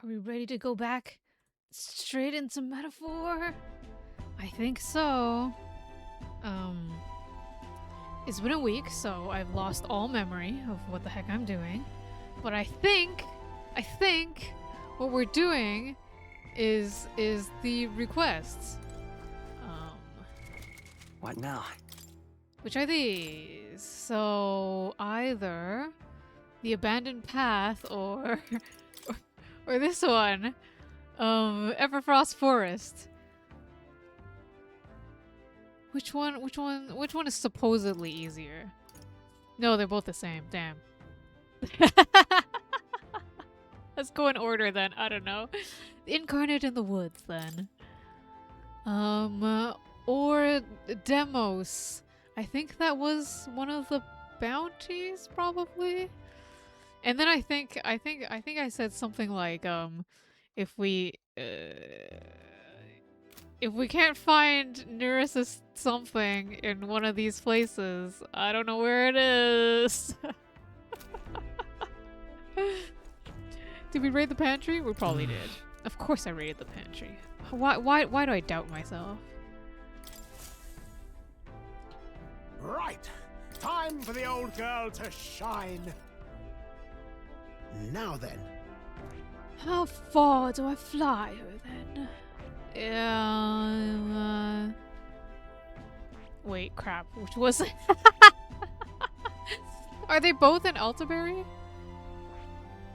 Are we ready to go back straight into metaphor? I think so. It's been a week, so I've lost all memory of what the heck I'm doing. But I think what we're doing is the requests. What now? Which are these? So either the abandoned path or or this one. Everfrost Forest. Which one is supposedly easier? No, they're both the same. Damn. Let's go in order then. I don't know. Incarnate in the Woods then. Or Demos. I think that was one of the bounties, probably. And then I think I said something like, if we can't find Nereus something in one of these places, I don't know where it is. Did we raid the pantry? We probably did. Of course I raided the pantry. Why do I doubt myself? Right. Time for the old girl to shine. Now then. How far do I fly her then? Wait, crap. Which was it? Are they both in Altaberry?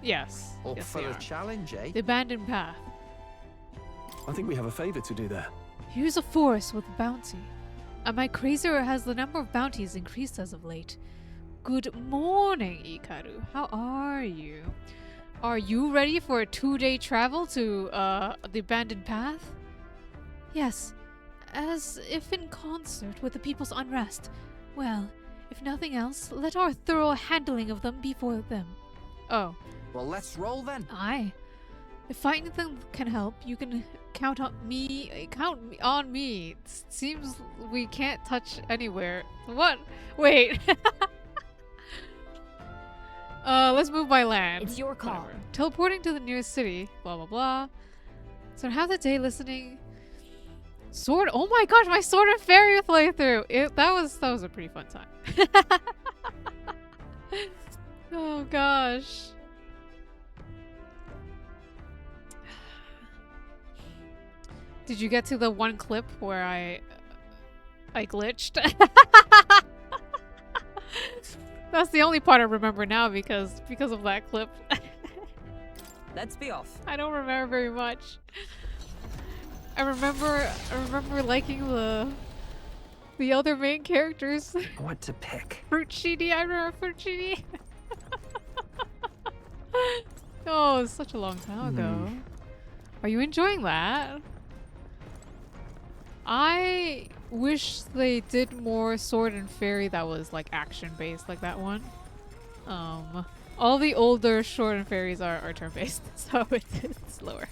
Yes. Up Yes, for they a are. challenge, eh? The abandoned path. I think we have a favor to do there. Here's a forest with a bounty. Am I crazy or has the number of bounties increased as of late? Good morning, Ikaru. How are you? Are you ready for a 2-day travel to the abandoned path? Yes, as if in concert with the people's unrest. Well, if nothing else, let our thorough handling of them be for them. Oh. Well, let's roll then. Aye. If finding them can help, you can count on me. On me. It seems we can't touch anywhere. What? Wait. Let's move by land. It's your call. Whatever. Teleporting to the nearest city. Blah blah blah. So half the day listening. Sword. Oh my gosh, my Sword and Fairy playthrough. That was a pretty fun time. Oh gosh. Did you get to the one clip where I glitched? That's the only part I remember now because of that clip. Let's be off. I don't remember very much. I remember liking the other main characters. What to pick? Fruit Sheedy, I remember Fruit Sheedy. Oh, it was such a long time ago. Are you enjoying that? I wish they did more Sword and Fairy that was like action based like that one. All the older Sword and Fairies are turn based, so it's slower.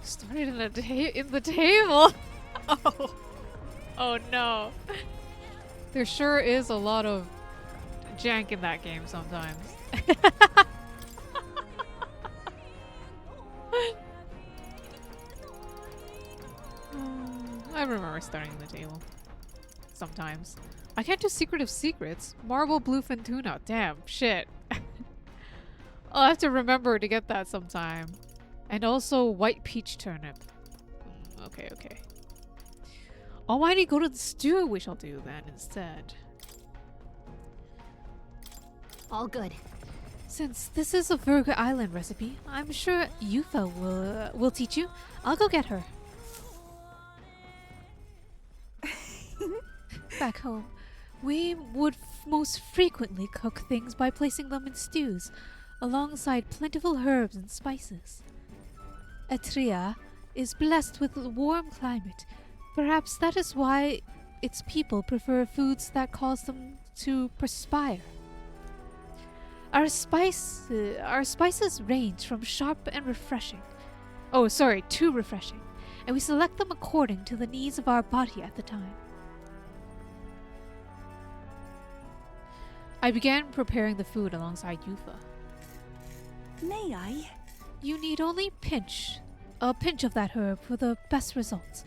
Started in the table. Oh no. There sure is a lot of jank in that game sometimes. I remember starting in the table. Sometimes. I can't do Secret of Secrets. Marble Bluefin Tuna. Damn, shit. I'll have to remember to get that sometime. And also White Peach Turnip. Okay. Almighty, go to the stew we shall do then instead. All good. Since this is a Virga Island recipe, I'm sure Yufa will teach you. I'll go get her. Back home, we would most frequently cook things by placing them in stews, alongside plentiful herbs and spices. Etria is blessed with a warm climate. Perhaps that is why its people prefer foods that cause them to perspire. Our spices range from sharp and refreshing. To refreshing. And we select them according to the needs of our body at the time. I began preparing the food alongside Yufa. May I? You need only a pinch of that herb for the best results.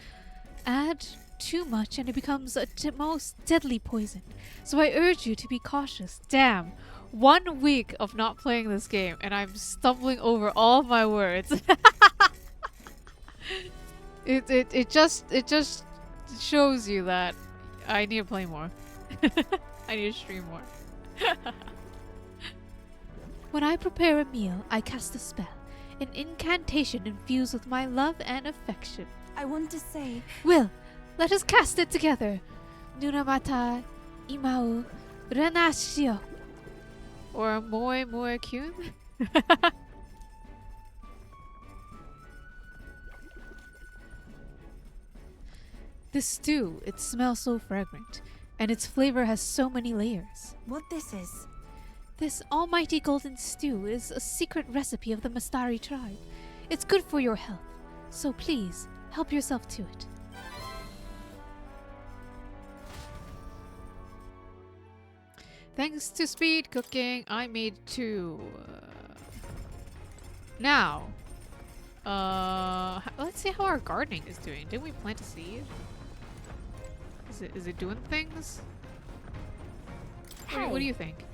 Add too much and it becomes a most deadly poison. So I urge you to be cautious. Damn, 1 week of not playing this game and I'm stumbling over all of my words. It just shows you that I need to play more. I need to stream more. When I prepare a meal, I cast a spell. An incantation infused with my love and affection. I want to say... Will, let us cast it together. Nunamata imau renashio. Or moi moi kyun. This stew, it smells so fragrant, and its flavor has so many layers. what this is? This almighty golden stew is a secret recipe of the Mastari tribe. It's good for your health, so please, help yourself to it. Thanks to speed cooking, I made 2. Now, let's see how our gardening is doing. Didn't we plant a seed? Is it doing things? What do you think?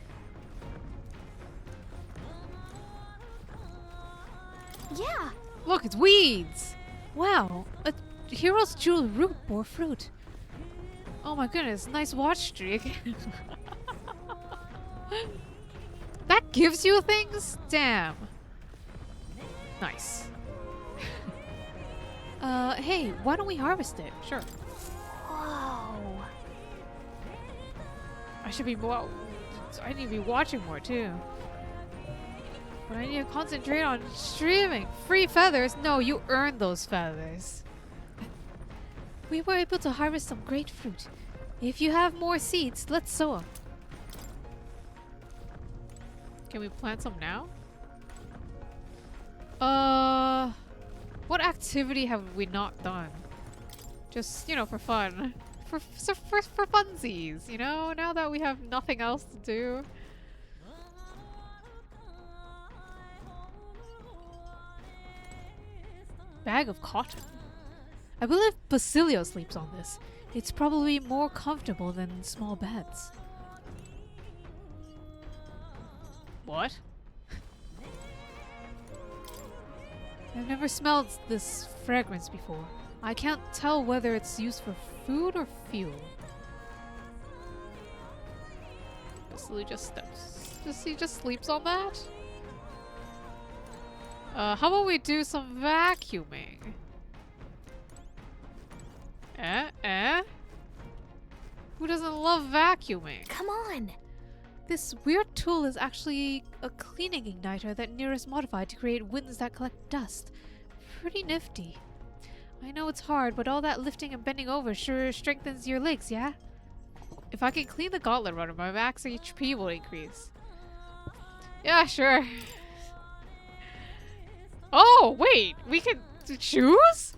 Yeah! Look, it's weeds! Wow, a hero's jewel root bore fruit. Oh my goodness, nice watch streak. That gives you things? Damn. Nice. Hey, why don't we harvest it? Sure. Whoa! I need to be watching more too. But I need to concentrate on streaming. Free feathers? No, you earned those feathers. We were able to harvest some great fruit. If you have more seeds, let's sow them. Can we plant some now? What activity have we not done? Just, you know, for fun. For funsies, you know? Now that we have nothing else to do. Bag of cotton. I believe Basilio sleeps on this. It's probably more comfortable than small beds. What? I've never smelled this fragrance before. I can't tell whether it's used for food or fuel. Basilio he just sleeps on that? How about we do some vacuuming? Who doesn't love vacuuming? Come on! This weird tool is actually a cleaning igniter that Nier is modified to create winds that collect dust. Pretty nifty. I know it's hard, but all that lifting and bending over sure strengthens your legs, yeah? If I can clean the gauntlet runner, my max HP will increase. Yeah, sure. Oh, wait! We can choose?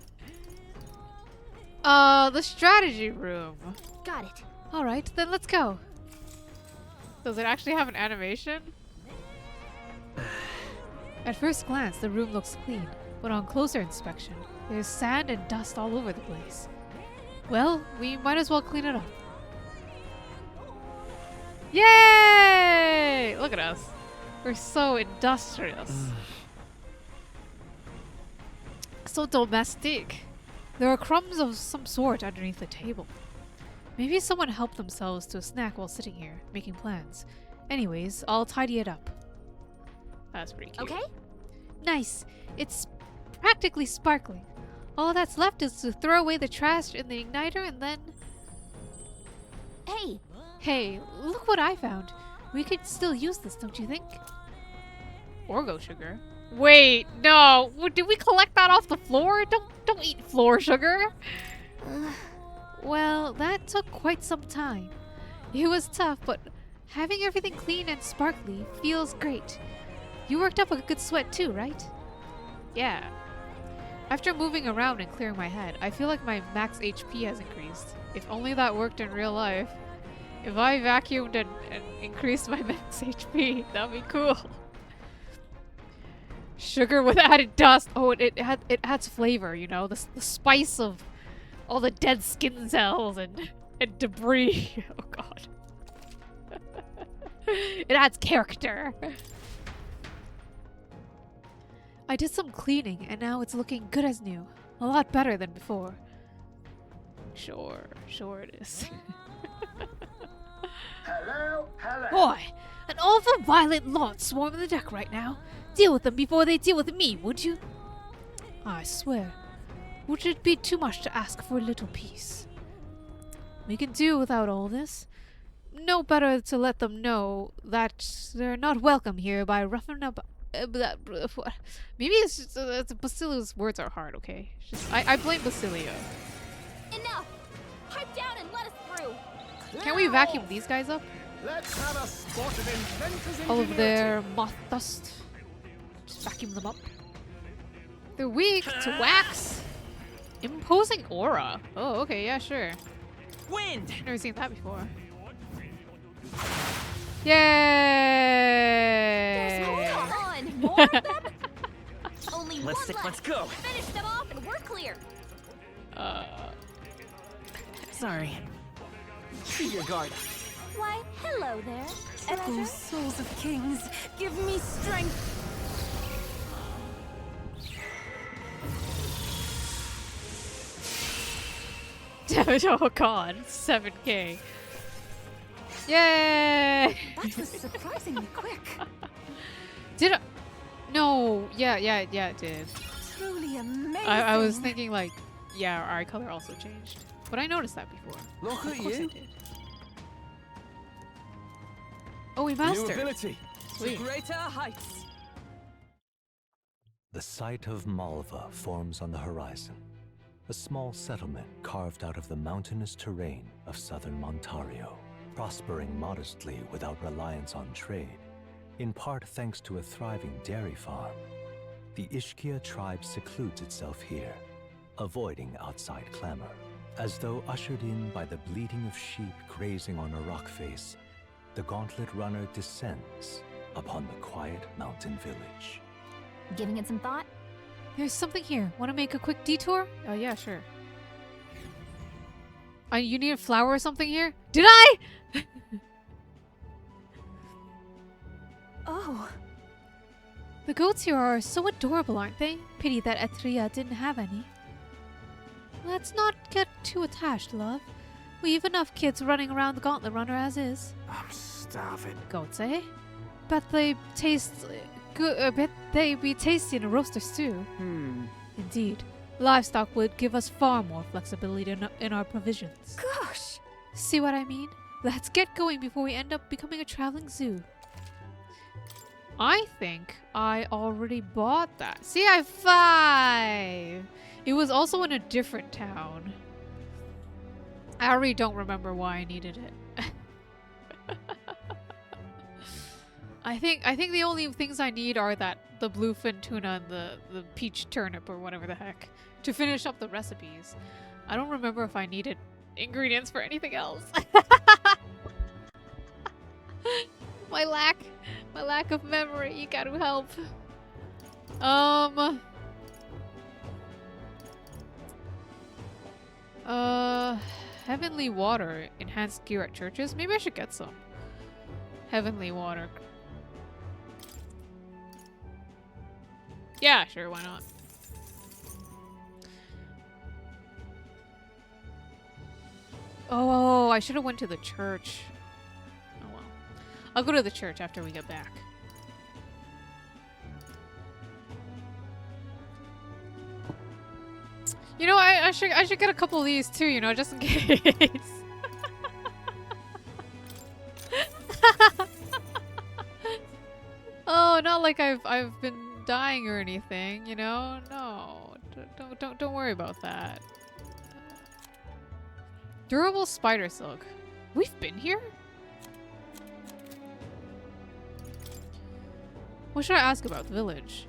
The strategy room. Got it. Alright, then let's go. Does it actually have an animation? At first glance, the room looks clean, but on closer inspection, there's sand and dust all over the place. Well, we might as well clean it up. Yay! Look at us. We're so industrious. So domestic. There are crumbs of some sort underneath the table. Maybe someone helped themselves to a snack while sitting here, making plans. Anyways, I'll tidy it up. That's pretty cute. Okay? Nice. It's practically sparkling. All that's left is to throw away the trash in the igniter and then... Hey! Hey, look what I found. We could still use this, don't you think? Orgo sugar? Wait, no! Did we collect that off the floor? Don't eat floor sugar! Well, that took quite some time. It was tough, but having everything clean and sparkly feels great. You worked up a good sweat too, right? Yeah. After moving around and clearing my head, I feel like my max HP has increased. If only that worked in real life. If I vacuumed and increased my max HP, that'd be cool. Sugar with added dust. Oh, it adds flavor, you know, the spice of all the dead skin cells and debris. Oh god. It adds character. I did some cleaning and now it's looking good as new. A lot better than before. Sure it is. Hello, hello. Boy, an awful violent lot swarming the deck right now. Deal with them before they deal with me, would you? I swear, would it be too much to ask for a little peace? We can do without all this. No better to let them know that they're not welcome here by roughing up. Maybe it's just Basilio's words are hard. Okay, I blame Basilio. Enough! Pipe down and let us through! Can't we vacuum these guys up? Let's have a spot of inventors' All of ingenuity. their moth dust. Just vacuum them up. They're weak to wax. Imposing aura. Oh, okay, yeah, sure. Wind! Never seen that before. There's more! Yay! Come on! More of them? Only Let's one left! let's go! Finish them off and we're clear! Sorry. Be your guard. Why, hello there. Echo souls of kings, give me strength. Oh god, 7k. Yay! That was surprisingly quick. Did I? No, yeah, it did. Truly amazing. I was thinking like, yeah, our eye color also changed. But I noticed that before. Look Of at course I you. did. Oh, we New mastered. ability. Sweet. Greater heights. The site of Malva forms on the horizon, a small settlement carved out of the mountainous terrain of southern Ontario, prospering modestly without reliance on trade, in part thanks to a thriving dairy farm. The Ishkia tribe secludes itself here, avoiding outside clamor, as though ushered in by the bleating of sheep grazing on a rock face. The gauntlet runner descends upon the quiet mountain village. Giving it some thought? There's something here. Want to make a quick detour? Oh yeah, sure. You need a flower or something here? Did I? Oh, The goats here are so adorable, aren't they? Pity that Etria didn't have any. Let's not get too attached, love. We've enough kids running around the gauntlet runner as is. I'm starving. Goats, eh? Bet they taste good. Bet they be tasty in a roaster stew. Indeed, livestock would give us far more flexibility in our provisions. gosh. See what I mean? Let's get going before we end up becoming a traveling zoo. I think I already bought that. See, I have 5. It was also in a different town. I already don't remember why I needed it. I think the only things I need are the bluefin tuna and the peach turnip or whatever the heck to finish up the recipes. I don't remember if I needed ingredients for anything else. my lack of memory, you gotta help. Heavenly water, enhanced gear at churches. Maybe I should get some. Heavenly water. Yeah, sure, why not? Oh, I should have went to the church. Oh well. I'll go to the church after we get back. You know, I should get a couple of these too, you know, just in case. Oh, not like I've been dying or anything, you know? No. Don't worry about that. Durable spider silk. We've been here? What should I ask about the village?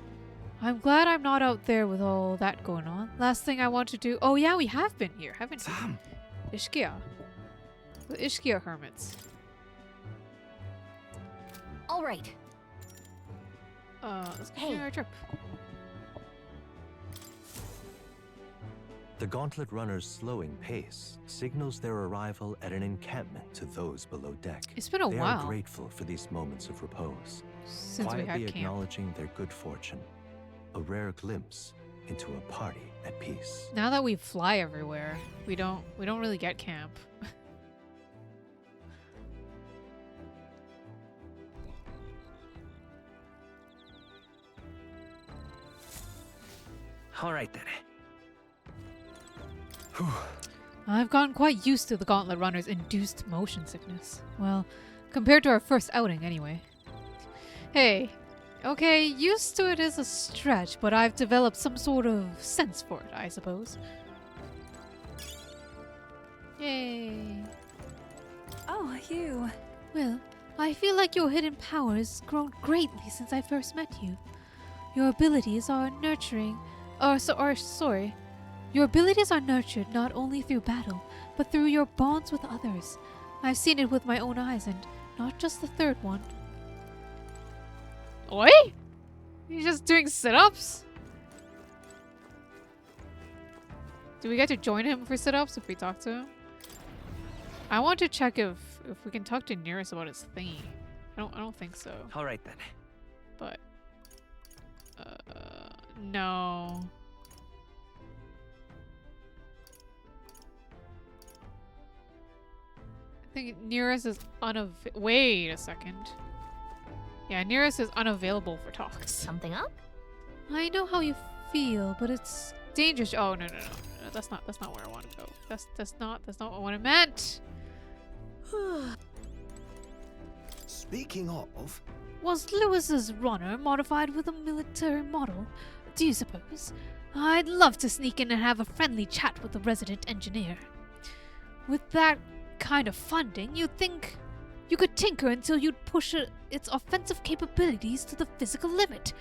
I'm glad I'm not out there with all that going on. Last thing I want to do... Oh yeah, we have been here, haven't we? Sam. Ishkia. The Ishkia hermits. All right. Let's continue our trip. The gauntlet runner's slowing pace signals their arrival at an encampment to those below deck. It's been a They while are grateful for these moments of repose, since we quietly had camp. acknowledging their good fortune. A rare glimpse into a party at peace. Now that we fly everywhere, we don't really get camp. All right then. I've gotten quite used to the Gauntlet Runner's induced motion sickness. Well, compared to our first outing, anyway. Hey, okay, used to it is a stretch, but I've developed some sort of sense for it, I suppose. Yay. Oh, you. Well, I feel like your hidden power has grown greatly since I first met you. Your abilities are nurturing, your abilities are nurtured not only through battle, but through your bonds with others. I've seen it with my own eyes, and not just the third one. Oi? He's just doing sit-ups? Do we get to join him for sit-ups if we talk to him? I want to check if we can talk to Nearest about his thingy. I don't think so. All right then. But no. I think Nearest is wait a second. Yeah, Nearest is unavailable for talks. Something up? I know how you feel, but it's dangerous. Oh no. That's not where I want to go. That's not what I meant. Speaking of, Was Lewis's runner modified with a military model? Do you suppose? I'd love to sneak in and have a friendly chat with the resident engineer. With that kind of funding, you'd think you could tinker until you'd push its offensive capabilities to the physical limit.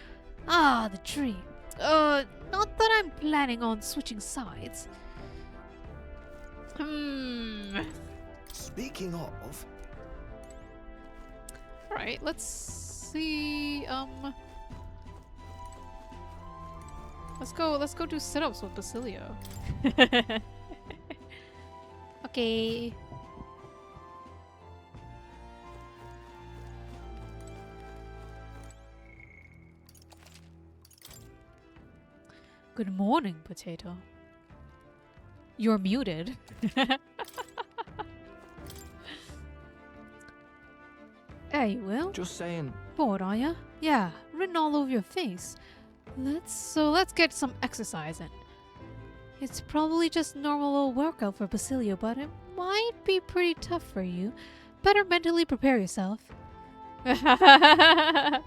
Ah, the dream. Not that I'm planning on switching sides. speaking of, Alright, let's see, Let's go do sit-ups with Basilio. Okay. Good morning, Potato. You're muted. There you will. Just saying. Bored, are ya? Yeah, written all over your face. Let's get some exercise in. It's probably just normal old workout for Basilio, but it might be pretty tough for you. Better mentally prepare yourself. I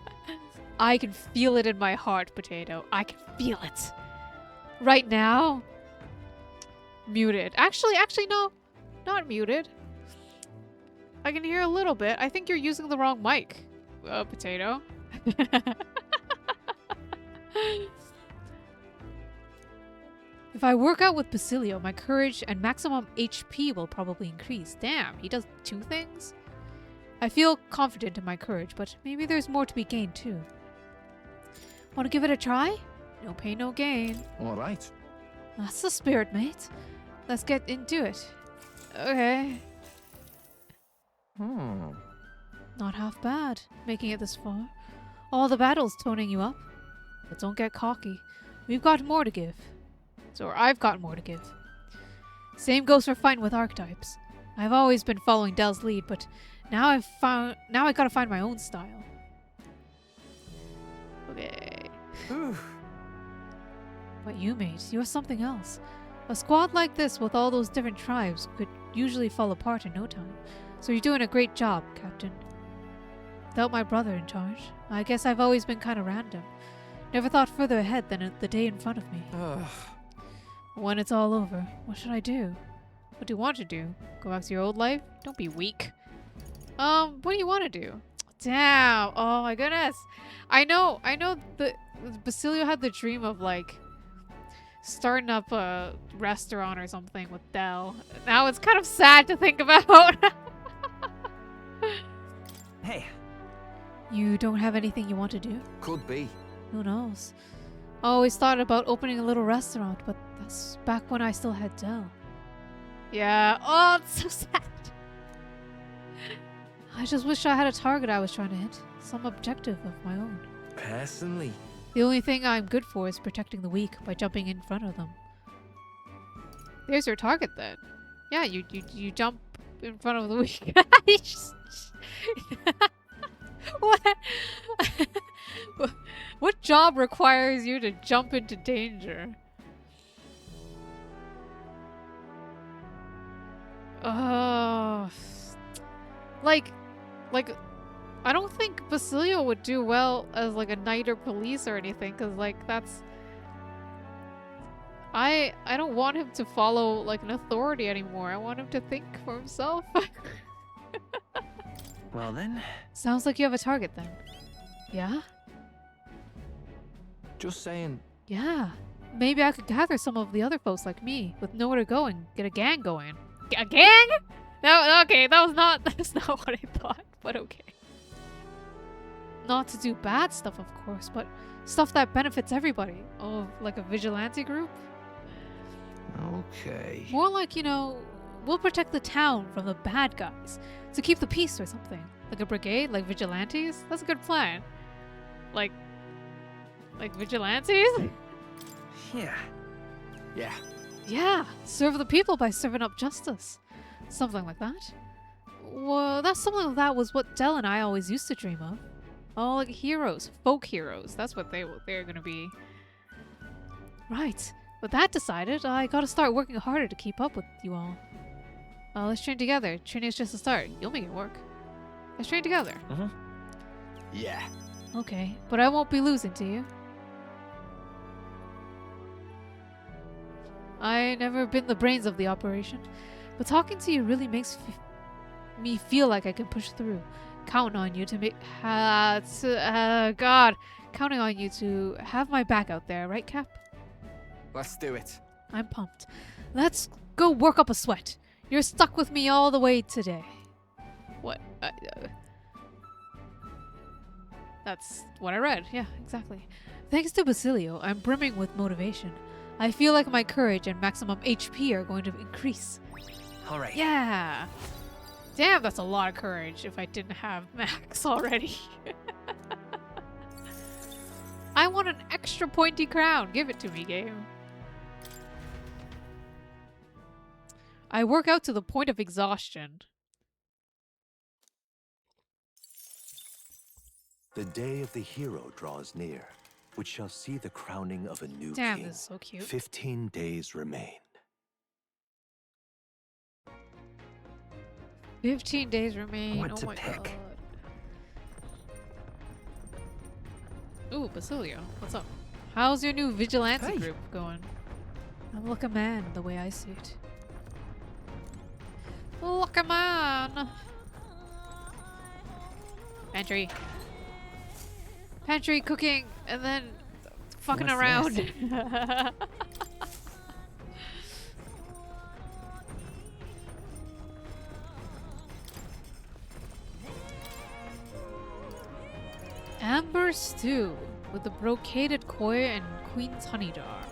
can feel it in my heart, Potato. I can feel it. Right now? Muted. Actually, no. Not muted. I can hear a little bit. I think you're using the wrong mic, Potato. If I work out with Basilio, my courage and maximum HP will probably increase. Damn, he does two things? I feel confident in my courage, but maybe there's more to be gained too. Want to give it a try? No pain, no gain. All right. That's the spirit, mate. Let's get into it. Okay. Not half bad, making it this far. All the battles toning you up. But don't get cocky. We've got more to give. Or I've got more to give. Same goes for fighting with archetypes. I've always been following Dell's lead, but now I gotta find my own style. Okay. But you, mate, you're something else. A squad like this with all those different tribes could usually fall apart in no time. So you're doing a great job, Captain. Without my brother in charge, I guess I've always been kind of random. Never thought further ahead than the day in front of me. When it's all over, what should I do? What do you want to do? Go back to your old life? Don't be weak. What do you want to do? Damn! Oh my goodness! I know the Basilio had the dream of like starting up a restaurant or something with Dell. Now it's kind of sad to think about. Hey, You don't have anything you want to do? could be. Who knows? I always thought about opening a little restaurant, but that's back when I still had Dell. Yeah. Oh, it's so sad. I just wish I had a target I was trying to hit. Some objective of my own. Personally, The only thing I'm good for is protecting the weak by jumping in front of them. There's your target then. Yeah, you jump in front of the weak. You just- what? What job requires you to jump into danger? Oh, like, I don't think Basilio would do well as like a knight or police or anything, cause like that's. I don't want him to follow like an authority anymore. I want him to think for himself. well then, Sounds like you have a target then. Yeah? just saying. Yeah. Maybe I could gather some of the other folks like me with nowhere to go and get a gang going. A gang? No, okay, that's not what I thought, but okay. Not to do bad stuff, of course, but stuff that benefits everybody. Oh, like a vigilante group? Okay. More like, you know, we'll protect the town from the bad guys. To keep the peace or something. Like a brigade, like vigilantes? That's a good plan. Like vigilantes? Yeah. Yeah. Yeah, serve the people by serving up justice. Something like that. Well, something like that was what Dell and I always used to dream of. Oh, like heroes, folk heroes. That's what they're gonna be. Right. With that decided, I gotta start working harder to keep up with you all. Let's train together. Training is just a start. You'll make it work. Let's train together. Yeah. Okay, but I won't be losing to you. I never been the brains of the operation, but talking to you really makes me feel like I can push through. Counting on you to make counting on you to have my back out there, right, Cap? Let's do it. I'm pumped. Let's go work up a sweat. You're stuck with me all the way today. What? That's what I read. Yeah, exactly. Thanks to Basilio, I'm brimming with motivation. I feel like my courage and maximum HP are going to increase. All right. Yeah. Damn, that's a lot of courage if I didn't have max already. I want an extra pointy crown. Give it to me, game. I work out to the point of exhaustion. The day of the hero draws near, which shall see the crowning of a new Damn, king. this is so cute. 15 days remain. 15 days remain. What oh to my pick? god. Ooh, Basilio. What's up? How's your new vigilante Hey. group going? I'm like a man the way I see it. Look a man! Pantry. Pantry cooking and then fucking What's around. this? Amber stew with the brocaded koi and queen's honey jar.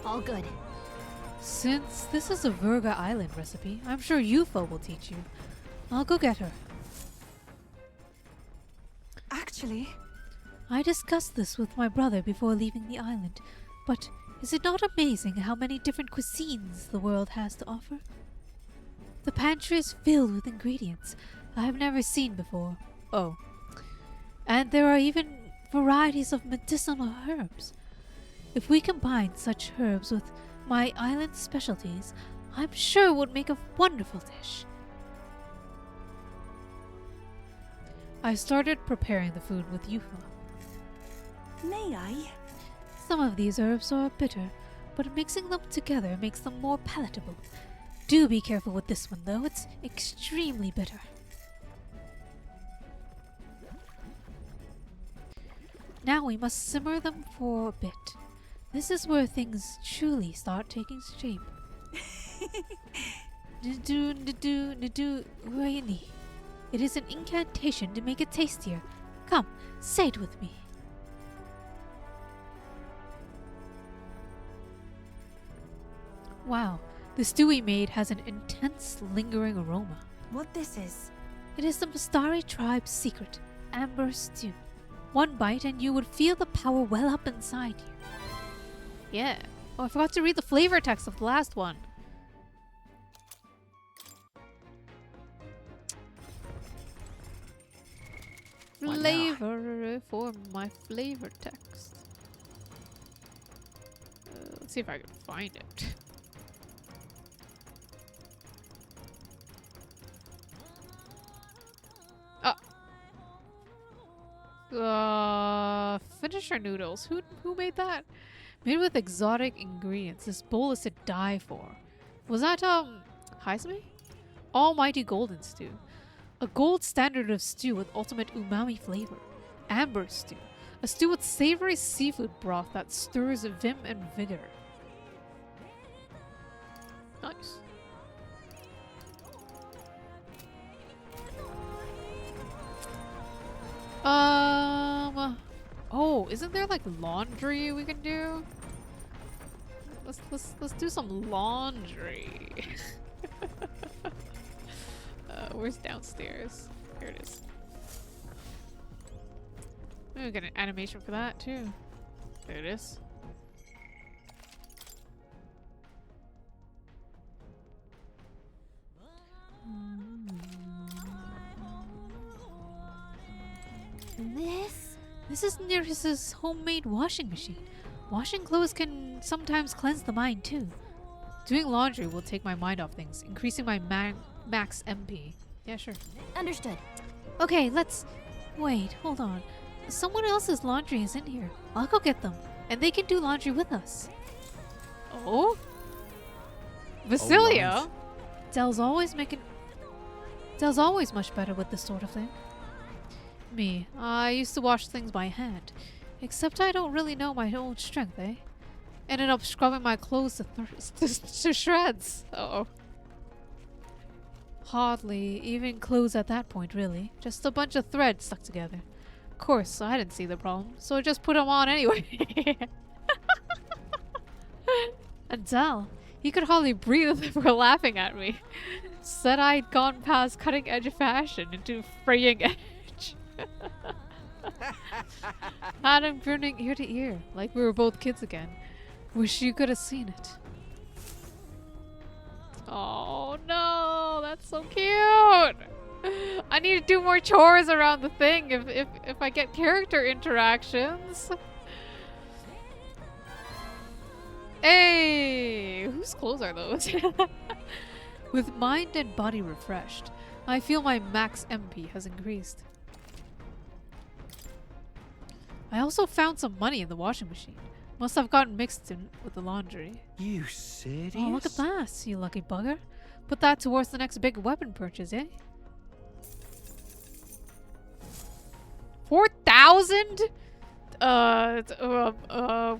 All good. Since this is a Virga Island recipe, I'm sure Yufa will teach you. I'll go get her. Actually, I discussed this with my brother before leaving the island, but is it not amazing how many different cuisines the world has to offer? The pantry is filled with ingredients I have never seen before. Oh. And there are even varieties of medicinal herbs. If we combine such herbs with my island's specialties, I'm sure it would make a wonderful dish. I started preparing the food with Yufa. may I? Some of these herbs are bitter, but mixing them together makes them more palatable. Do be careful with this one though, it's extremely bitter. Now we must simmer them for a bit. This is where things truly start taking shape. Rainy. It is an incantation to make it tastier. Come, say it with me. Wow, the stew we made has an intense, lingering aroma. What this is? It is the Mastari tribe's secret, amber stew. One bite and you would feel the power well up inside you. Yeah. Oh, I forgot to read the flavor text of the last one. Flavor for my flavor text. Let's see if I can find it. Finisher noodles. Who made that? Made with exotic ingredients. This bowl is to die for. Was that Haizumi? Almighty golden stew. A gold standard of stew with ultimate umami flavor. Amber stew. A stew with savory seafood broth that stirs vim and vigor. Nice. Oh, isn't there like laundry we can do? Let's do some laundry. Where's downstairs? Here it is. Maybe we get an animation for that too. There it is. This is Neris's homemade washing machine. Washing clothes can sometimes cleanse the mind too. Doing laundry will take my mind off things, increasing my max MP. Yeah, sure. Understood. Okay, let's... Wait, hold on. Someone else's laundry is in here. I'll go get them, and they can do laundry with us. Oh? Vasilia? Alright. Dell's always much better with this sort of thing. Me, I used to wash things by hand. Except I don't really know my own strength, eh? Ended up scrubbing my clothes to shreds. Uh-oh. Hardly even clothes at that point, really. Just a bunch of threads stuck together. Of course, I didn't see the problem, so I just put them on anyway. And Dell, he could hardly breathe for laughing at me. Said I'd gone past cutting edge fashion into fraying edge. Had him grinning ear to ear, like we were both kids again. Wish you could have seen it. Oh no, that's so cute! I need to do more chores around the thing if I get character interactions. Hey! Whose clothes are those? With mind and body refreshed, I feel my max MP has increased. I also found some money in the washing machine. Must have gotten mixed in with the laundry. You serious? Oh, look at that, you lucky bugger. Put that towards the next big weapon purchase, eh? 4,000?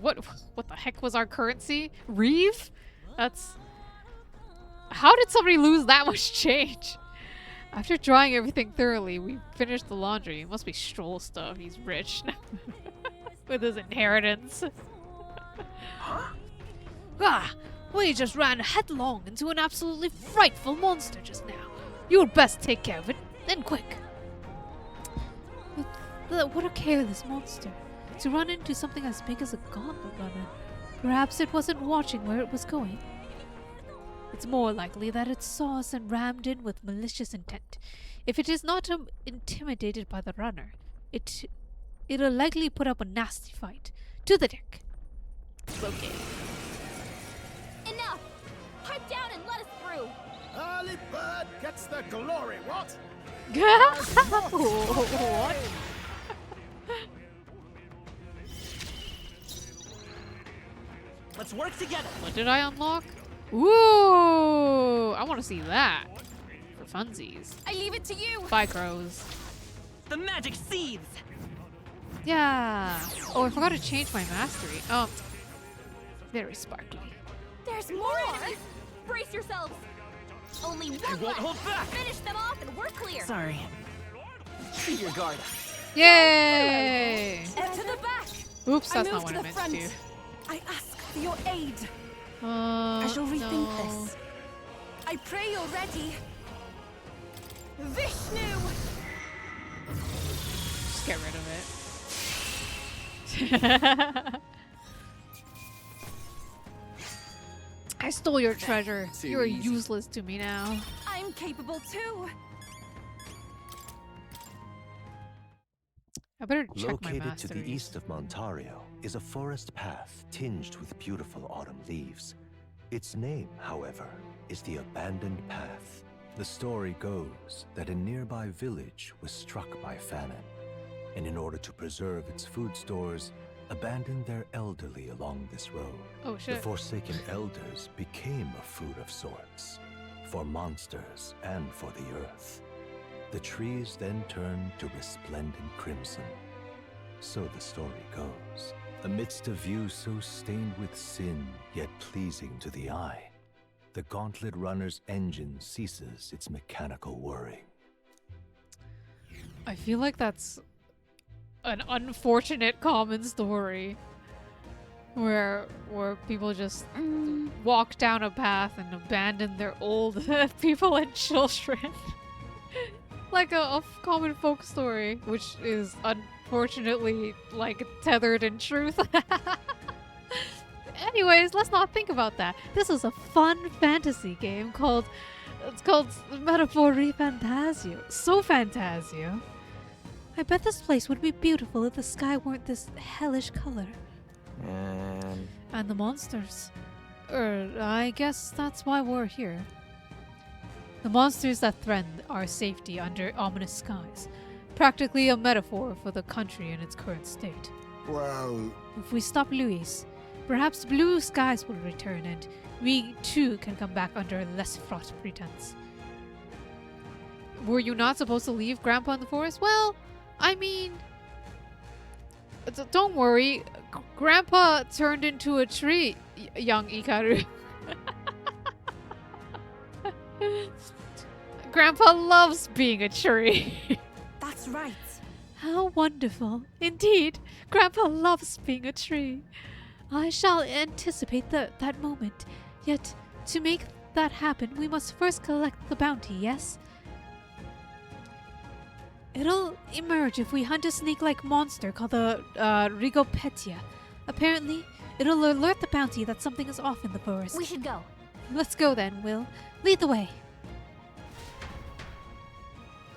What the heck was our currency? Reeve? That's... How did somebody lose that much change? After drying everything thoroughly, we finished the laundry. It must be Stroll stuff. He's rich. With his inheritance. Ah! We just ran headlong into an absolutely frightful monster just now. You would best take care of it, and quick. What a careless monster. To run into something as big as a gauntlet runner. Perhaps it wasn't watching where it was going. It's more likely that it saw us and rammed in with malicious intent. If it is not intimidated by the runner, it'll likely put up a nasty fight. To the deck. Okay. Enough! Pipe down and let us through! Early bird gets the glory, what? What? Let's work together. What did I unlock? Ooh! I want to see that. For funsies. I leave it to you. Bye, crows. The magic seeds. Yeah. Oh, I forgot to change my mastery. Oh, very sparkly. There's more enemies! Brace yourselves! Only one won't left! hold back. Finish them off and we're clear! Sorry. Keep your guard up. Yay! Get to the back. Oops, I that's not move what to I the meant front. to do. I ask for your aid. I shall rethink no. this. I pray you're ready. Vishnu! Just get rid of it. I stole your treasure. Too You're easy. useless to me now. I'm capable too. I better check my Located masteries. to the east of Montario is a forest path tinged with beautiful autumn leaves. Its name, however, is the Abandoned Path. The story goes that a nearby village was struck by famine, and in order to preserve its food stores, abandoned their elderly along this road. Oh The shit. Forsaken Elders became a food of sorts, for monsters and for the earth. The trees then turned to resplendent crimson. So the story goes. Amidst a view so stained with sin, yet pleasing to the eye, the Gauntlet Runner's engine ceases its mechanical whirring. I feel like that's an unfortunate common story where people just walk down a path and abandon their old people and children. Like a common folk story, which is unfortunately like tethered in truth. Anyways, let's not think about that. This is a fun fantasy game called Metaphor ReFantazio. So Fantasio. I bet this place would be beautiful if the sky weren't this hellish color. And the monsters. I guess that's why we're here. The monsters that threaten our safety under ominous skies. Practically a metaphor for the country in its current state. Well, If we stop Luis, perhaps blue skies will return and we too can come back under less fraught pretense. Were you not supposed to leave Grandpa in the forest? Well, I mean, don't worry. Grandpa turned into a tree, young Ikaru. Grandpa loves being a tree. That's right. How wonderful. Indeed, Grandpa loves being a tree. I shall anticipate that moment. Yet, to make that happen, we must first collect the bounty, yes? It'll emerge if we hunt a snake-like monster called the Rigopetia. Apparently, it'll alert the bounty that something is off in the forest. We should go. Let's go then, Will. Lead the way.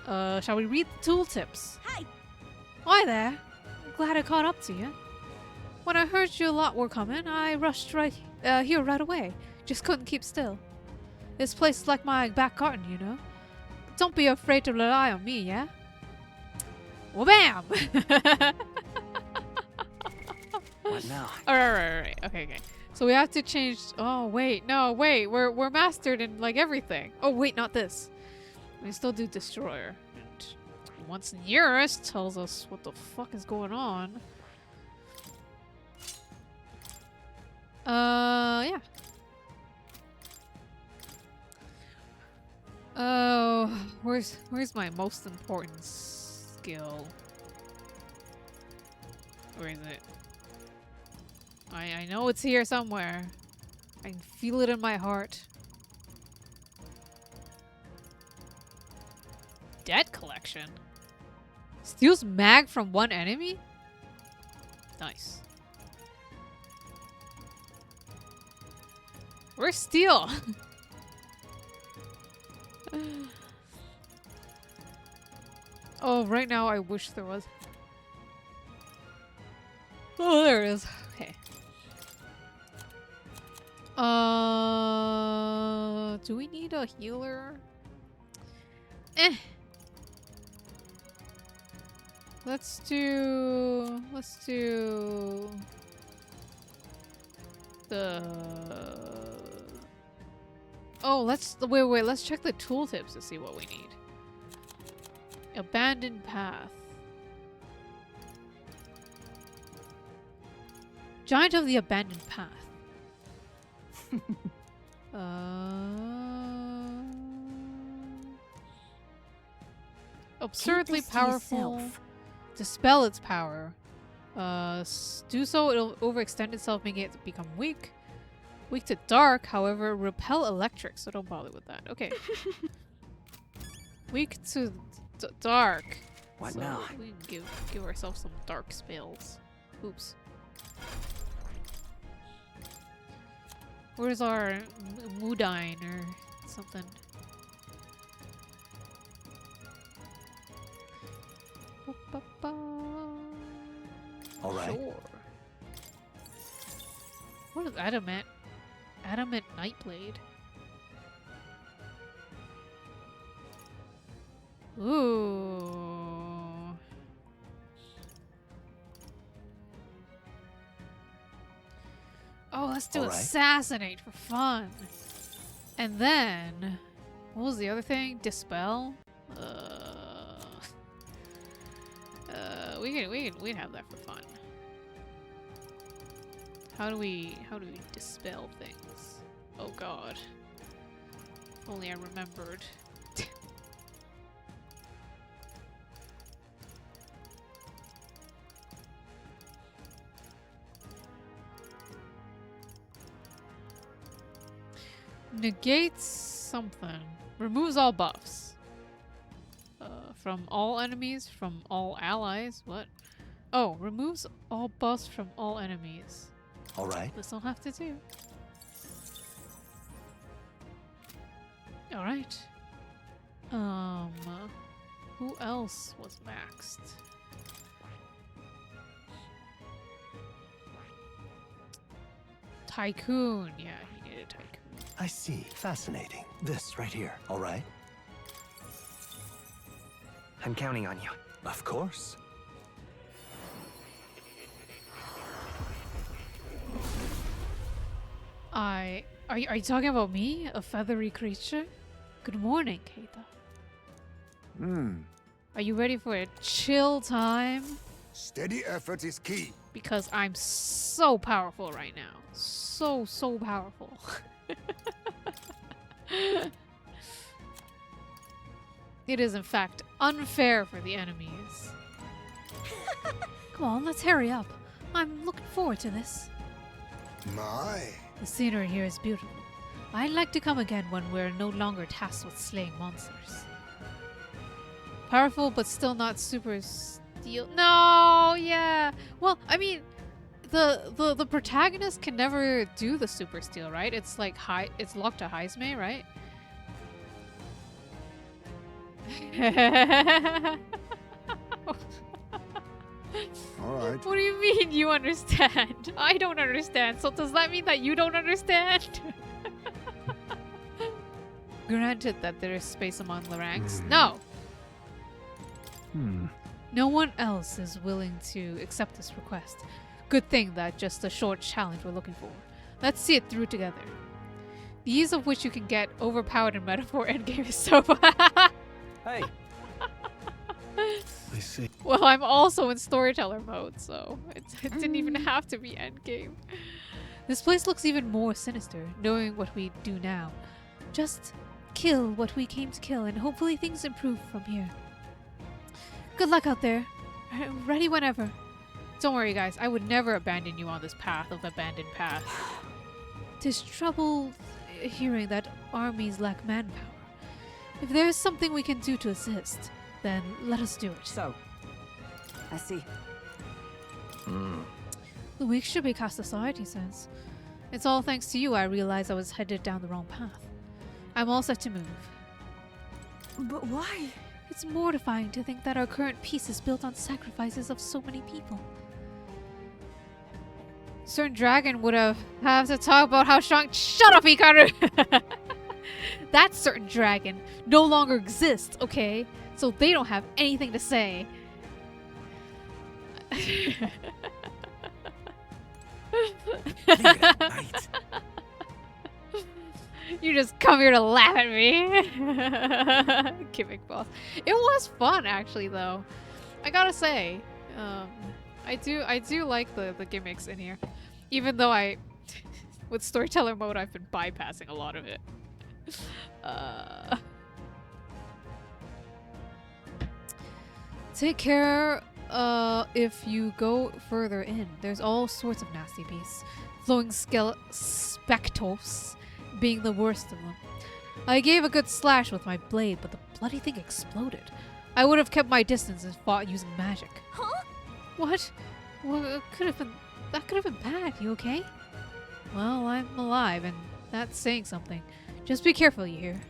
Shall we read the tooltips? Hi. Hi there. Glad I caught up to you. When I heard your lot were coming, I rushed here right away. Just couldn't keep still. This place is like my back garden, you know. Don't be afraid to rely on me, yeah? Well, bam! What now? Alright. Okay. So we have to change. Oh wait, no, wait. We're mastered in like everything. Oh wait, not this. We still do destroyer. And once nearest tells us what the fuck is going on. Yeah. Oh, where's my most important skill? Where is it? I know it's here somewhere. I can feel it in my heart. Debt collection? Steals mag from one enemy? Nice. Where's Steel? Oh, right now I wish there was. Oh, there it is. Okay. Do we need a healer? Let's do the wait, let's check the tooltips to see what we need. Abandoned path. Giant of the abandoned path. Absurdly Keep this to powerful. yourself. Dispel its power. Do so, it'll overextend itself, making it become weak. Weak to dark, however, repel electric, so don't bother with that. Okay. Weak to dark. What So now? we can give ourselves some dark spells. Oops. Where's our Mudine or something? All right. Sure. What is adamant? Adamant Nightblade. Ooh. Oh, let's do All right. Assassinate for fun. And then, what was the other thing? Dispel? We can have that for fun. How do we dispel things? Oh god. If only I remembered. Negates something. Removes all buffs. From all enemies, from all allies. What? Oh, removes all buffs from all enemies. All right. This I'll have to do. Alright. Who else was maxed? Tycoon. Yeah, he needed Tycoon. I see. Fascinating. This right here. All right. I'm counting on you. Of course. Are you talking about me? A feathery creature? Good morning, Keita. Are you ready for a chill time? Steady effort is key. Because I'm so powerful right now. So powerful. It is in fact unfair for the enemies. Come on, let's hurry up. I'm looking forward to this. My. The scenery here is beautiful. I'd like to come again when we're no longer tasked with slaying monsters. Powerful, but still not super steel. No, yeah. Well, I mean, the protagonist can never do the super steel, right? It's like it's locked to Heisme, right? All right. What do you mean you understand? I don't understand. So does that mean that you don't understand? Granted that there is space among the ranks. No! No one else is willing to accept this request. Good thing that just a short challenge we're looking for. Let's see it through together. The ease of which you can get overpowered in Metaphor Endgame is so Hey. I see. Well, I'm also in storyteller mode, so it didn't even have to be endgame. This place looks even more sinister, knowing what we do now. Just kill what we came to kill, and hopefully things improve from here. Good luck out there. Ready whenever. Don't worry, guys. I would never abandon you on this path of abandoned path. 'Tis trouble hearing that armies lack manpower. If there is something we can do to assist, then let us do it. So, I see. The weak should be cast aside, he says. It's all thanks to you I realized I was headed down the wrong path. I'm all set to move. But why? It's mortifying to think that our current peace is built on sacrifices of so many people. Certain dragon would have to talk about how strong— Shut up, Hikaru! That certain dragon no longer exists, okay? So they don't have anything to say. Right. You just come here to laugh at me. Gimmick boss. It was fun, actually, though. I gotta say, I do like the gimmicks in here. Even though with storyteller mode, I've been bypassing a lot of it. Take care if you go further in. There's all sorts of nasty beasts. Flowing spectros being the worst of them. I gave a good slash with my blade, but the bloody thing exploded. I would have kept my distance and fought using magic. Huh? What? Well, that could have been bad. You okay? Well, I'm alive, and that's saying something. Just be careful, you hear?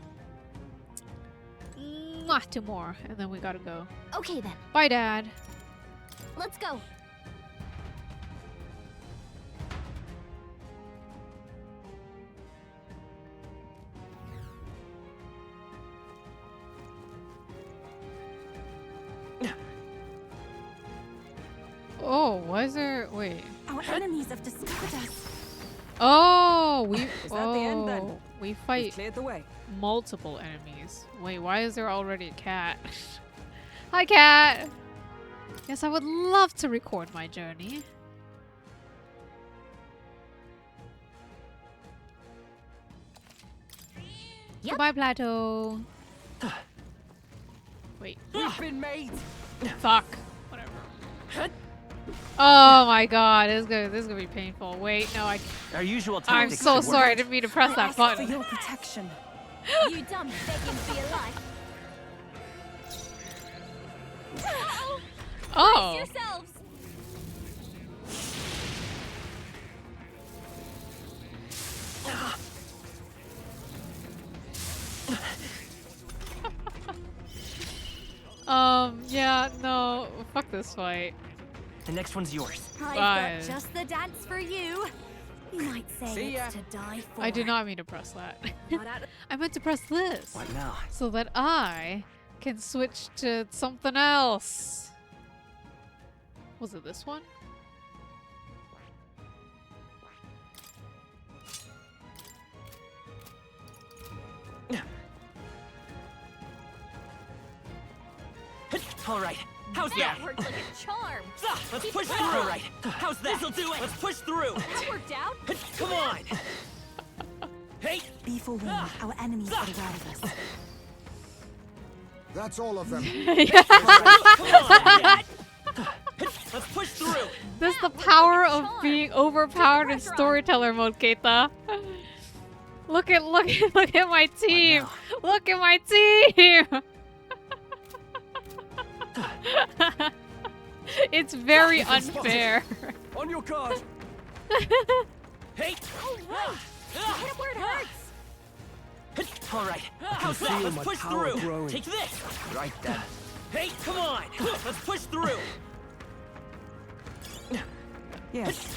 Mwah, 2 more, and then we gotta go. Okay then. Bye, Dad. Let's go. Oh, why is there... Wait. Our enemies have discovered us. Oh, we... Is that the end then? We We've fight cleared the way. multiple enemies. Wait, why is there already a cat? Hi, cat! Yes, I would love to record my journey. Yep. Goodbye, Plateau. Wait. We've been made. Fuck. Whatever. Oh my god, this is gonna be painful. Wait, no, Our usual I'm tactics so should sorry, I work. didn't mean to press that For button. your protection. You done begging for your life. Uh-oh. Oh. Brace yourselves. Yeah, no, fuck this fight. The next one's yours. I've Bye. got just the dance for you. You might say See ya. it's to die for. I did not mean to press that. Not out of I meant to press this. What now? So that I can switch to something else. Was it this one? All right. How's that that? worked like a charm. Let's Keep push it through. going. All right. How's that? This'll do it. Let's push through. That worked out. Come on. Hey. Be forewarned, our enemies are aware of us. That's all of them. Come on. Let's push through. This is the That worked power like a of charm. being overpowered in Pressure on. storyteller mode, Keita. Look at my team. now? Look at my team. It's very unfair. On your guard! Hey. Oh, right. Hit him where it hurts. All right. How's feel that? Let's my push power through. growing. Take this. Right then. Hey, come on. Let's push through. Yes.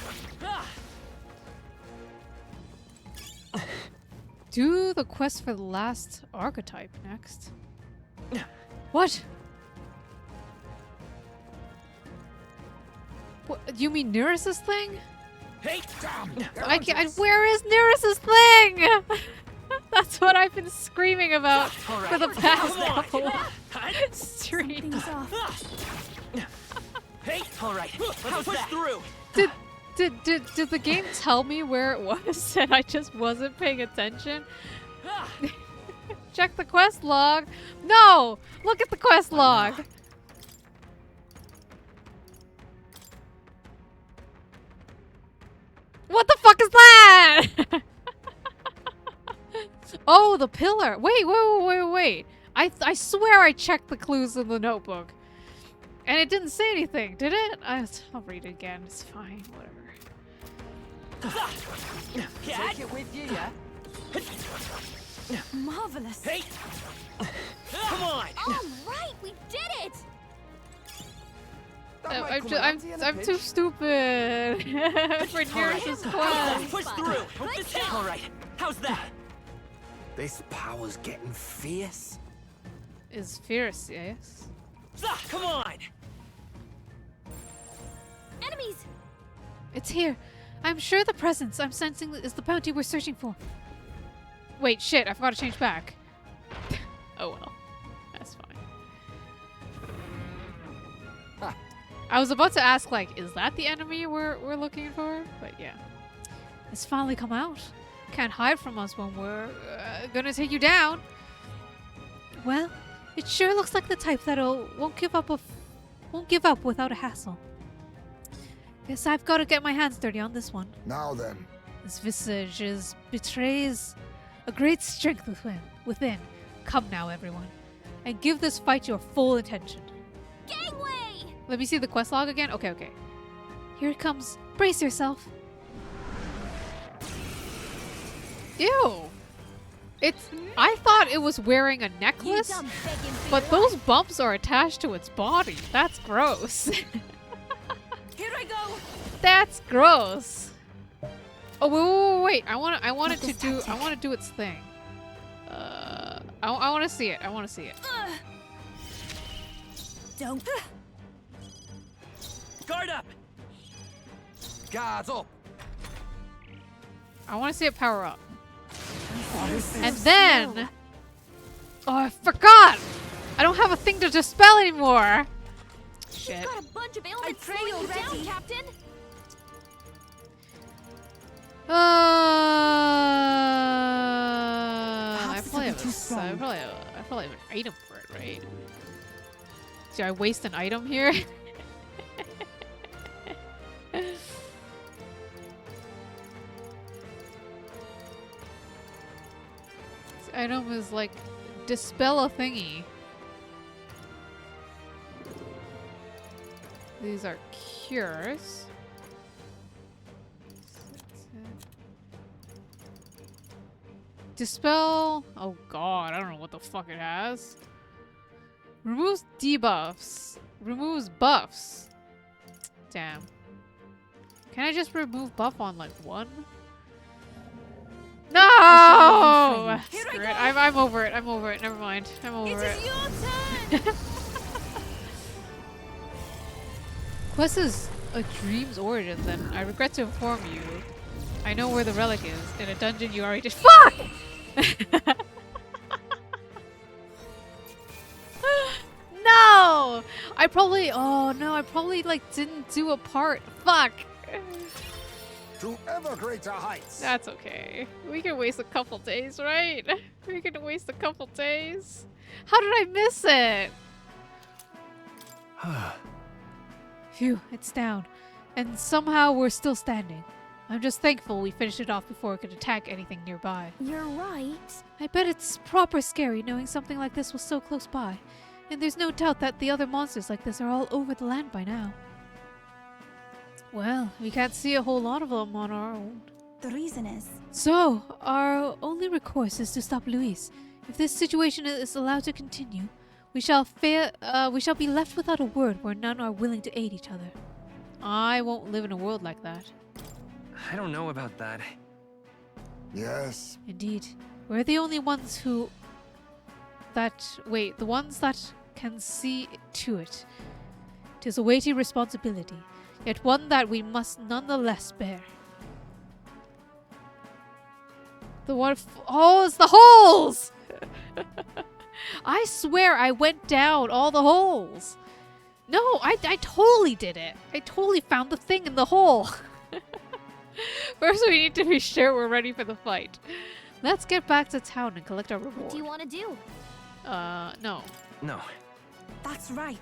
Do the quest for the last archetype next. What? What? You mean Nereus's thing? Hey. I can't. Where is Nereus's thing? That's what I've been screaming about All right. for the past Come on. couple streams. Things off. Hey. All right. Let's push through. Did the game tell me where it was and I just wasn't paying attention? Check the quest log. No! Look at the quest log. What the fuck is that? Oh, the pillar. Wait. I swear I checked the clues in the notebook. And it didn't say anything, did it? I'll read it again. It's fine. Whatever. Take it with you, yeah? Marvelous. Hey. Come on. All right, we did it. That might come in handy in a I'm pinch. too stupid for Nereus's quest. Let's push through. Hope this hits. All right. How's that? This power's getting fierce. Is fierce, yes? Come on. Enemies. It's here. I'm sure the presence I'm sensing is the bounty we're searching for. Wait, shit, I forgot to change back. Oh well. That's fine. I was about to ask, like, is that the enemy we're looking for? But yeah. It's finally come out. Can't hide from us when we're gonna take you down. Well, it sure looks like the type that'll won't give up without a hassle. Guess I've got to get my hands dirty on this one. Now then. This visage betrays a great strength within. Come now, everyone, and give this fight your full attention. Gangway! Let me see the quest log again. Okay, okay. Here it comes. Brace yourself. Ew. I thought it was wearing a necklace, but those bumps are attached to its body. That's gross. Here I go. That's gross. Oh wait. I want it to do its thing. I want to see it. I want to see it. Don't. Guard up! Guards up. I want to see it power up. And then, oh, I forgot. I don't have a thing to dispel anymore. Shit. Got a bunch of ailments pray slowing you're you down, ready. Captain. I probably have an item for it, right? Do I waste an item here? This item is like dispel a thingy. These are cures. Dispel. Oh god, I don't know what the fuck it has. Removes debuffs. Removes buffs. Damn. Can I just remove buff on like one? No! Screw it. I'm over it. I'm over it. Never mind. I'm over it. It is your turn. Quest is a dream's origin, then I regret to inform you. I know where the relic is. In a dungeon you already did. Fuck! No! I probably like didn't do a part. Fuck! To ever greater heights. That's okay. We can waste a couple days, right? We can waste a couple days. How did I miss it? Phew, it's down. And somehow we're still standing. I'm just thankful we finished it off before it could attack anything nearby. You're right. I bet it's proper scary knowing something like this was so close by. And there's no doubt that the other monsters like this are all over the land by now. Well, we can't see a whole lot of them on our own. The reason is. So, our only recourse is to stop Luis. If this situation is allowed to continue, we shall be left without a word where none are willing to aid each other. I won't live in a world like that. I don't know about that. Yes. Indeed. We're the only ones the ones that can see to it. 'Tis a weighty responsibility, yet one that we must nonetheless bear. Oh, it's the holes! I swear I went down all the holes. No, I totally did it. I totally found the thing in the hole. First, we need to be sure we're ready for the fight. Let's get back to town and collect our reward. What do you want to do? No. No. That's right.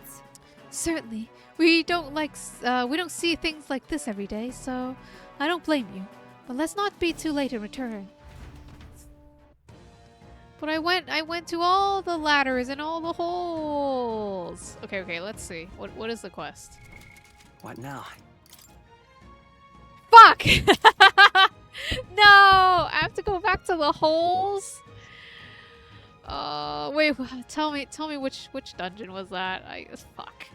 Certainly. We don't see things like this every day, so I don't blame you. But let's not be too late in return. But I went to all the ladders and all the holes. Okay, let's see. What is the quest? What now? Fuck! No! I have to go back to the holes? Wait, tell me which dungeon was that? Fuck.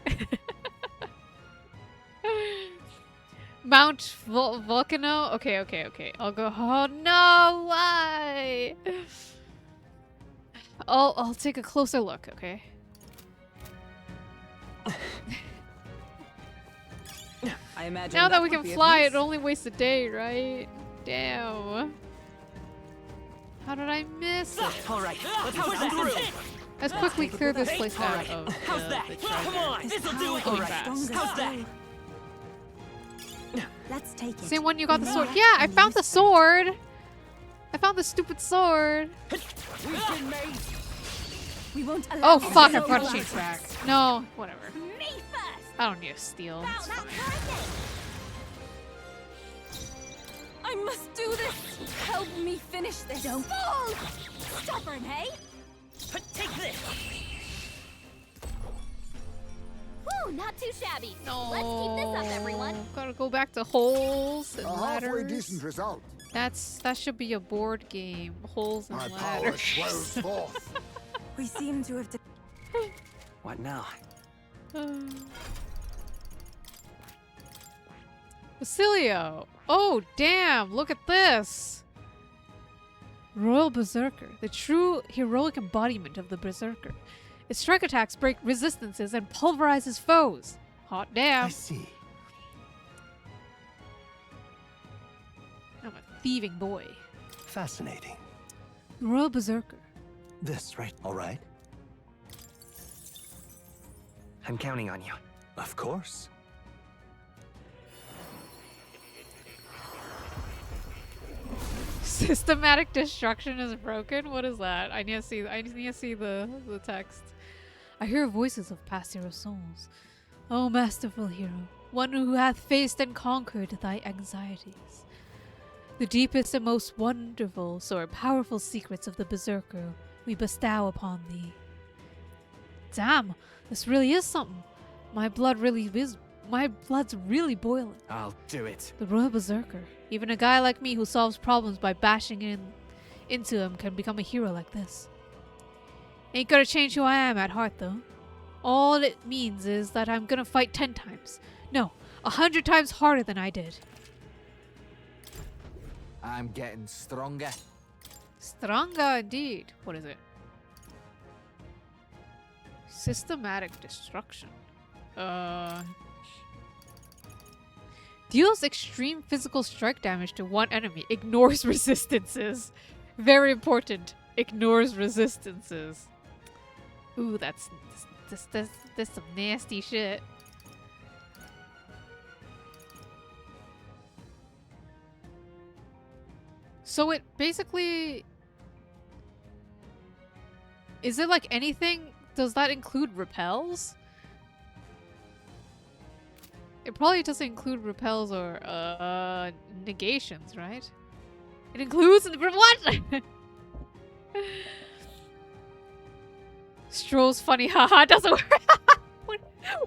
Mount Volcano? Okay. I'll go. Oh no, why? I'll take a closer look, okay? I imagine Now that we would can be of fly, use. it only wastes a day, right? Damn. How did I miss it? All right, let's push through. Let's quickly clear this place out Alright, of how's that? the Come treasure. on, this'll do it. Going Alright, fast. How's that? Let's take it. Same one you got the sword. Yeah, I found the sword. I found the stupid sword. We've been made. We won't allow Oh fuck! I no brought a one. chain back. No, whatever. Me first! I don't need to steal. About It's that fine. hurricane! I must do this. Help me finish this. Don't fall! Stubborn, hey? Take this. Woo, not too shabby. No. Let's keep this up, everyone. Gotta go back to holes and A halfway ladders. decent result. That should be a board game. Holes and My power ladders. swells forth. We seem to have. What now? Basilio! Oh, damn! Look at this! Royal Berserker, the true heroic embodiment of the Berserker. Its strike attacks break resistances and pulverizes foes. Hot I damn! see. I'm a thieving boy. Fascinating. Royal Berserker. This, right? All right. I'm counting on you. Of course. Systematic destruction is broken? What is that? I need to see the text. I hear voices of past hero souls. O masterful hero, one who hath faced and conquered thy anxieties. The deepest and most wonderful, so powerful secrets of the Berserker we bestow upon thee. Damn, this really is something. My blood's really boiling. I'll do it. The Royal Berserker. Even a guy like me who solves problems by bashing into him can become a hero like this. Ain't gonna change who I am at heart, though. All it means is that I'm gonna fight 10 times. No, 100 times harder than I did. I'm getting stronger. Stronger indeed. What is it? Systematic destruction. Deals extreme physical strike damage to one enemy. Ignores resistances. Very important. Ignores resistances. Ooh, that's some nasty shit. So it basically... Is it like anything? Does that include repels? It probably doesn't include repels or negations, right? It includes what? Stroll's funny haha doesn't work.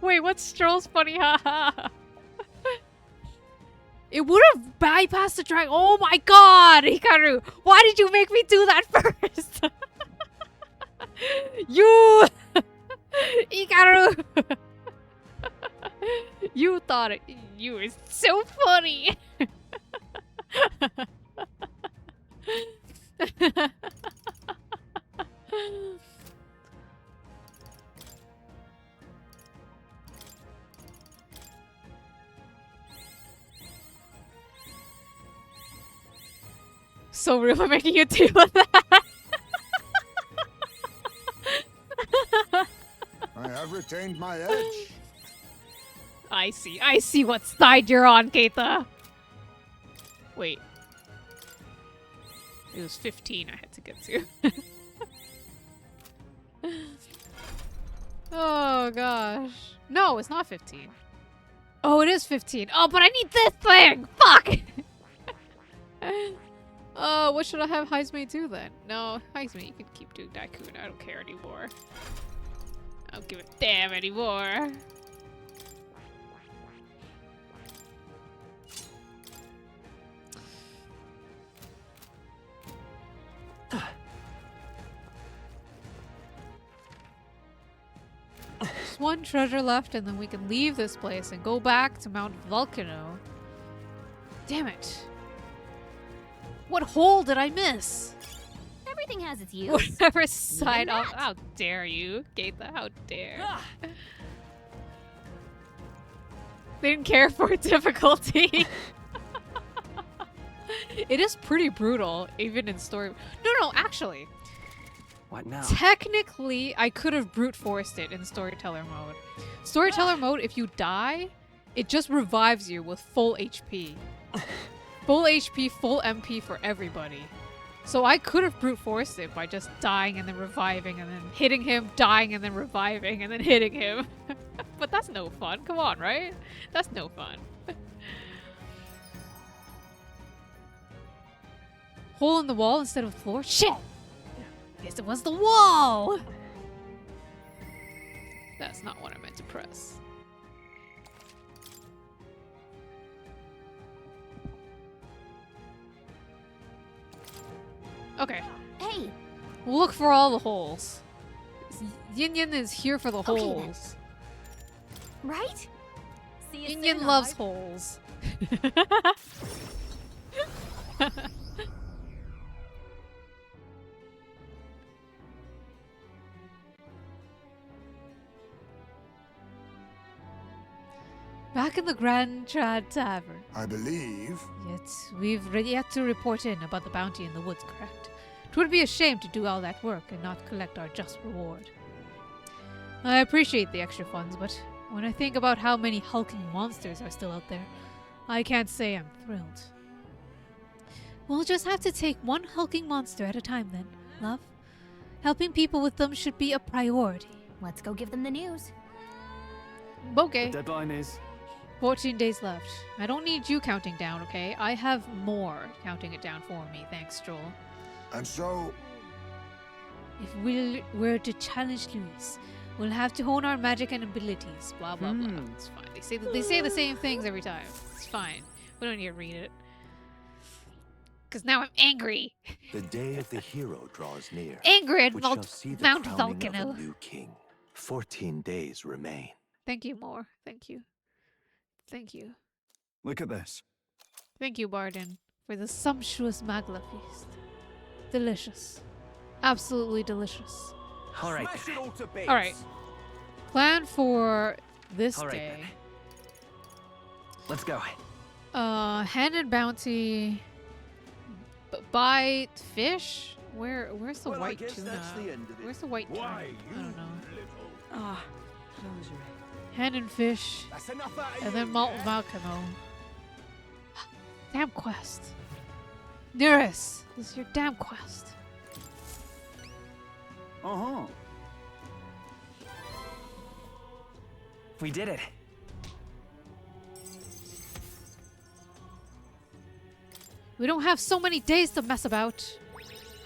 Wait, what's Stroll's funny haha? It would have bypassed the drag. Oh my god, Hikaru! Why did you make me do that first? You, Hikaru. You thought you were so funny. So real for making you deal with that. I have retained my edge. I see what side you're on, Keita. Wait. It was 15 I had to get to. Oh gosh. No, it's not 15. Oh, it is 15. Oh, but I need this thing! Fuck! What should I have Heizme do then? No, Heizme, you can keep doing Daikun. I don't care anymore. I don't give a damn anymore. Just one treasure left and then we can leave this place and go back to Mount Volcano. Damn it. What hole did I miss? Everything has its use. Whatever side off. that. How dare you, Keita? How dare. They didn't care for difficulty. It is pretty brutal, even in story. No, actually. What now? Technically, I could have brute forced it in storyteller mode. Storyteller mode, if you die, it just revives you with full HP. Full HP, full MP for everybody. So I could have brute forced it by just dying and then reviving and then hitting him, dying and then reviving and then hitting him. But that's no fun. Come on, right? That's no fun. Hole in the wall instead of the floor? Shit! Guess it was the wall! That's not what I meant to press. Okay. Hey, We'll look for all the holes. Yin Yin is here for the Okay, then. holes. right? See you Yin soon, Yin loves alright? holes. Back in the Grand Trad Tavern. I believe. Yet we've yet to report in about the bounty in the woods, correct? It would be a shame to do all that work and not collect our just reward. I appreciate the extra funds, but when I think about how many hulking monsters are still out there, I can't say I'm thrilled. We'll just have to take one hulking monster at a time then, love. Helping people with them should be a priority. Let's go give them the news. Okay. The deadline is 14 days left. I don't need you counting down, okay? I have more counting it down for me, thanks, Joel. And so, If we were to challenge Louis, we'll have to hone our magic and abilities. Blah blah blah. It's fine. They say the same things every time. It's fine. We don't need to read it. Cause now I'm angry. The day of the hero draws near, Angry at which shall see the Mount crowning of a Volcano. new king. 14 days remain. Thank you, more. Thank you. Thank you. look at this. Thank you, Barden, for the sumptuous Magla feast. Delicious. Absolutely delicious. All right. Smash it all to bits. All right. Plan for this All right, day. then. Let's go. Hand and bounty. Buy fish? Where's the Well, I white guess tuna? that's the end of it. Where's the white Why, tuna? I don't know. little? Hand and fish. That's enough out of And you, then Malt yeah? Malcano. Damn quest. Nearest, this is your damn quest. Uh-huh. We did it. We don't have so many days to mess about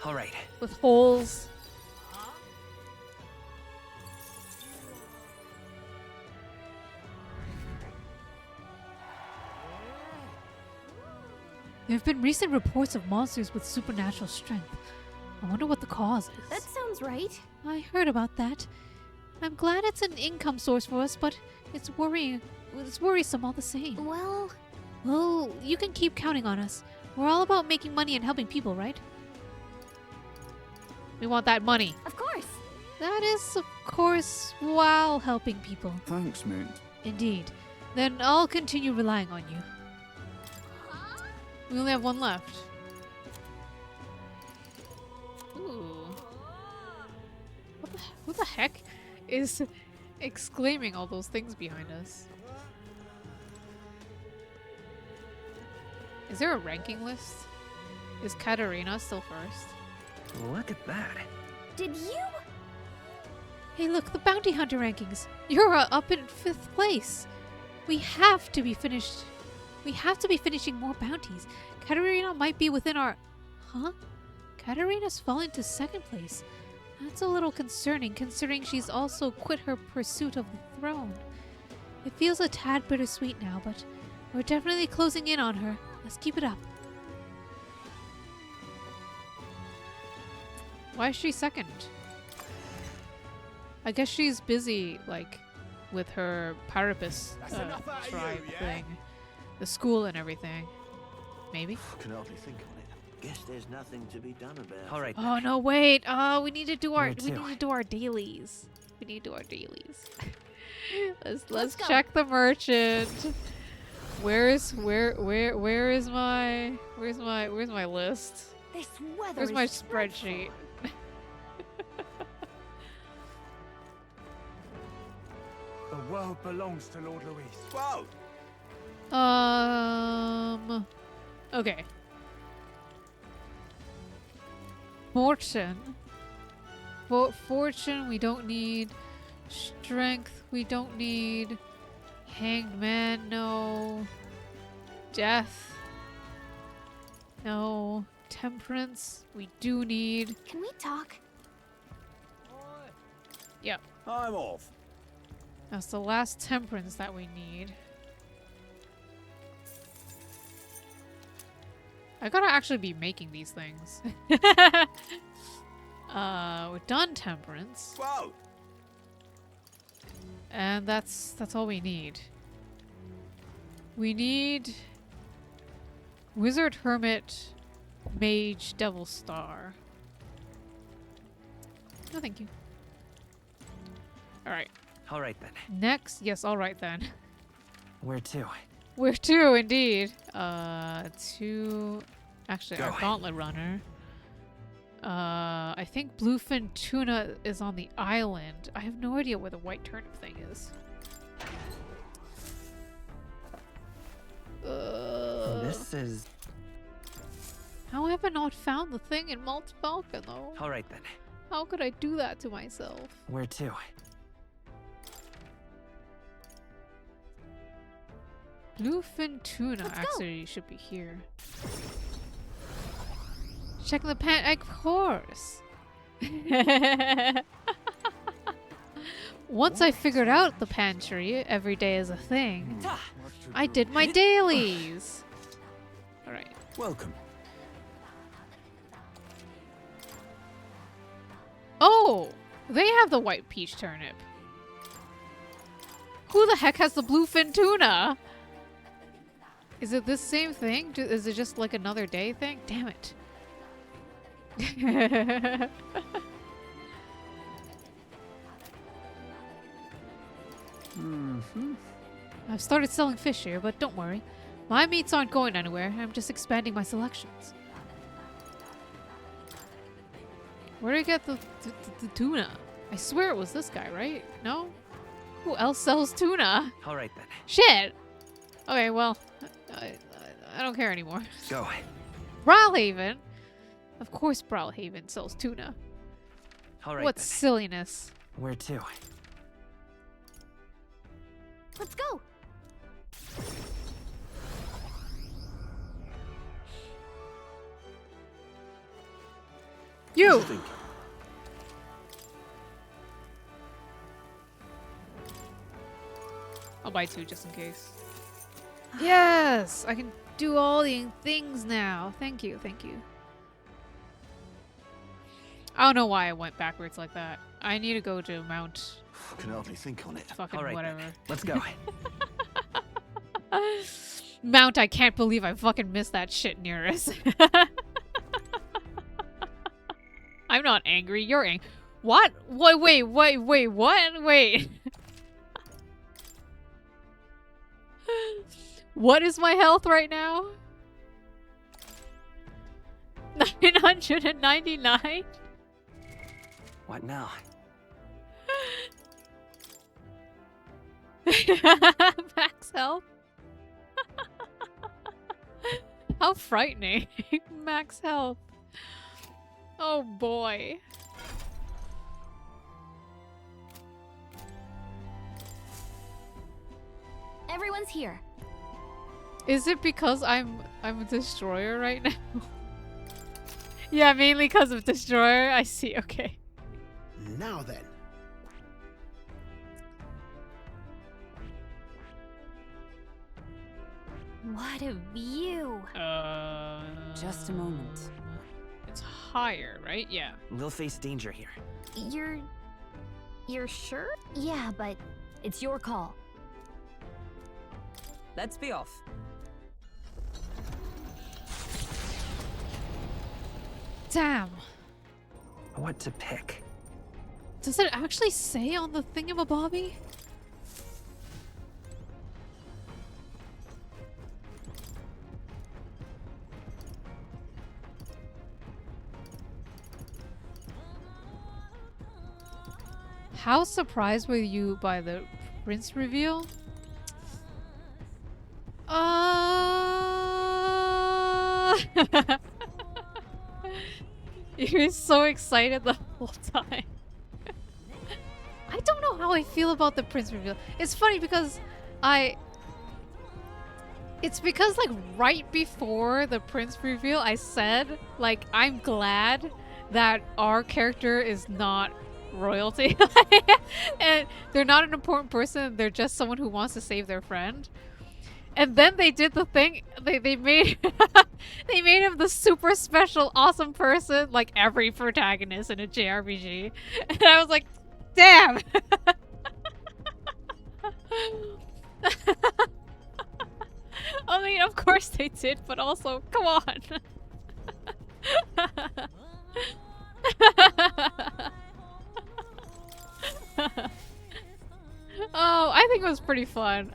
All right. with holes. There have been recent reports of monsters with supernatural strength. I wonder what the cause is. That sounds right. I heard about that. I'm glad it's an income source for us, but it's worrying. It's worrisome all the same. Well, Well, you can keep counting on us. We're all about making money and helping people, right? We want that money. of course. That is, of course, while helping people. Thanks, mate. Indeed. Then I'll continue relying on you. We only have one left. Ooh. Who the heck is exclaiming all those things behind us? Is there a ranking list? Is Katarina still first? Look at that. Did you? Hey, look, the bounty hunter rankings. You're up in 5th place. We have to be finished. We have to be finishing more bounties. Katarina might be within our... Huh? Katarina's fallen to 2nd place. That's a little concerning, considering she's also quit her pursuit of the throne. It feels a tad bittersweet now, but we're definitely closing in on her. Let's keep it up. Why is she 2nd? I guess she's busy, like, with her Parapus That's enough out of you, tribe yeah? thing. The school and everything. Maybe? Can hardly think on it. Guess there's nothing to be done about All it. right. Oh no, wait. We need to do our Me we too. need to do our dailies. We need to do our dailies. let's go. check the merchant. Where is my list? This weather Where's is my dreadful. spreadsheet? The world belongs to Lord Louis. Whoa! Okay. Fortune. Fortune, we don't need. Strength, we don't need. Hanged man, no. Death. No. Temperance, we do need. Can we talk? Yep. I'm off. That's the last temperance that we need. I gotta actually be making these things. We're done temperance. Whoa! And that's all we need. We need Wizard, Hermit, Mage, Devil Star. No, thank you. Alright. Alright then. Next, yes, alright then. Where to? Where to, indeed. To... Actually, our Go. Gauntlet Runner. I think Bluefin Tuna is on the island. I have no idea where the white turnip thing is. This is... How have I not found the thing in Malt's Balkan, though? Alright then. How could I do that to myself? Where to? Bluefin Tuna Let's go. actually should be here. Checking the pan, of course. Once I figured out the pantry, every day is a thing. I did my dailies. All right. Welcome. Oh, they have the white peach turnip. Who the heck has the bluefin tuna? Is it this same thing? Is it just like another day thing? Damn it. I've started selling fish here, but don't worry. My meats aren't going anywhere. I'm just expanding my selections. Where did I get the tuna? I swear it was this guy, right? No? Who else sells tuna? Alright then. Shit! Okay, well, I don't care anymore. Go. Brawlhaven? Of course Brawlhaven sells tuna. Alright What then. silliness. Where to? Let's go. You! I'll buy two just in case. Yes! I can do all the things now. Thank you, thank you. I don't know why I went backwards like that. I need to go to Mount... I can hardly think on it. Fucking Alright whatever. then. Let's go. Mount, I can't believe I fucking missed that shit near us. I'm not angry, you're angry. What? Wait, what? Wait. What is my health right now? 999? What now? Max health? How frightening. Max health. Oh boy. Everyone's here. Is it because I'm a destroyer right now? Yeah, mainly because of destroyer. I see, okay. Now then. What a view. Just a moment. It's higher, right? Yeah. We'll face danger here. You're sure? Yeah, but it's your call. Let's be off. Damn. What to pick? Does it actually say on the thingamabobby? How surprised were you by the prince reveal. You're so excited the whole time. I don't know how I feel about the prince reveal. It's funny because it's because like right before the prince reveal I said like I'm glad that our character is not royalty and they're not an important person, they're just someone who wants to save their friend. And then they did the thing, they made they made him the super special awesome person like every protagonist in a JRPG. And I was like, damn. I mean, of course they did, but also, come on. Oh, I think it was pretty fun.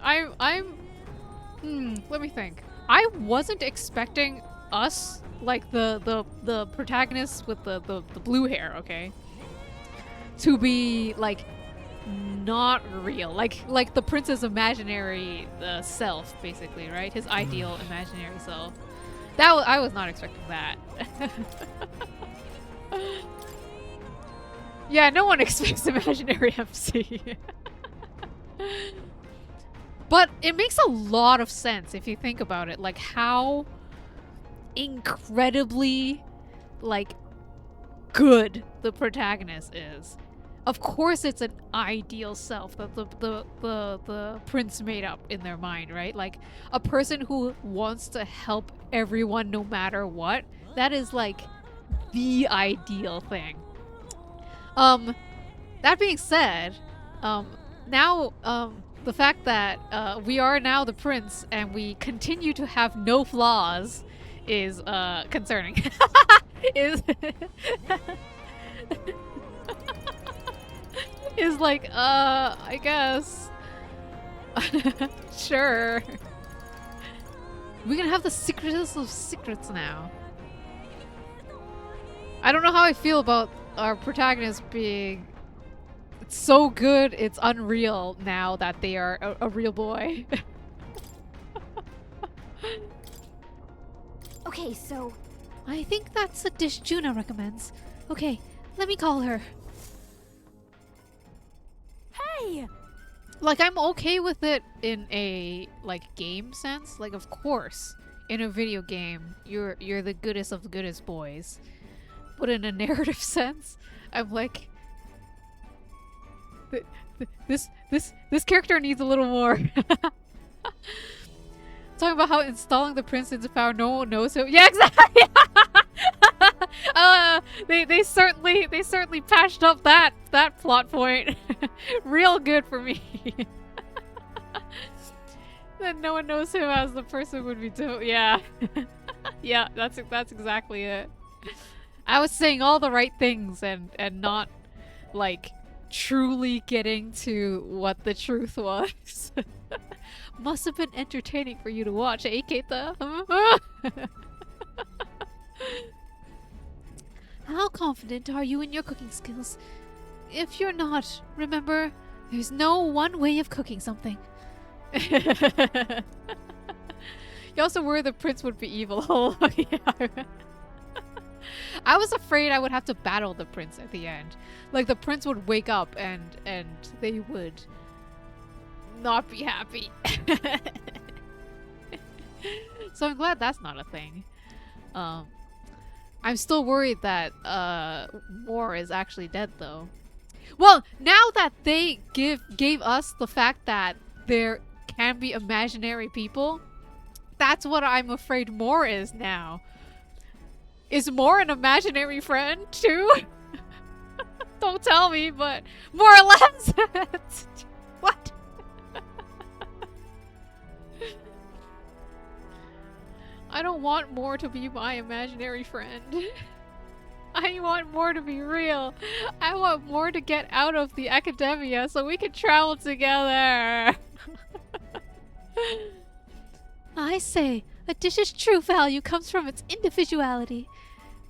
Let me think. I wasn't expecting us, like the protagonists with the blue hair, okay, to be like not real, like the prince's imaginary self, basically, right? His ideal imaginary self. I was not expecting that. Yeah, no one expects imaginary MC. But it makes a lot of sense if you think about it, like how incredibly like good the protagonist is. Of course it's an ideal self that the prince made up in their mind, right? Like a person who wants to help everyone no matter what. That is like the ideal thing. That being said, now the fact that we are now the prince and we continue to have no flaws is concerning. is like I guess sure. We're gonna have the secretest of secrets now. I don't know how I feel about our protagonist being so good it's unreal now that they are a real boy. Okay, so I think that's a dish Juna recommends. Okay, let me call her. hey, Like, I'm okay with it in a like game sense. Like, of course, in a video game, you're the goodest of the goodest boys. But in a narrative sense, I'm like, this character needs a little more. Talking about how installing the prince into power, no one knows who. Yeah, exactly. They certainly patched up that plot point real good for me. That no one knows him as the person would be dope. Yeah. Yeah, that's exactly it. I was saying all the right things and not like truly getting to what the truth was. Must have been entertaining for you to watch, eh, Keita? How confident are you in your cooking skills? If you're not, remember, there's no one way of cooking something. You also worried the prince would be evil. Yeah. I was afraid I would have to battle the prince at the end. Like the prince would wake up and they would not be happy. So I'm glad that's not a thing. I'm still worried that Moore is actually dead though. Well, now that they gave us the fact that there can be imaginary people, that's what I'm afraid Moore is now. Is Moore an imaginary friend too? Don't tell me, but more or less. What? I don't want Moore to be my imaginary friend. I want Moore to be real. I want Moore to get out of the academia so we can travel together. I say, a dish's true value comes from its individuality.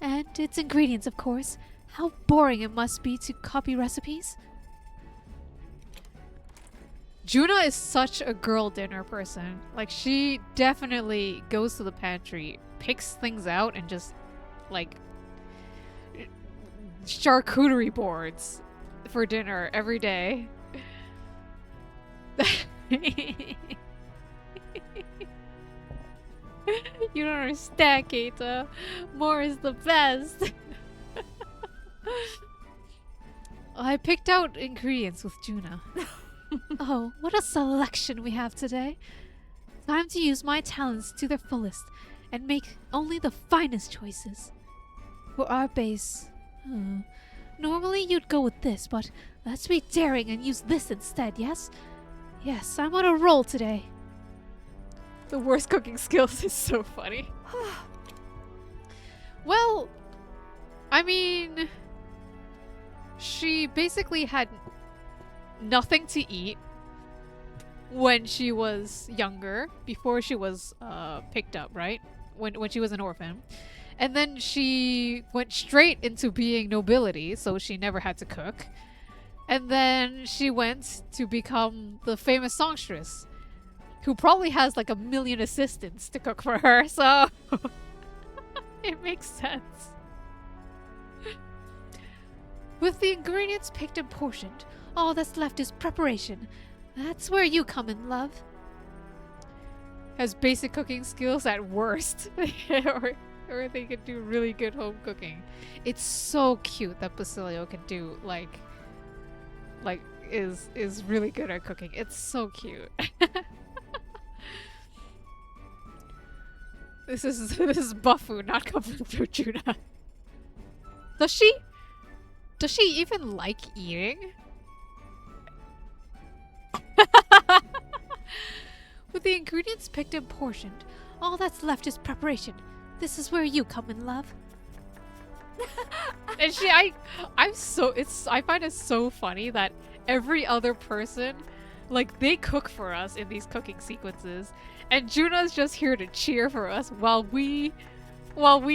And its ingredients, of course. How boring it must be to copy recipes. Juna is such a girl dinner person. Like, she definitely goes to the pantry, picks things out, and just, like, charcuterie boards for dinner every day. You don't understand, Keita. More is the best. I picked out ingredients with Juna. Oh, what a selection we have today. Time to use my talents to their fullest and make only the finest choices. For our base, normally you'd go with this, but let's be daring and use this instead, yes? Yes, I'm on a roll today. The worst cooking skills is so funny. Well, I mean, she basically had nothing to eat when she was younger, before she was picked up, right? When she was an orphan. And then she went straight into being nobility, so she never had to cook. And then she went to become the famous songstress, who probably has like 1 million assistants to cook for her, so it makes sense. With the ingredients picked and portioned, all that's left is preparation. That's where you come in, love. Has basic cooking skills at worst. or they can do really good home cooking. It's so cute that Basilio can do is really good at cooking. It's so cute. This is Buffu, not coming from Juna. Does she even like eating? With the ingredients picked and portioned, all that's left is preparation. This is where you come in, love. And I find it so funny that every other person, like, they cook for us in these cooking sequences, and Juna's just here to cheer for us while we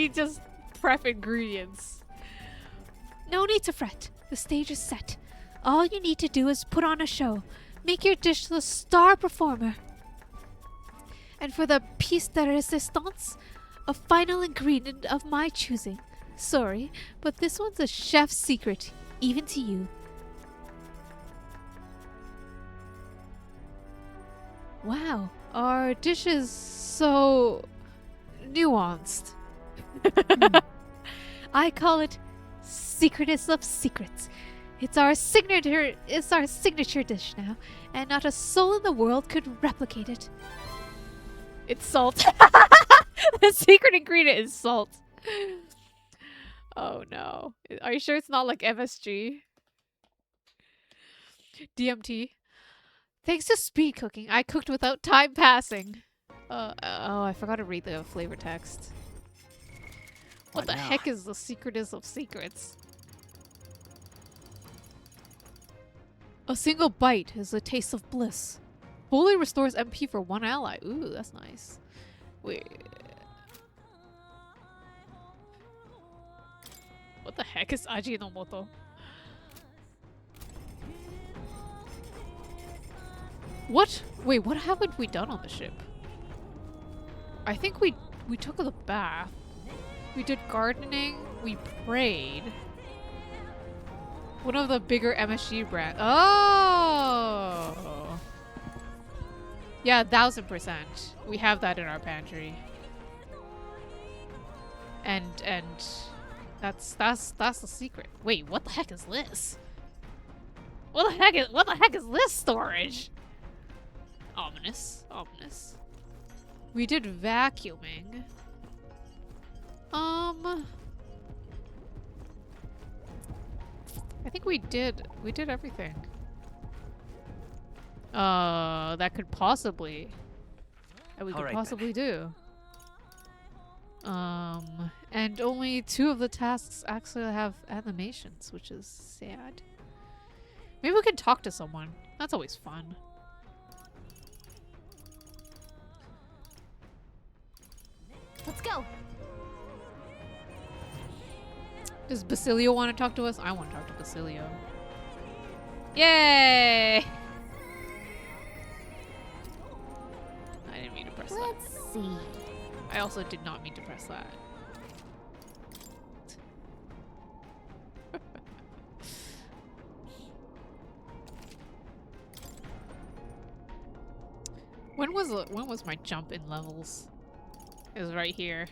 just prep ingredients. No need to fret. The stage is set. All you need to do is put on a show. Make your dish the star performer. And for the pièce de résistance, a final ingredient of my choosing. Sorry, but this one's a chef's secret, even to you. Wow, our dish is so nuanced. I call it secretest of secrets. It's our signature dish now, and not a soul in the world could replicate it. It's salt. The secret ingredient is salt. Oh no. Are you sure it's not like MSG? DMT. Thanks to speed cooking, I cooked without time passing. Oh, I forgot to read the flavor text. What the heck is the secretest of secrets? A single bite is a taste of bliss. Fully restores MP for 1 ally. Ooh, that's nice. Wait. What the heck is Ajinomoto? What? Wait, what haven't we done on the ship? I think we took a bath. We did gardening. We prayed. One of the bigger MSG brands. Oh! Yeah, 1000%. We have that in our pantry. And that's the secret. Wait, what the heck is this? What the heck is this storage? Ominous. Ominous. We did vacuuming. I think we did everything. That could possibly do. And only 2 of the tasks actually have animations, which is sad. Maybe we can talk to someone. That's always fun. Let's go. Does Basilio want to talk to us? I want to talk to Basilio. Yay! press that. Let's see. I also did not mean to press that. When was my jump in levels? It was right here.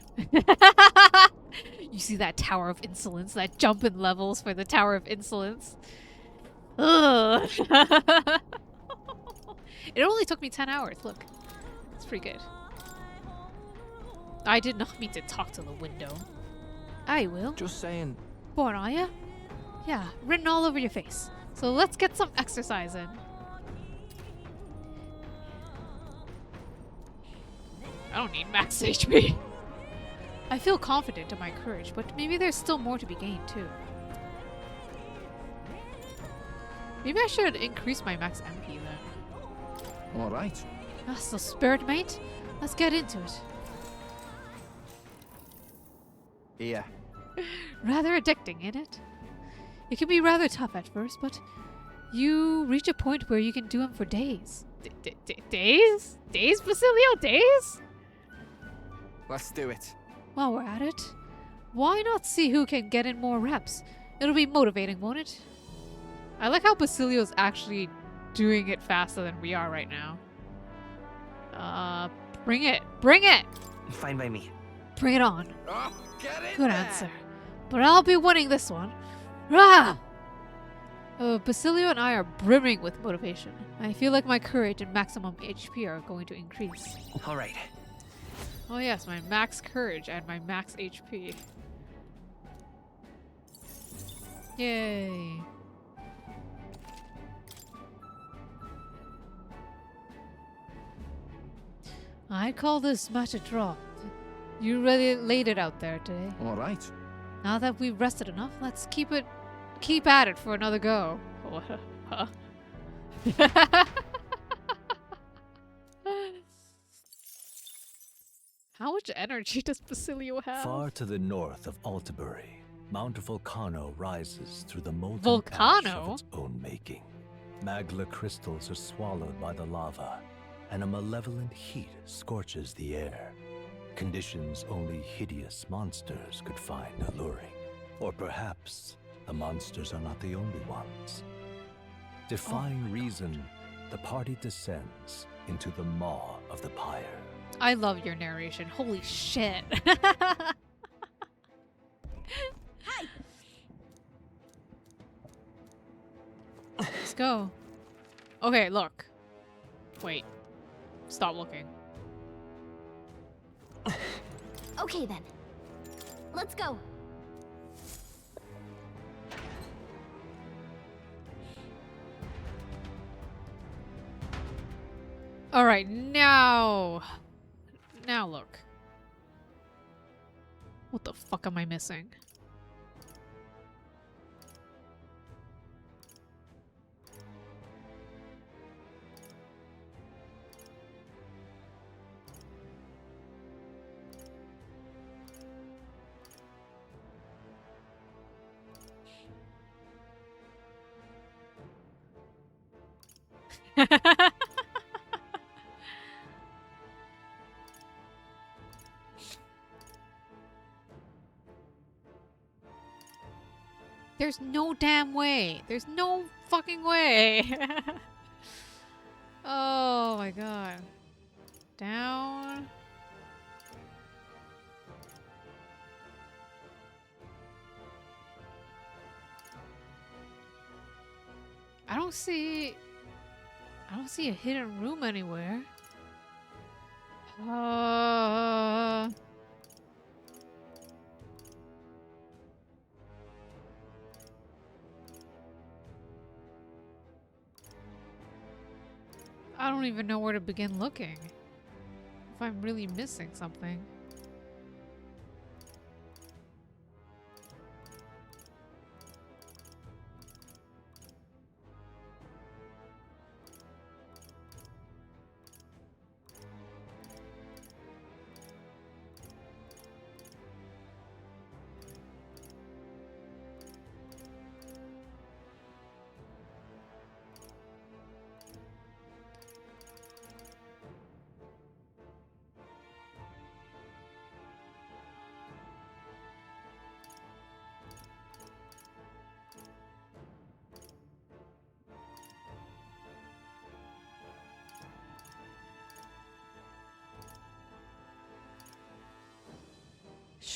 You see that tower of insolence? That jump in levels for the tower of insolence? Ugh. It only took me 10 hours. Look, it's pretty good. I did not mean to talk to the window. I will. Just saying. Bored, are ya? Yeah, written all over your face. So let's get some exercise in. I don't need max HP. I feel confident in my courage, but maybe there's still more to be gained too. Maybe I should increase my max MP then. All right. That's the spirit, mate. Let's get into it. Here. Rather addicting, ain't it? It can be rather tough at first, but you reach a point where you can do them for days. Days? Days, Basilio? Days? Let's do it. While we're at it, why not see who can get in more reps? It'll be motivating, won't it? I like how Basilio's actually doing it faster than we are right now. Bring it! Bring it! Fine by me. Bring it on. Oh, get it. Good answer. But I'll be winning this one. Rah! Basilio and I are brimming with motivation. I feel like my courage and maximum HP are going to increase. All right. Oh yes, my max courage and my max HP. Yay. I'd call this match a draw. You really laid it out there today. All right. Now that we've rested enough, let's keep at it for another go. Huh? How much energy does Basilio have? Far to the north of Altabury, Mount Volcano rises through the molten Volcano? ash of its own making. Magla crystals are swallowed by the lava, and a malevolent heat scorches the air. Conditions only hideous monsters could find alluring. Or perhaps the monsters are not the only ones. Defying reason, the party descends into the maw of the pyre. I love your narration. Holy shit. Let's go. Okay, look. Wait. Stop looking. Okay then. Let's go. Alright, now look. What the fuck am I missing? There's no damn way. There's no fucking way. Oh my god. Down. I don't see a hidden room anywhere. I don't even know where to begin looking. If I'm really missing something.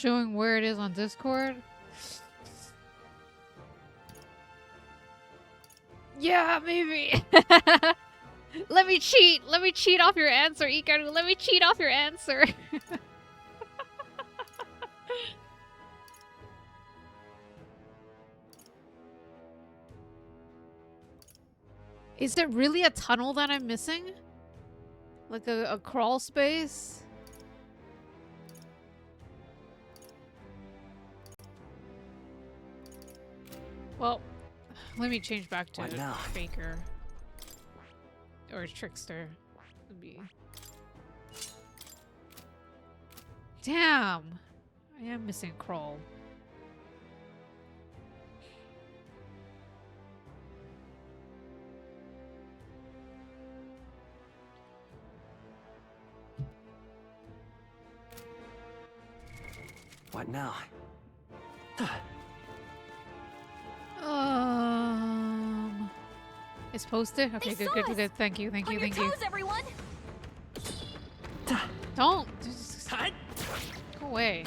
showing where it is on Discord? Yeah, maybe. Let me cheat. Let me cheat off your answer, Ikaru. Let me cheat off your answer. Is it really a tunnel that I'm missing? Like a crawl space? Well, let me change back to What now? Faker. Or Trickster. Would be... Damn! I am missing crawl. What now? It's posted? Okay, They good, saw good, us! good. Thank you, thank On you, your thank you. toes, everyone! Don't! Just go away.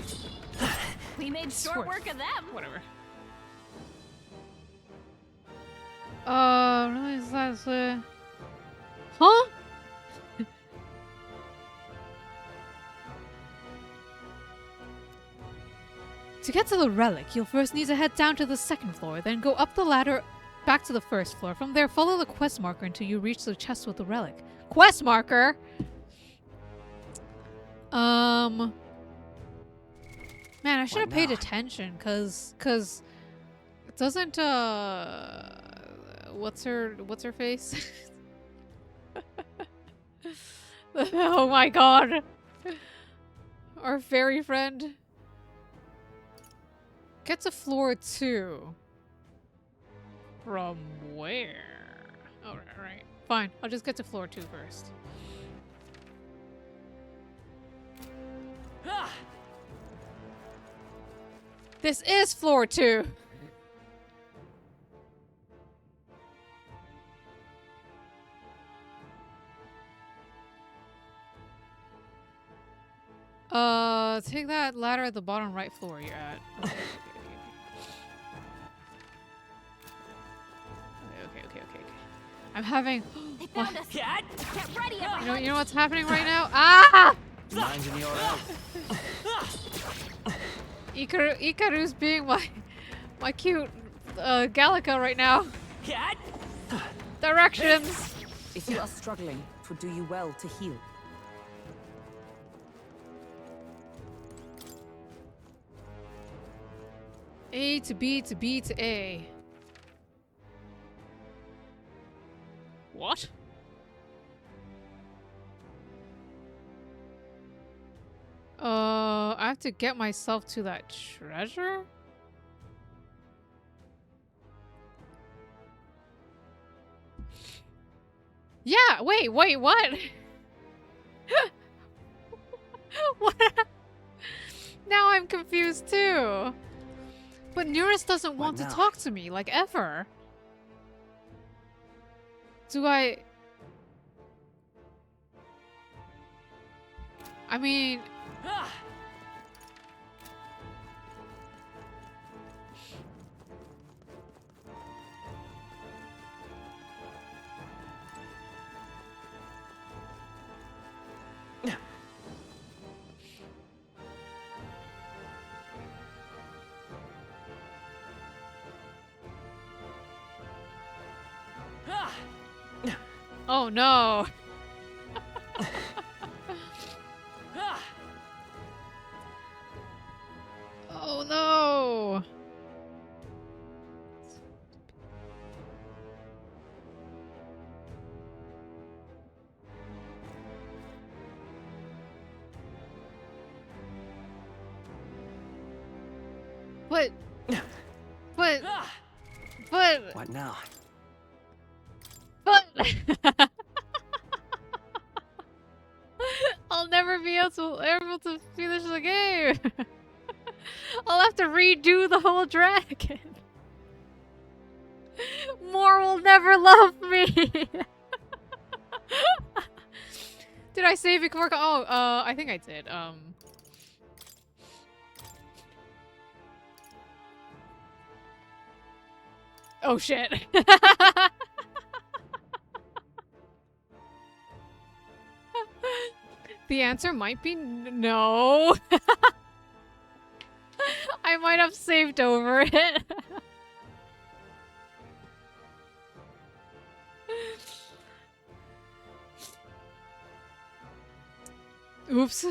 We made short Swerve. work of them. Whatever. What is that say? Huh? To get to the relic, you'll first need to head down to the second floor, then go up the ladder back to the first floor. From there, follow the quest marker until you reach the chest with the relic. Quest marker? Man, I should have paid attention, cause doesn't what's her face? Oh my god. Our fairy friend. Get to floor 2. From where? Alright. Fine. I'll just get to floor 2 first. This is floor 2. Take that ladder at the bottom right floor you're at. Okay. I'm having. They found us. Get ready, everyone. You know what's happening right now? Ah! Mind in your own. Ikaru's being my cute Gallica right now. Directions. If you are struggling, it would do you well to heal. A to B to B to A. What? I have to get myself to that treasure? Yeah, wait, what? What? Now I'm confused too. But Neurus doesn't want to talk to me, like, ever. Do I mean... Oh no! Oh no! But... What now? But... I'll never be able to finish the game. I'll have to redo the whole dragon. More will never love me. Did I save it before? Oh, I think I did. Oh shit. The answer might be no. I might have saved over it. Oops.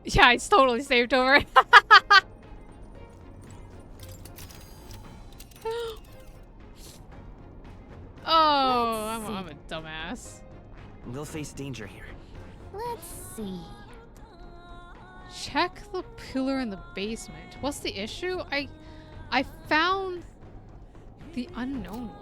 Yeah, it's totally saved over. Oh, I'm a dumbass. We'll face danger here. Let's see. Check the pillar in the basement. What's the issue? I found the unknown one.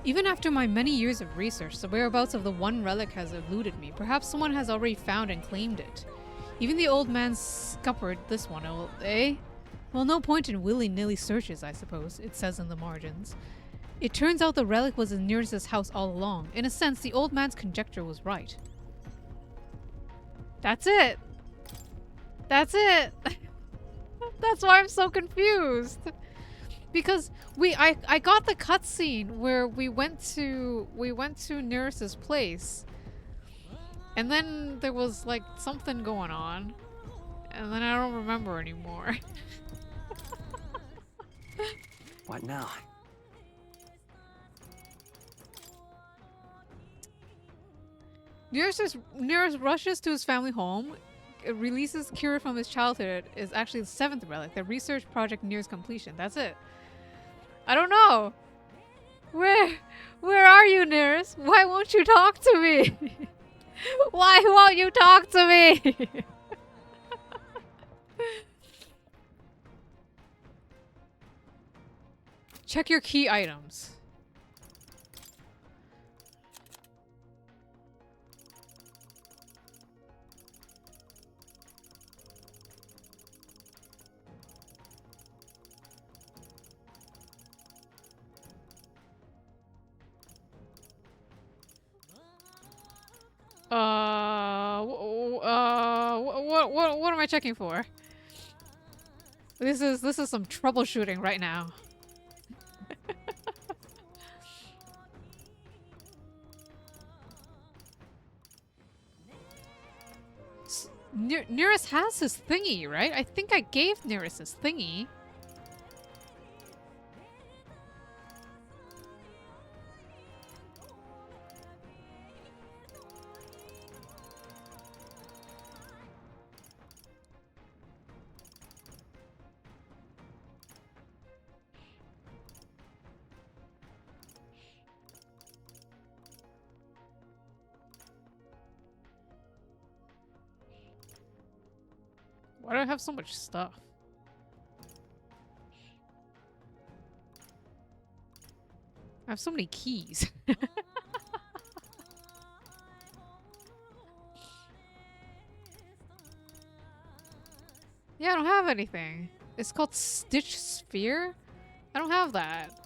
Even after my many years of research, the whereabouts of the one relic has eluded me. Perhaps someone has already found and claimed it. Even the old man scuppered this one, eh? Well, no point in willy-nilly searches, I suppose, it says in the margins. It turns out the relic was in Nearest's house all along. In a sense, the old man's conjecture was right. That's it! That's it! That's why I'm so confused! Because I got the cutscene where we went to Nearest's place, and then there was like something going on, and then I don't remember anymore. What now? Nearest rushes to his family home, releases cured from his childhood, is actually the 7th relic. The research project nears completion. That's it. I don't know. Where are you, Nearest? Why won't you talk to me? Why won't you talk to me? Check your key items. What am I checking for? This is some troubleshooting right now. Nearest has his thingy, right? I think I gave Nearest his thingy. Why do I have so much stuff? I have so many keys. Yeah, I don't have anything. It's called Stitch Sphere? I don't have that.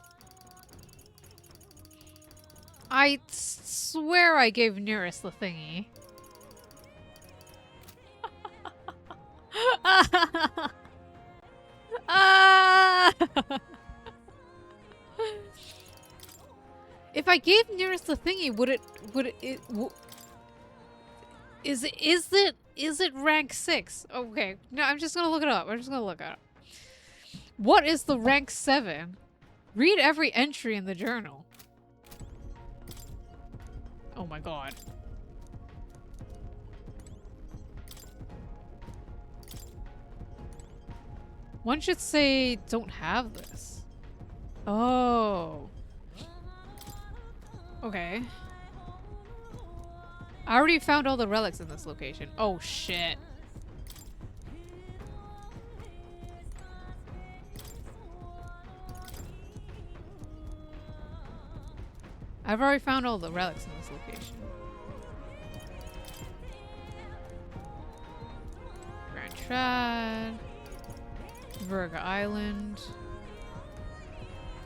I swear I gave Nearest the thingy. If I gave Nearest the thingy, is it rank 6? Okay, no, I'm just gonna look it up. What is the rank 7? Read every entry in the journal. Oh my god. One should say, don't have this. Oh. Okay. I already found all the relics in this location. Oh shit. I've already found all the relics in this location. Trad. Virga Island.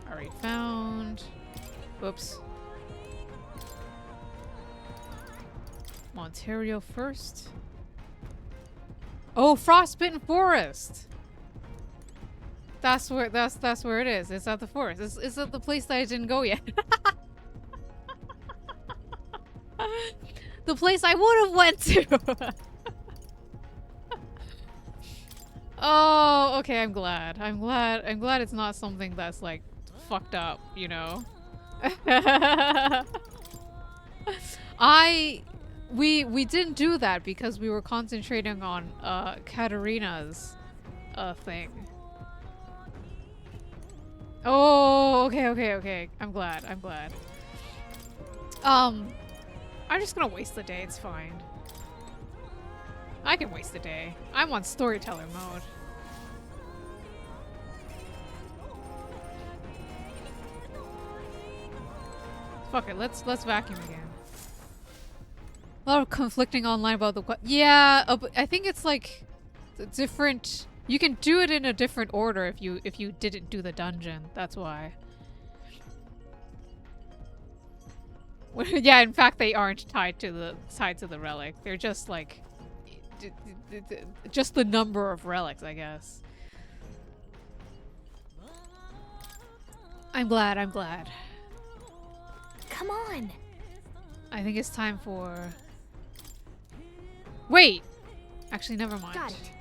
Already found. Whoops. Ontario first. Oh, Frostbitten Forest. That's where it is. It's at the forest. It's at the place that I didn't go yet. The place I would have went to. Oh, okay, I'm glad. I'm glad it's not something that's like fucked up, you know. We didn't do that because we were concentrating on Katarina's thing. Oh, okay. I'm glad. I'm just gonna waste the day, it's fine. I can waste the day. I'm on storyteller mode. Fuck it, let's vacuum again. A lot of conflicting online about the yeah, I think it's like different. You can do it in a different order if you didn't do the dungeon. That's why. Yeah, in fact, they aren't tied to the relic. They're just like just the number of relics, I guess. I'm glad. Come on. I think it's time for... Wait! Actually, never mind. Got it.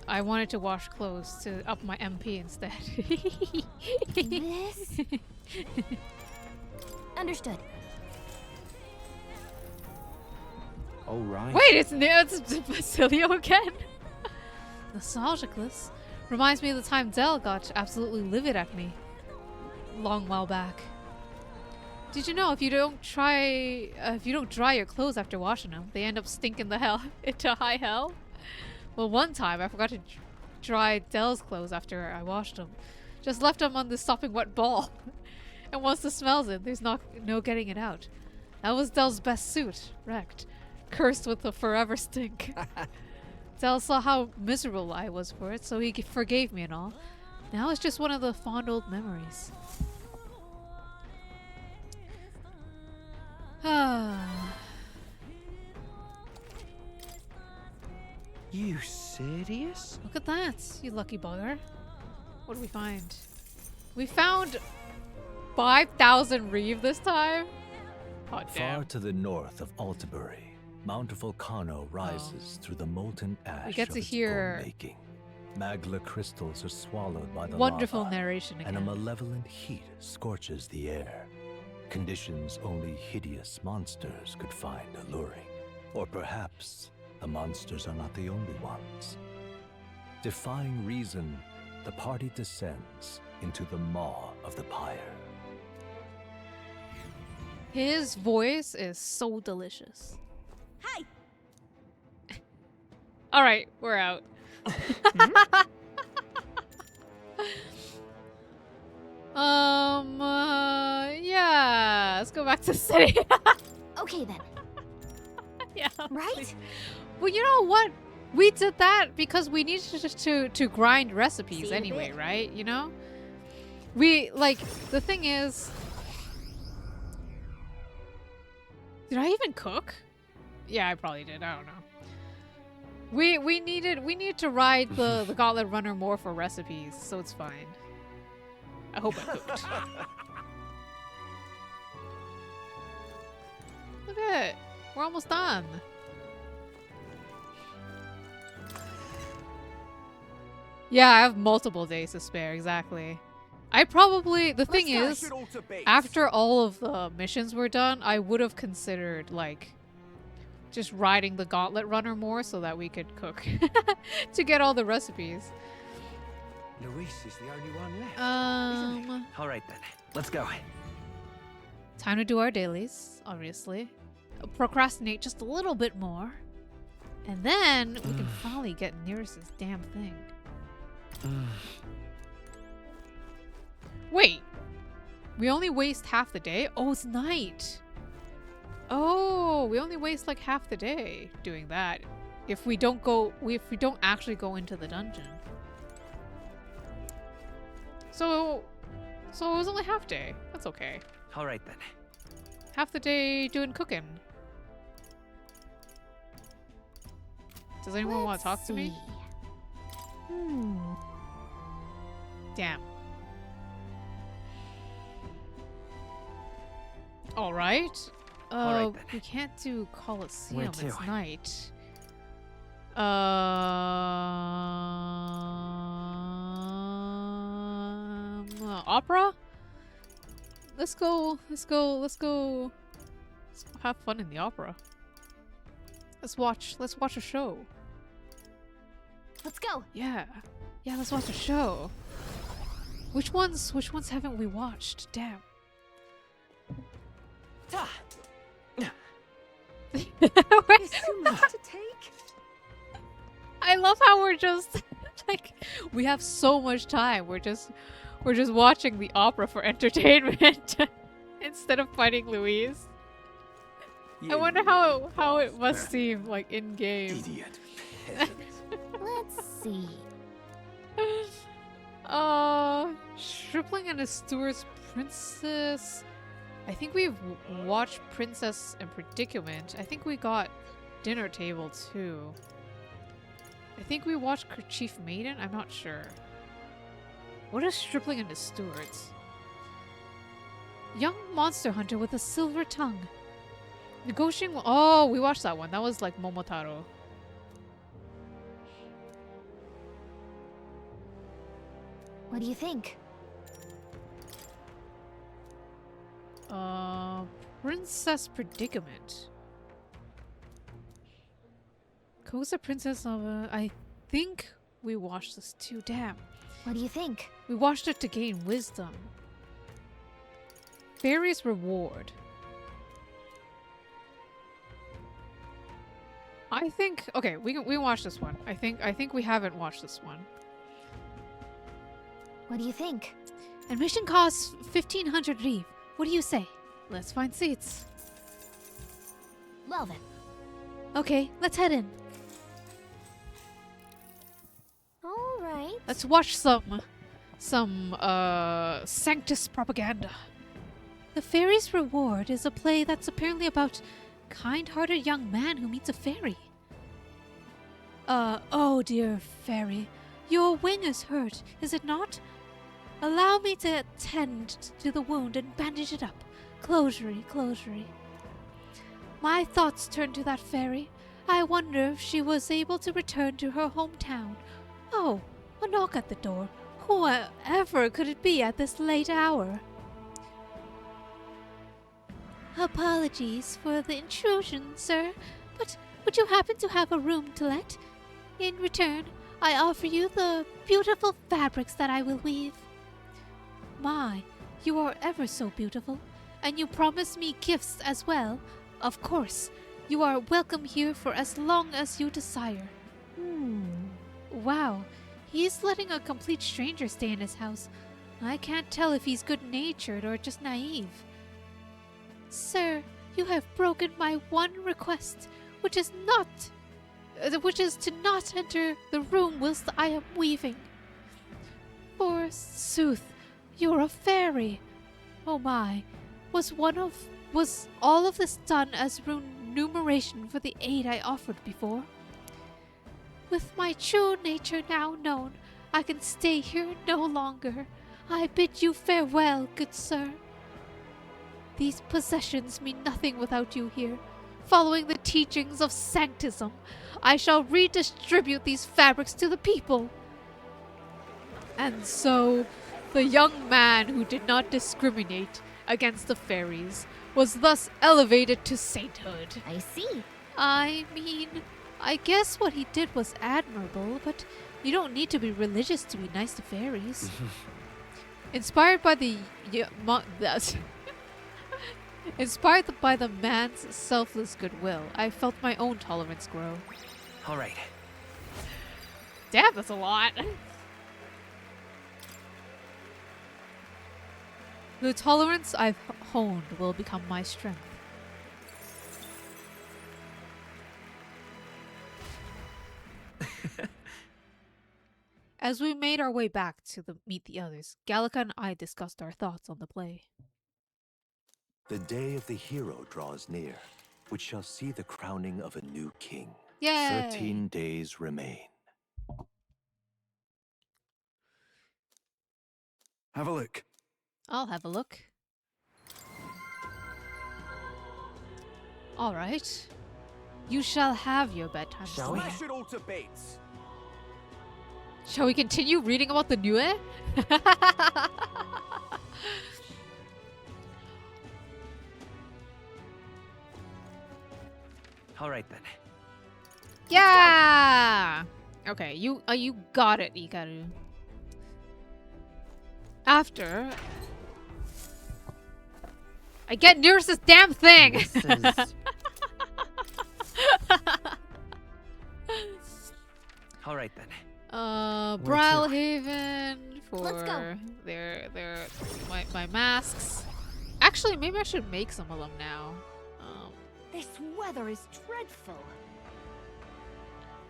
I wanted to wash clothes to up my MP instead. This? Understood. All right. Wait, it's Basilio again? Nostalgicless. Reminds me of the time Dell got absolutely livid at me. Long while back. Did you know if you don't dry your clothes after washing them, they end up stinking the hell into high hell? Well, one time I forgot to dry Dell's clothes after I washed them. Just left them on the sopping wet ball. And once the smell's in, there's no getting it out. That was Dell's best suit, wrecked. Cursed with the forever stink. Dell saw how miserable I was for it, so he forgave me and all. Now it's just one of the fond old memories. You serious? Look at that, you lucky bugger. What do we find? We found 5,000 Reeve this time? Oh, damn. Far to the north of Altabury, Mount Volcano rises through the molten ash We get of to its hear own making. Magla crystals are swallowed by the wonderful lava, narration again. and a malevolent heat scorches the air. Conditions only hideous monsters could find alluring. Or perhaps the monsters are not the only ones. Defying reason, the party descends into the maw of the pyre. His voice is so delicious. Hi. All right, we're out. Yeah, let's go back to the city. Okay then. Yeah. Right? Well, you know what? We did that because we needed to grind recipes See you in a anyway, bit. right? You know? We, like, the thing is... Did I even cook? Yeah, I probably did. I don't know. We needed to ride the Gauntlet Runner more for recipes, so it's fine. I hope I cooked. Look at it. We're almost done. Yeah, I have multiple days to spare, exactly. I probably, the thing is, after all of the missions were done, I would have considered, like, just riding the Gauntlet Runner more so that we could cook to get all the recipes. Luis is the only one left. All right then, let's go. Time to do our dailies, obviously. Procrastinate just a little bit more. And then we can finally get nearest this damn thing. Wait. We only waste half the day? Oh, it's night. Oh, we only waste like half the day doing that. if we don't actually go into the dungeon. So it was only half day. That's okay. All right then. Half the day doing cooking. Does anyone want to talk to me? Damn. Alright. Alright then. We can't do Colosseum. Where to? It's night. Opera? Let's go. Let's have fun in the opera. Let's watch a show. Let's go. Yeah. Yeah, let's watch a show. Which ones haven't we watched? Damn. Too much to take. I love how we're just like we have so much time. We're just watching the opera for entertainment instead of fighting Louise. I wonder how it must seem like in game. Idiot. Let's see. Stripling and a Steward's Princess. I think we've watched Princess and Predicament. I think we got Dinner Table too. I think we watched Kerchief Maiden. I'm not sure. What is Stripling and the Stewards? Young monster hunter with a silver tongue. Negotiating. Oh, we watched that one. That was like Momotaro. What do you think? Princess Predicament. Kosa Princess of I think we watched this too. Damn. What do you think? We watched it to gain wisdom. Fairy's Reward. I think okay, we watched this one. I think we haven't watched this one. What do you think? Admission costs 1,500 reeve. What do you say? Let's find seats. Well then. Okay, let's head in. All right. Let's watch some Sanctus propaganda. The Fairy's Reward is a play that's apparently about a kind-hearted young man who meets a fairy. Oh dear fairy, your wing is hurt, is it not? Allow me to attend to the wound and bandage it up. Closery. My thoughts turn to that fairy. I wonder if she was able to return to her hometown. Oh, a knock at the door. Whoever could it be at this late hour? Apologies for the intrusion, sir, but would you happen to have a room to let? In return, I offer you the beautiful fabrics that I will weave. My, you are ever so beautiful, and you promise me gifts as well. Of course, you are welcome here for as long as you desire. Wow, he's letting a complete stranger stay in his house. I can't tell if he's good-natured or just naive. Sir, you have broken my one request, which is to not enter the room whilst I am weaving. Forsooth, you're a fairy. Oh my, was all of this done as remuneration for the aid I offered before? With my true nature now known, I can stay here no longer. I bid you farewell, good sir. These possessions mean nothing without you here. Following the teachings of sanctism, I shall redistribute these fabrics to the people. And so, the young man who did not discriminate against the fairies was thus elevated to sainthood. I see. I mean, I guess what he did was admirable, but you don't need to be religious to be nice to fairies. Inspired by the man's selfless goodwill, I felt my own tolerance grow. All right. Damn, that's a lot. The tolerance I've honed will become my strength. As we made our way back to meet the others, Gallica and I discussed our thoughts on the play. The day of the hero draws near, which shall see the crowning of a new king. Yay! 13 days remain. Have a look. I'll have a look. All right. You shall have your bedtime story. Smash it all to bits. Shall we continue reading about the Nue? All right then. Yeah. Okay, you got it, Ikaru. After I get nearest this damn thing. This is... All right then. Brilhaven for Let's go. my masks. Actually, maybe I should make some of them now. This weather is dreadful.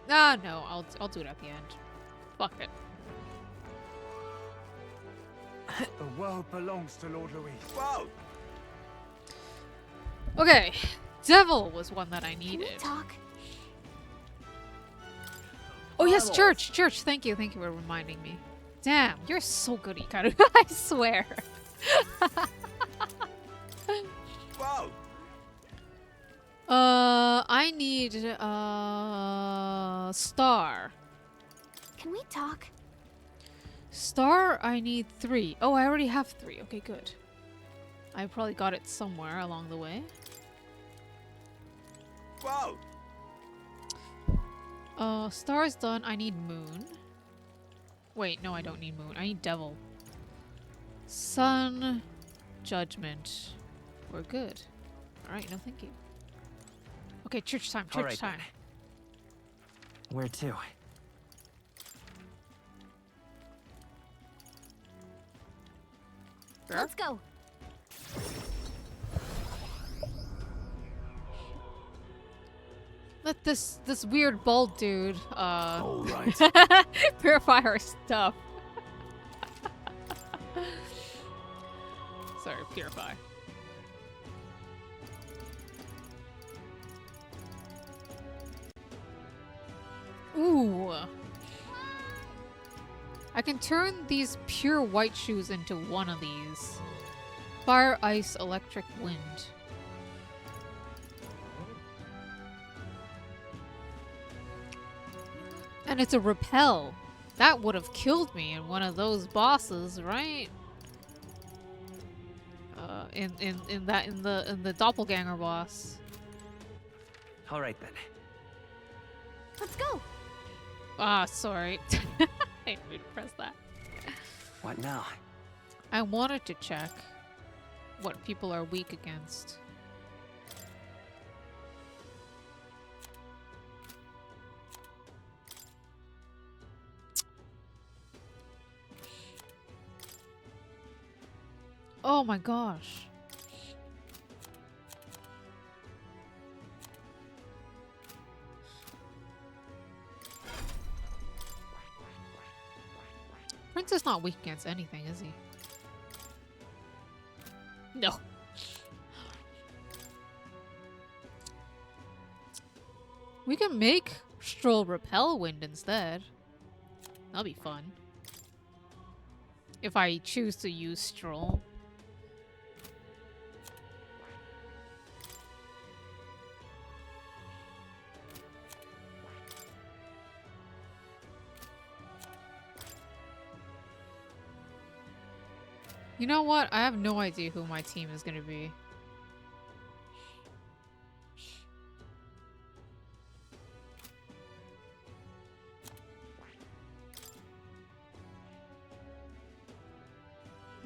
Ah, no, I'll do it at the end. Fuck it. The world belongs to Lord Louis. Whoa! Okay, Devil was one that I Can we needed. talk? Oh yes, Church. Thank you for reminding me. Damn, you're so good, Ikaru. I swear. Whoa! I need Star. Can we talk? Star, I need 3. Oh, I already have 3. Okay, good. I probably got it somewhere along the way. Whoa! Star's done. I need Moon. Wait, no, I don't need Moon. I need Devil. Sun, Judgment. We're good. Alright, no thank you. Okay, church time, All church right time. then. Where to? Let's go. Let this weird bald dude All right. purify our stuff. Sorry, purify. Ooh. I can turn these pure white shoes into one of these. Fire, ice, electric, wind. And it's a repel. That would have killed me in one of those bosses, right? In the doppelganger boss. All right then. Let's go. Ah, sorry. I didn't mean to press that. What now? I wanted to check what people are weak against. Oh my gosh. Prince is not weak against anything, is he? No. We can make Stroll repel wind instead. That'll be fun. If I choose to use Stroll. You know what? I have no idea who my team is going to be.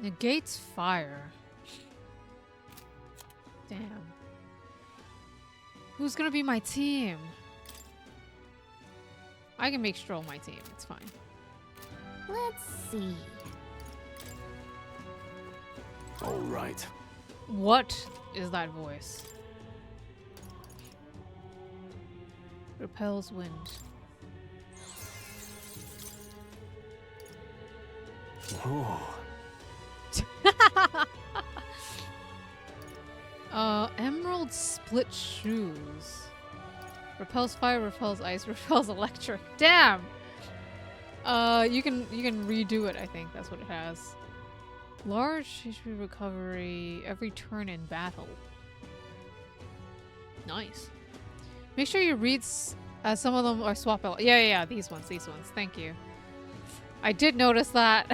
Negates fire. Damn. Who's going to be my team? I can make Stroll my team. It's fine. Let's see. All right. What is that voice? Repels wind. Ooh. Emerald split shoes. Repels fire, repels ice, repels electric. Damn! You can redo it, I think. That's what it has. Large HP recovery every turn in battle. Nice. Make sure you read some of them are swap out. Yeah, these ones. Thank you. I did notice that.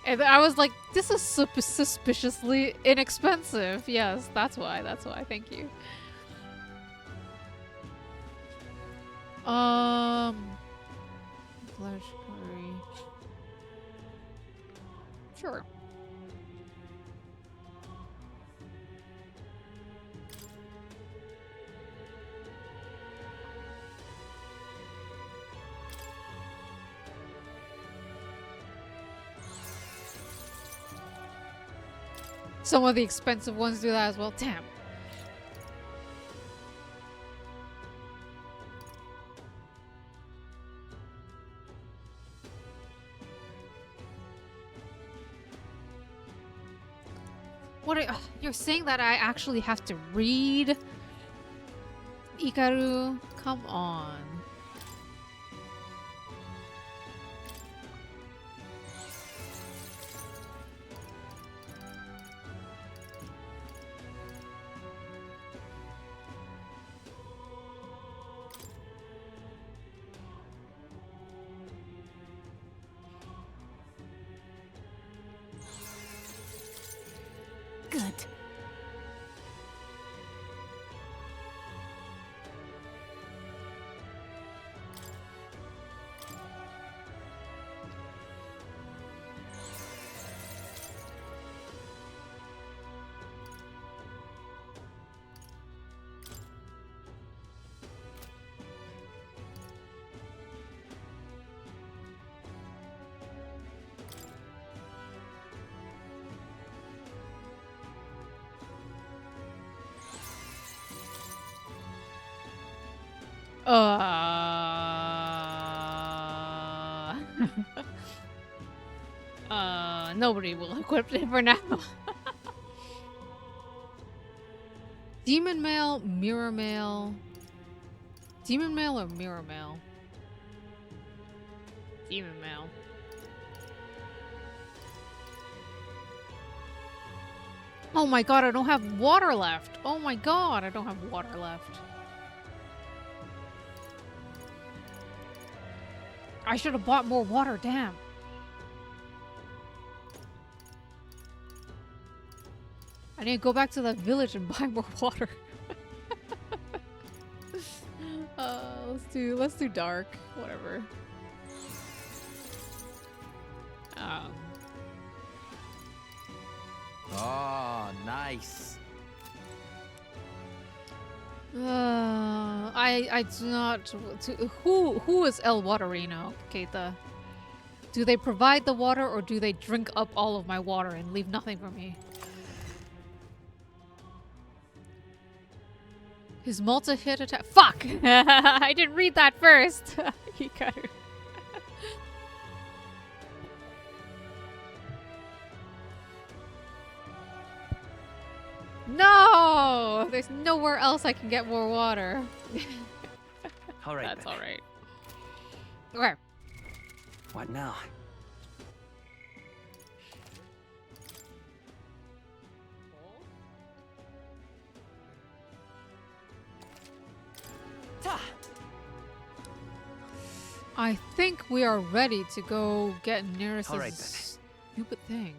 And I was like, this is suspiciously inexpensive. Yes, that's why. Thank you. Flash curry. Sure. Some of the expensive ones do that as well. Damn. What are, you're saying that I actually have to read Ikaru? Come on. Good. Nobody will equip it for now. Demon mail, mirror mail. Demon mail or mirror mail? Demon mail. Oh my god, I don't have water left. Oh my god, I don't have water left. I should have bought more water, damn. I need to go back to that village and buy more water. Let's do dark, whatever. Oh, nice. I do not. Who is El Waterino, Keita? Do they provide the water or do they drink up all of my water and leave nothing for me? His multi-hit attack. Fuck! I didn't read that first. He got her. No! There's nowhere else I can get more water. All right. That's then. all right. Okay. What now? I think we are ready to go get nearest All right, this stupid thing.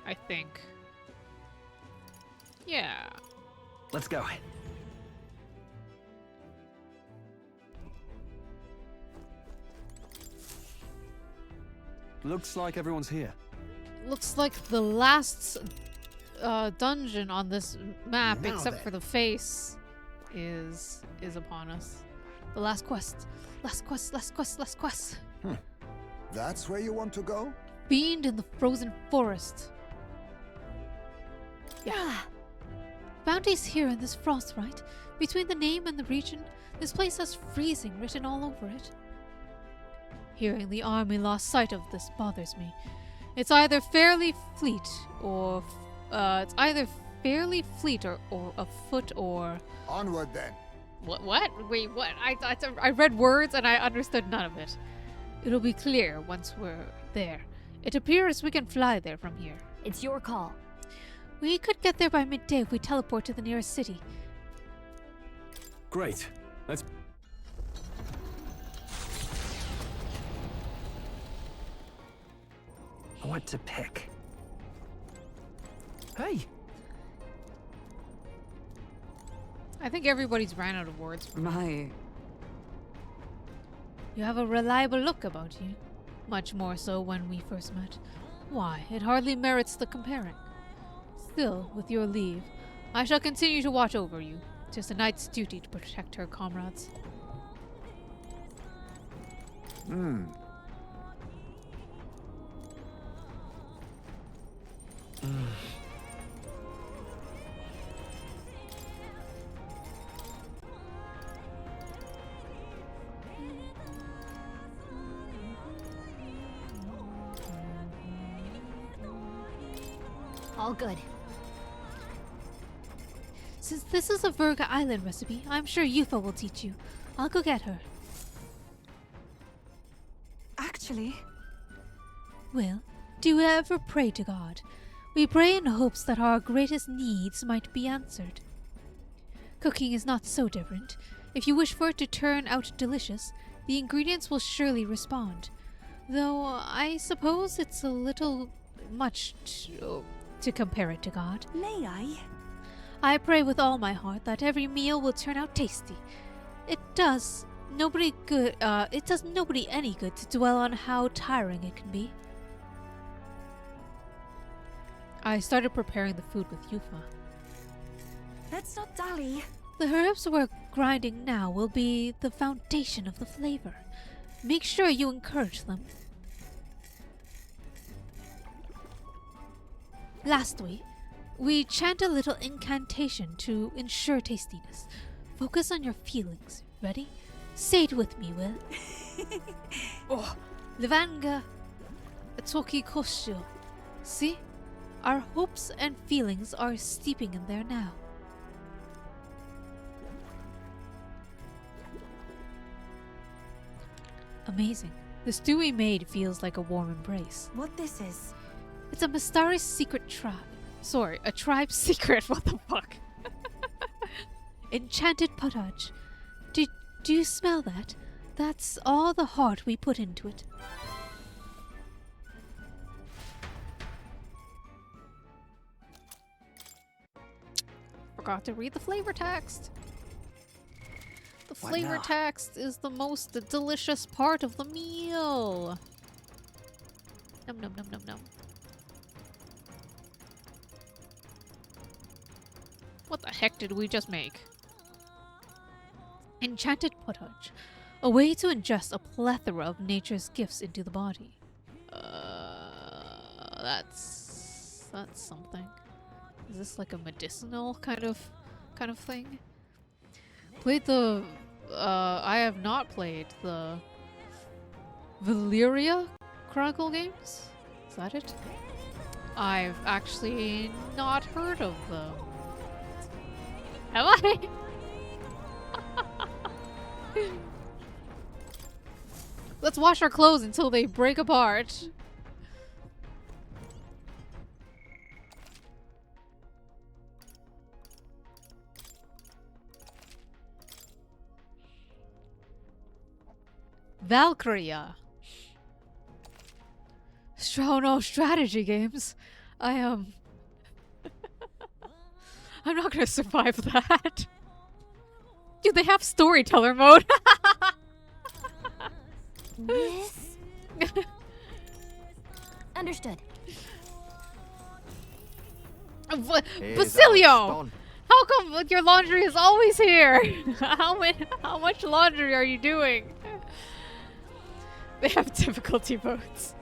I think. Yeah. Let's go. Looks like everyone's here. Looks like the last dungeon on this map, Now except then. for the face, is upon us. The last quest. Last quest. That's where you want to go? Fiend in the frozen forest. Yeah. Bounty's here in this frost, right? Between the name and the region, this place has freezing written all over it. Hearing the army lost sight of this bothers me. It's either fairly fleet or afoot or... Onward then. What? Wait, what? I read words and I understood none of it. It'll be clear once we're there. It appears we can fly there from here. It's your call. We could get there by midday if we teleport to the nearest city. Great. Let's... What to pick? Hey! I think everybody's ran out of words. My. You have a reliable look about you. Much more so when we first met. Why, it hardly merits the comparing. Still, with your leave, I shall continue to watch over you. 'Tis a knight's duty to protect her comrades. All good. Since this is a Virga Island recipe, I'm sure Yufa will teach you. I'll go get her. Actually, Well, do you ever pray to God? We pray in hopes that our greatest needs might be answered. Cooking is not so different. If you wish for it to turn out delicious, the ingredients will surely respond. Though I suppose it's a little much to compare it to God. may I? I pray with all my heart that every meal will turn out tasty. It does nobody any good to dwell on how tiring it can be. I started preparing the food with Yufa. Let's not dally. The herbs we're grinding now will be the foundation of the flavor. Make sure you encourage them. Lastly, we chant a little incantation to ensure tastiness. Focus on your feelings. Ready? Say it with me, Will. Oh, Levanga Toki Koshio. See? Our hopes and feelings are steeping in there now. Amazing. The stew we made feels like a warm embrace. What this is? It's a Mystari's secret tribe. Sorry, a tribe's secret. What the fuck? Enchanted pottage. Do you smell that? That's all the heart we put into it. Forgot to read the flavor text. The What flavor now? text is the most delicious part of the meal. Num num num num num. What the heck did we just make? Enchanted pottage. A way to ingest a plethora of nature's gifts into the body. That's something. Is this like a medicinal kind of thing? Played the I have not played the Valyria Chronicle games? Is that it? I've actually not heard of them. Have I? Let's wash our clothes until they break apart. Valkyria. No strategy games. I'm not gonna survive that. Dude, they have storyteller mode. Miss? Understood. Basilio! How come your laundry is always here? How much laundry are you doing? They have difficulty modes.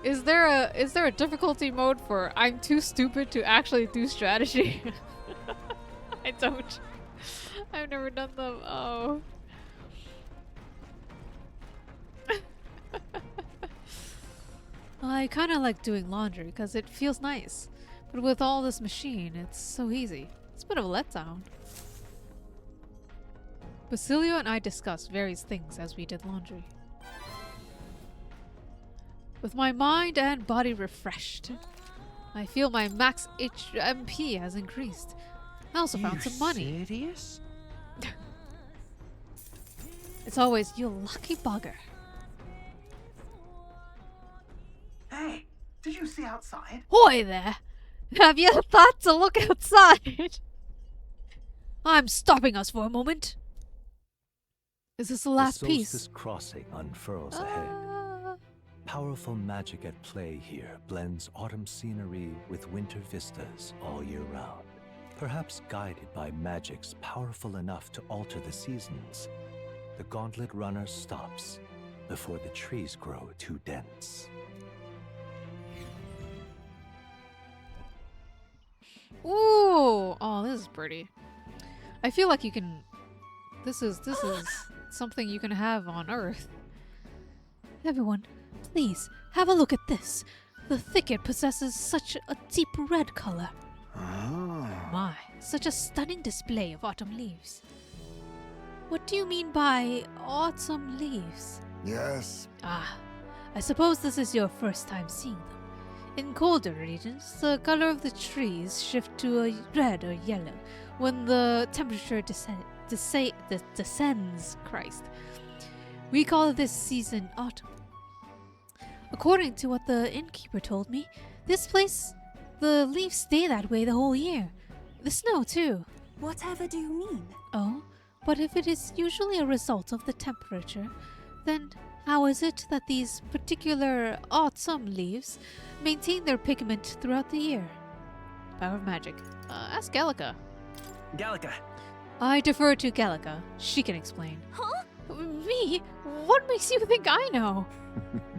Is there a difficulty mode for I'm too stupid to actually do strategy? I don't. I've never done them. Oh. I kind of like doing laundry because it feels nice. But with all this machine, it's so easy. It's a bit of a letdown. Basilio and I discussed various things as we did laundry. With my mind and body refreshed, I feel my max HP has increased. I also found some money. Serious? It's always you lucky bugger. Hey, did you see outside? Hoy there! Have you thought to look outside? I'm stopping us for a moment. Is this the last the piece? solstice crossing unfurls ahead. Powerful magic at play here blends autumn scenery with winter vistas all year round. Perhaps guided by magics powerful enough to alter the seasons, the gauntlet runner stops before the trees grow too dense. Ooh! Oh, this is pretty. I feel like you can... This is something you can have on Earth. Everyone, please, have a look at this. The thicket possesses such a deep red color. My, such a stunning display of autumn leaves. What do you mean by autumn leaves? Yes. Ah, I suppose this is your first time seeing them. In colder regions, the color of the trees shift to a red or yellow when the temperature descends. Christ. We call this season autumn. According to what the innkeeper told me, this place, the leaves stay that way the whole year. The snow, too. Whatever do you mean? Oh, but if it is usually a result of the temperature, then how is it that these particular autumn leaves maintain their pigment throughout the year? Power of magic. Ask Gallica. Gallica. I defer to Gallica. She can explain. Huh? Me? What makes you think I know?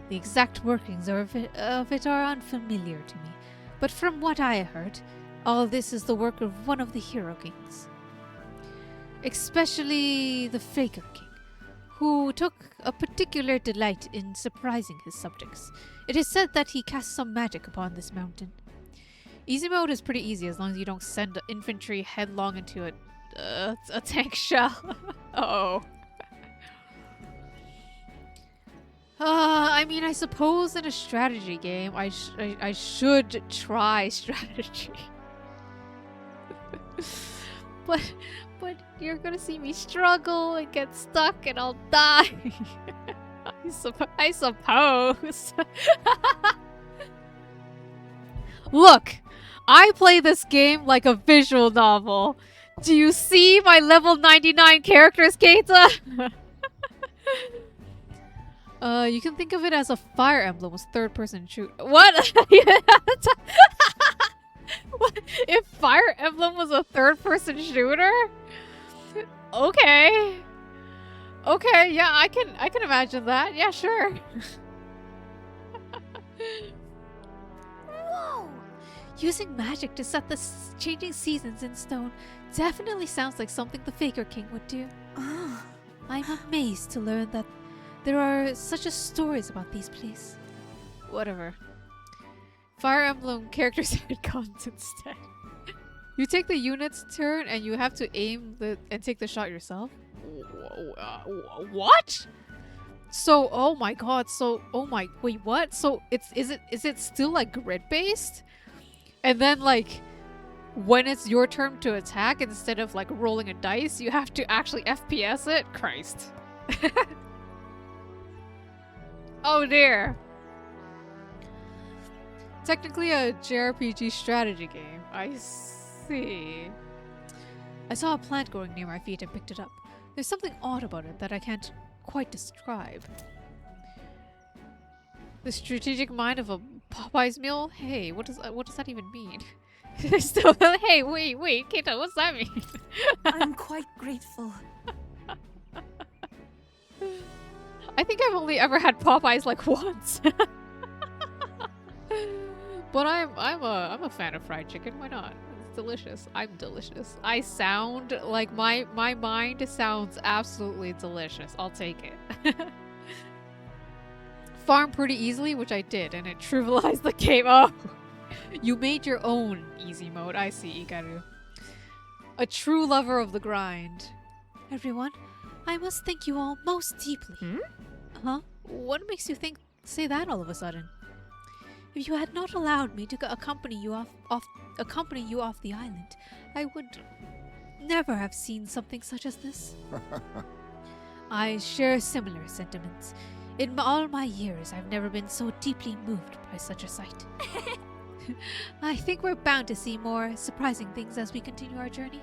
The exact workings of it are unfamiliar to me, but from what I heard, all this is the work of one of the hero kings. Especially the Faker King, who took a particular delight in surprising his subjects. It is said that he casts some magic upon this mountain. Easy mode is pretty easy as long as you don't send infantry headlong into a tank shell. Uh-oh. I mean, I suppose in a strategy game, I should try strategy. but you're gonna see me struggle and get stuck and I'll die. I suppose. Look, I play this game like a visual novel. Do you see my level 99 characters, Keita? You can think of it as a Fire Emblem with third-person shoot. What? What? If Fire Emblem was a third-person shooter? Okay. Okay, yeah, I can imagine that. Yeah, sure. Whoa! Using magic to set the changing seasons in stone definitely sounds like something the Faker King would do. I'm amazed to learn that there are such stories about these places. Whatever. Fire Emblem characters had guns instead. You take the unit's turn and you have to aim and take the shot yourself. What? So, oh my god. So, wait, what? So is it still like grid based? And then like when it's your turn to attack, instead of like rolling a dice, you have to actually FPS it? Christ. Oh dear. Technically a JRPG strategy game. I see. I saw a plant growing near my feet and picked it up. There's something odd about it that I can't quite describe. The strategic mind of a Popeye's meal? Hey, what does that even mean? Still, hey, wait, Keita, what's that mean? I'm quite grateful. I think I've only ever had Popeyes like once. But I'm a fan of fried chicken. Why not? It's delicious. I'm delicious. I sound like my mind sounds absolutely delicious. I'll take it. Farm pretty easily, which I did, and it trivialized the game. Oh, you made your own easy mode. I see, Ikaru. A true lover of the grind. Everyone, I must thank you all most deeply. Huh? What makes you say that all of a sudden? If you had not allowed me to accompany you off the island, I would never have seen something such as this. I share similar sentiments. In all my years, I've never been so deeply moved by such a sight. I think we're bound to see more surprising things as we continue our journey.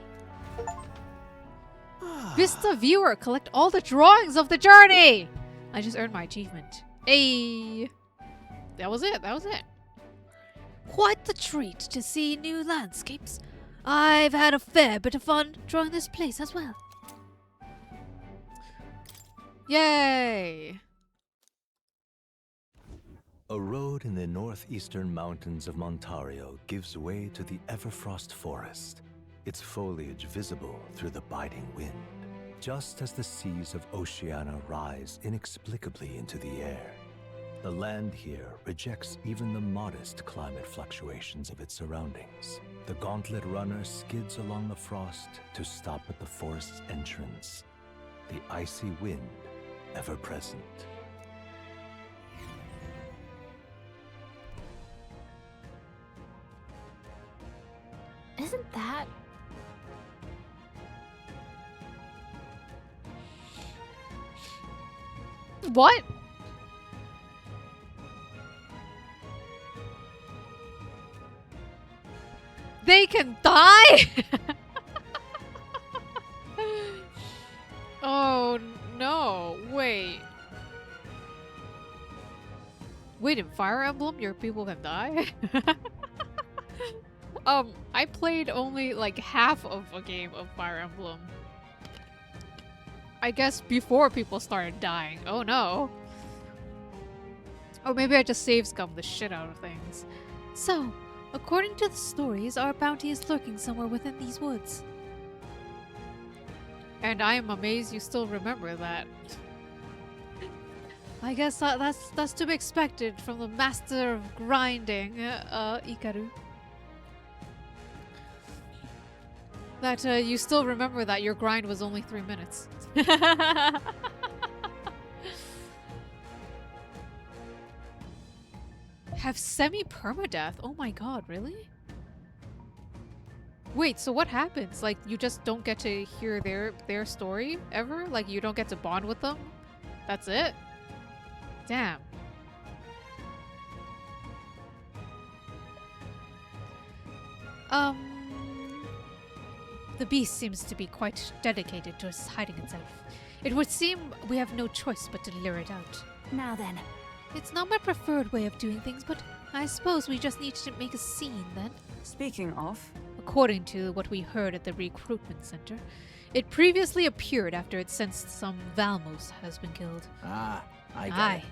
Vista viewer, collect all the drawings of the journey. I just earned my achievement. Hey, that was it. That was it. Quite the treat to see new landscapes. I've had a fair bit of fun drawing this place as well. Yay! A road in the northeastern mountains of Montario gives way to the Everfrost Forest, its foliage visible through the biting wind, just as the seas of Oceania rise inexplicably into the air. The land here rejects even the modest climate fluctuations of its surroundings. The gauntlet runner skids along the frost to stop at the forest's entrance, the icy wind ever present. Isn't that... What? They can die? Oh no, wait. Wait, in Fire Emblem your people can die? I played only like half of a game of Fire Emblem. I guess before people started dying. Oh no. Or maybe I just save scum the shit out of things. So, according to the stories, our bounty is lurking somewhere within these woods. And I am amazed you still remember that. I guess that's to be expected from the master of grinding, Ikaru. That you still remember that your grind was only 3 minutes. Have semi-permadeath? Oh my god, really? Wait, so what happens? Like, you just don't get to hear their story ever? Like, you don't get to bond with them? That's it? Damn. The beast seems to be quite dedicated to hiding itself. It would seem we have no choice but to lure it out. Now then. It's not my preferred way of doing things, but I suppose we just need to make a scene then. Speaking of... According to what we heard at the recruitment center, it previously appeared after it sensed some Valmos has been killed. Ah, I got it.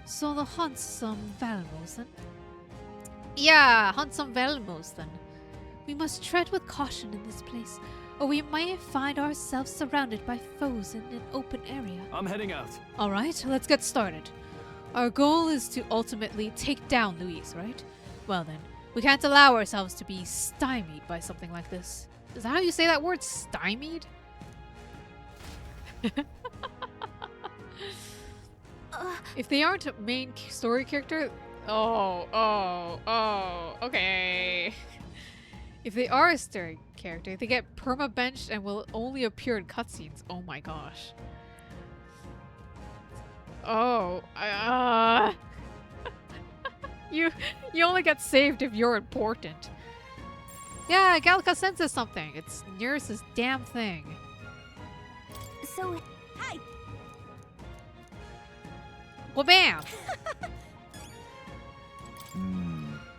So the hunt some Valmos then? Yeah, hunt some Valmos then. We must tread with caution in this place, or we may find ourselves surrounded by foes in an open area. I'm heading out. Alright, let's get started. Our goal is to ultimately take down Luis, right? Well then, we can't allow ourselves to be stymied by something like this. Is that how you say that word? Stymied? If they aren't a main story character... okay. If they are a story character, they get perma-benched and will only appear in cutscenes. Oh my gosh. You only get saved if you're important. Yeah, Gallica senses something. It's nearest this damn thing. So, hi! Well, bam!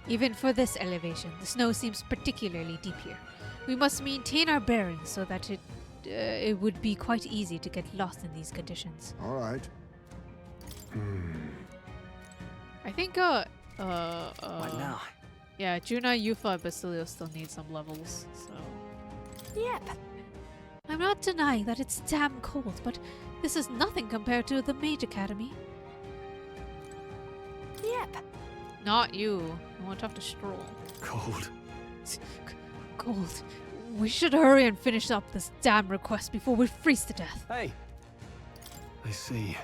Even for this elevation, the snow seems particularly deep here. We must maintain our bearings so that it would be quite easy to get lost in these conditions. All right. I think, What now? Yeah, Juna, Yufa, and Basilio still need some levels, so... Yep. I'm not denying that it's damn cold, but this is nothing compared to the Mage Academy. Yep. Not you. I want to talk to Stroll. Cold. Cold. We should hurry and finish up this damn request before we freeze to death. Hey. I see.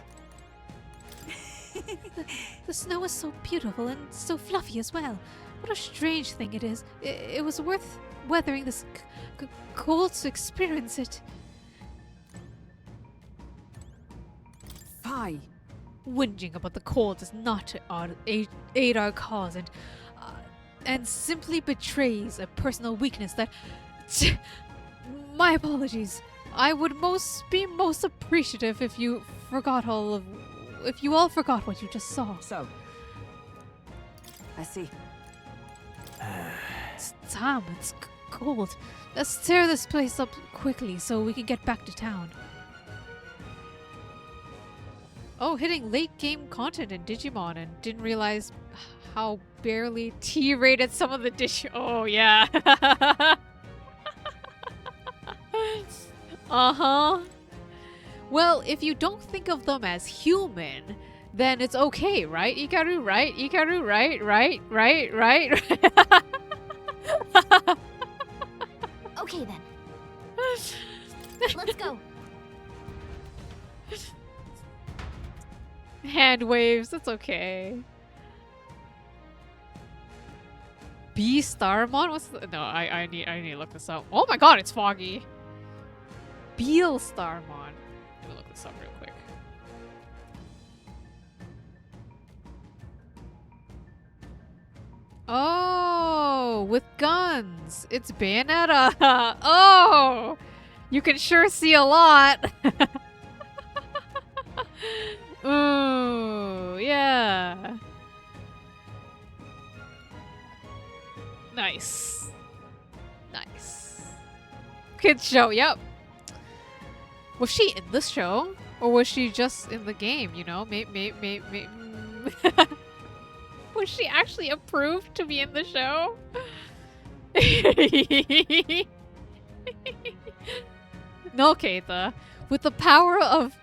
The snow is so beautiful and so fluffy as well. What a strange thing it is. It was worth weathering this cold to experience it. Fie. Whinging about the cold does not aid our cause and simply betrays a personal weakness that... My apologies. I would be most appreciative if you all forgot what you just saw. So. I see. Damn, it's cold. Let's tear this place up quickly so we can get back to town. Oh, hitting late game content in Digimon and didn't realize how barely T-rated some of the Oh, yeah. Uh-huh. Well, if you don't think of them as human, then it's okay, right? Ikaru, right? Ikaru, right? Okay then. Let's go. Hand waves, that's okay. B Starmon? What's the I need to look this up. Oh my god, it's foggy. Beal Starmon. Let me look this up real quick. Oh, with guns. It's Bayonetta. Oh, you can sure see a lot. Ooh, yeah. Nice. Nice. Kids show, yep. Was she in the show? Or was she just in the game, you know? Was she actually approved to be in the show? No, Keitha. With the power of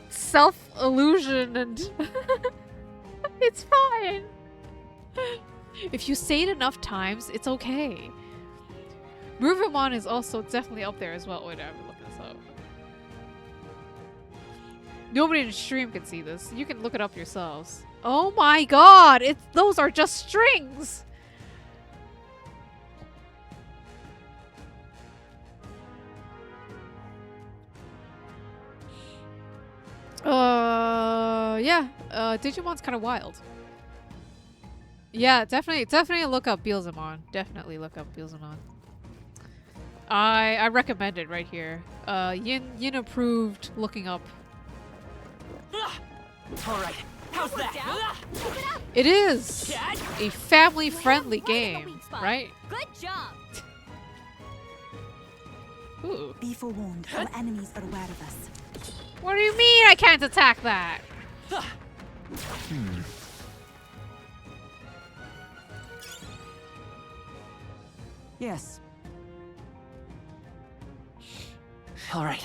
self-illusion and... It's fine. If you say it enough times, it's okay. Ruvimon is also definitely up there as well. Wait, I have to look this up. Nobody in the stream can see this. You can look it up yourselves. Oh my god! Those are just strings! Yeah. Digimon's kind of wild. Yeah, definitely look up Beelzemon. Definitely look up Beelzemon. I recommend it right here. Yin approved looking up. Alright, how's that? It is a family-friendly game, right? Good job. Ooh. Be forewarned, our enemies are aware of us. What do you mean I can't attack that? Yes. Alright.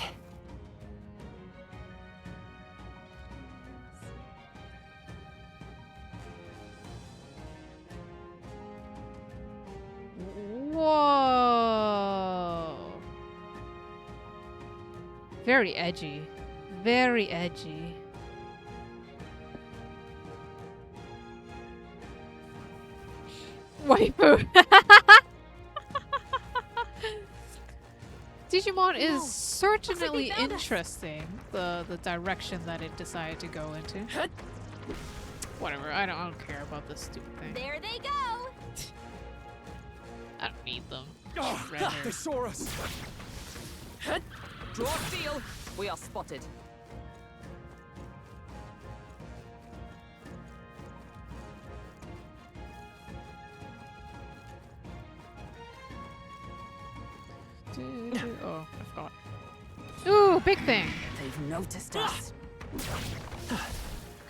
Whoa. Very edgy. Very edgy. Waifu. Digimon is certainly interesting, the direction that it decided to go into. Whatever, I don't care about this stupid thing. There they go. I don't need them. Oh, they saw us. Draw steel. We are spotted. Oh, I forgot. Ooh, big thing. They've noticed us.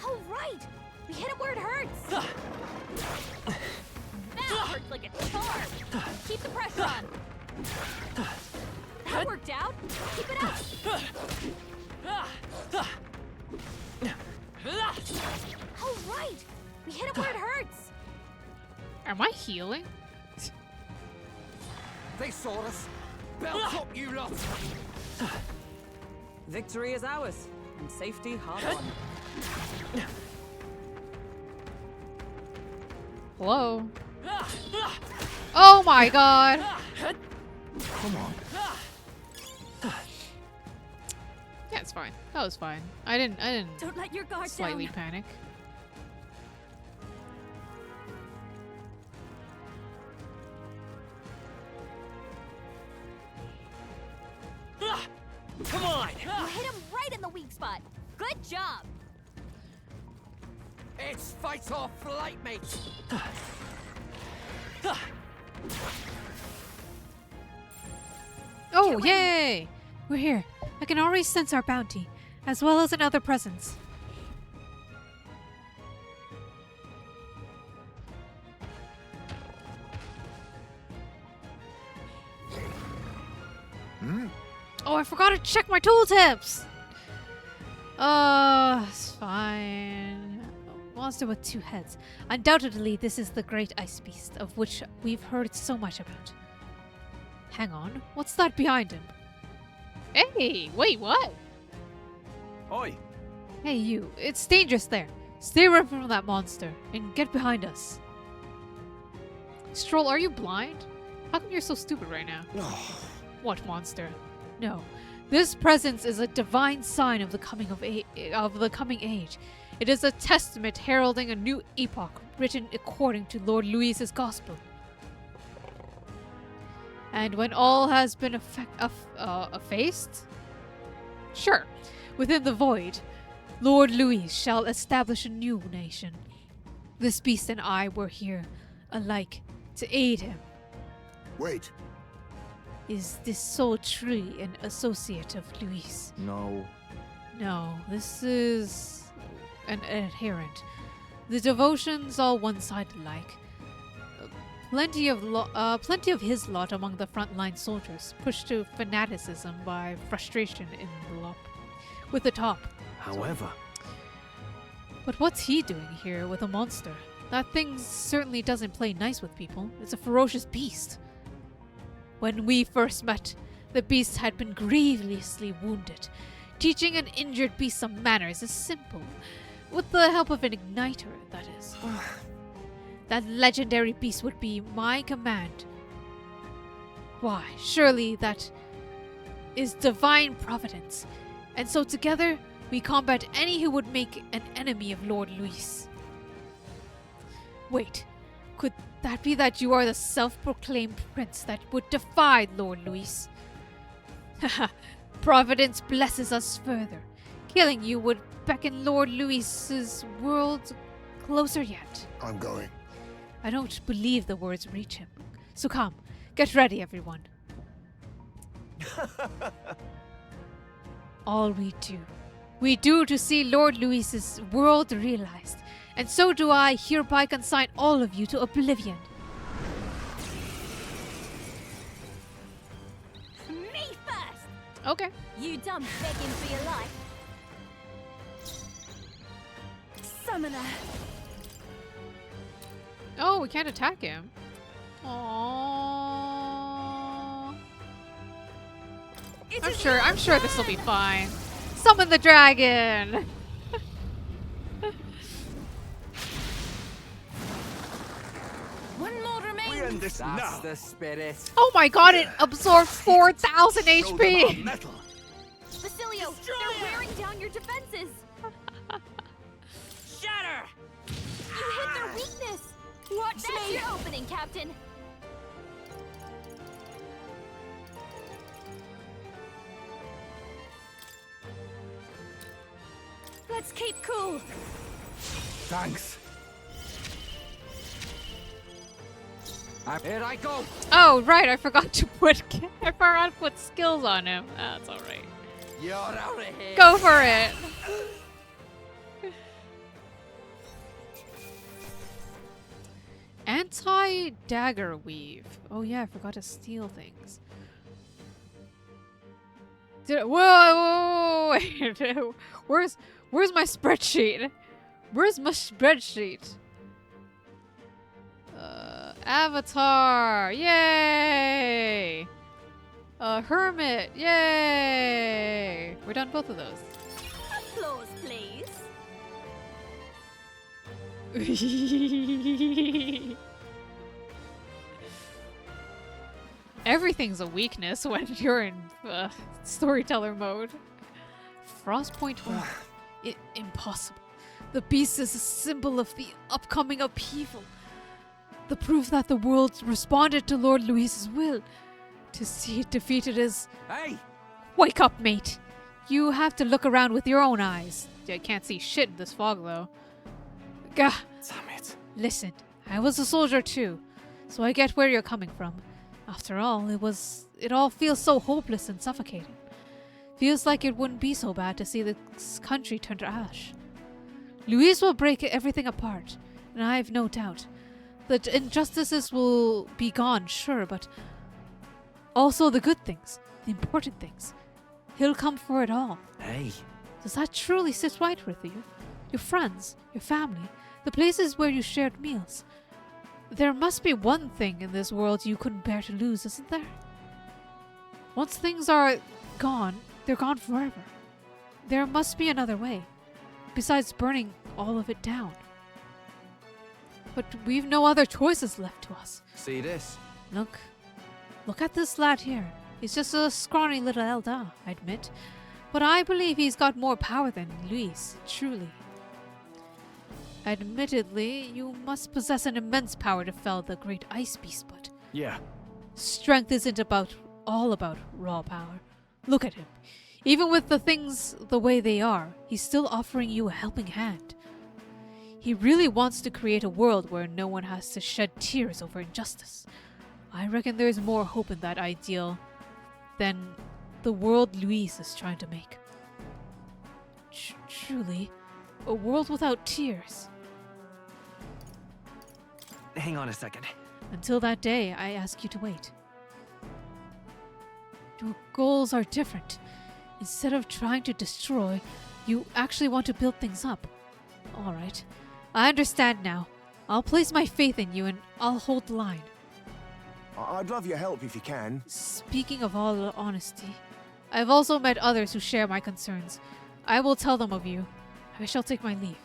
Oh right. We hit it where it hurts. like a charm. Keep the pressure on. That worked out. Keep it up. Oh, right. We hit it where it hurts. Am I healing? They saw us. Belt up, you lot. Victory is ours, and safety hard won. Hello? Oh my god! Come on. Yeah, it's fine. That was fine. I didn't Don't let your guard slightly down. panic. Come on! You hit him right in the weak spot. Good job. It's fight or flight, mate. Oh, yay! We're here. I can already sense our bounty, as well as another presence. Oh, I forgot to check my tooltips! It's fine. Monster with two heads. Undoubtedly, this is the great ice beast, of which we've heard so much about. Hang on, what's that behind him? Hey, wait, what? Oi. Hey you, it's dangerous there. Stay away from that monster, and get behind us. Stroll, are you blind? How come you're so stupid right now? What monster? No, this presence is a divine sign of the coming age. It is a testament heralding a new epoch, written according to Lord Louis's gospel. And when all has been effaced? Sure. Within the void, Lord Louis shall establish a new nation. This beast and I were here, alike, to aid him. Wait. Is this soul truly an associate of Louis? No. No, this is an adherent. The devotion's all one-sided like. Plenty of his lot among the frontline soldiers, pushed to fanaticism by frustration with the top. However, But what's he doing here with a monster? That thing certainly doesn't play nice with people. It's a ferocious beast. When we first met, the beast had been grievously wounded. Teaching an injured beast some manners is simple. With the help of an igniter, that is. That legendary beast would be my command. Why, surely that is divine providence. And so together, we combat any who would make an enemy of Lord Louis. Wait, could that be that you are the self-proclaimed prince that would defy Lord Louis? Haha, Providence blesses us further. Killing you would beckon Lord Louis's world closer yet. I'm going. I don't believe the words reach him. So come, get ready, everyone. All we do to see Lord Louis's world realized, and so do I hereby consign all of you to oblivion. Me first! Okay. You done begging for your life. Summoner. Oh, we can't attack him. Aww. I'm sure this will be fine. Summon the dragon! One more remains. we end this now. That's the spirit. Oh my god, it absorbed 4,000 HP! Metal. Basilio, they're wearing down your defenses. Shatter! You hit their weakness. Watch That's me! your opening, Captain. Let's keep cool. Thanks. Here I go. Oh, right, I forgot to put skills on him. That's alright. You're out of here. Go for it! And Anti-dagger weave. Oh yeah, I forgot to steal things. Whoa! Wait. Where's my spreadsheet? Where's my spreadsheet? Avatar! Yay! Hermit! Yay! We're done both of those. Applause, please. Everything's a weakness when you're in storyteller mode. Frostpoint Rock. Impossible. The beast is a symbol of the upcoming upheaval. The proof that the world responded to Lord Luis's will. To see it defeated is... Hey! Wake up, mate! You have to look around with your own eyes. I can't see shit in this fog, though. Gah! Damn it. Listen, I was a soldier too, so I get where you're coming from. After all, it all feels so hopeless and suffocating. Feels like it wouldn't be so bad to see this country turn to ash. Luis will break everything apart, and I have no doubt. The injustices will be gone, sure, but also the good things, the important things. He'll come for it all. Hey. Does that truly sit right with you? Your friends, your family, the places where you shared meals. There must be one thing in this world you couldn't bear to lose, isn't there? Once things are gone, they're gone forever. There must be another way, besides burning all of it down. But we've no other choices left to us. See this? Look at this lad here. He's just a scrawny little Eldar, I admit. But I believe he's got more power than Luis, truly. Admittedly, you must possess an immense power to fell the great ice beast, but... Yeah. Strength isn't all about raw power. Look at him. Even with the things the way they are, he's still offering you a helping hand. He really wants to create a world where no one has to shed tears over injustice. I reckon there's more hope in that ideal than the world Luis is trying to make. Truly, a world without tears. Hang on a second. Until that day, I ask you to wait. Your goals are different. Instead of trying to destroy, you actually want to build things up. Alright, I understand now. I'll place my faith in you and I'll hold the line. I'd love your help if you can. Speaking of all honesty, I've also met others who share my concerns. I will tell them of you. I shall take my leave.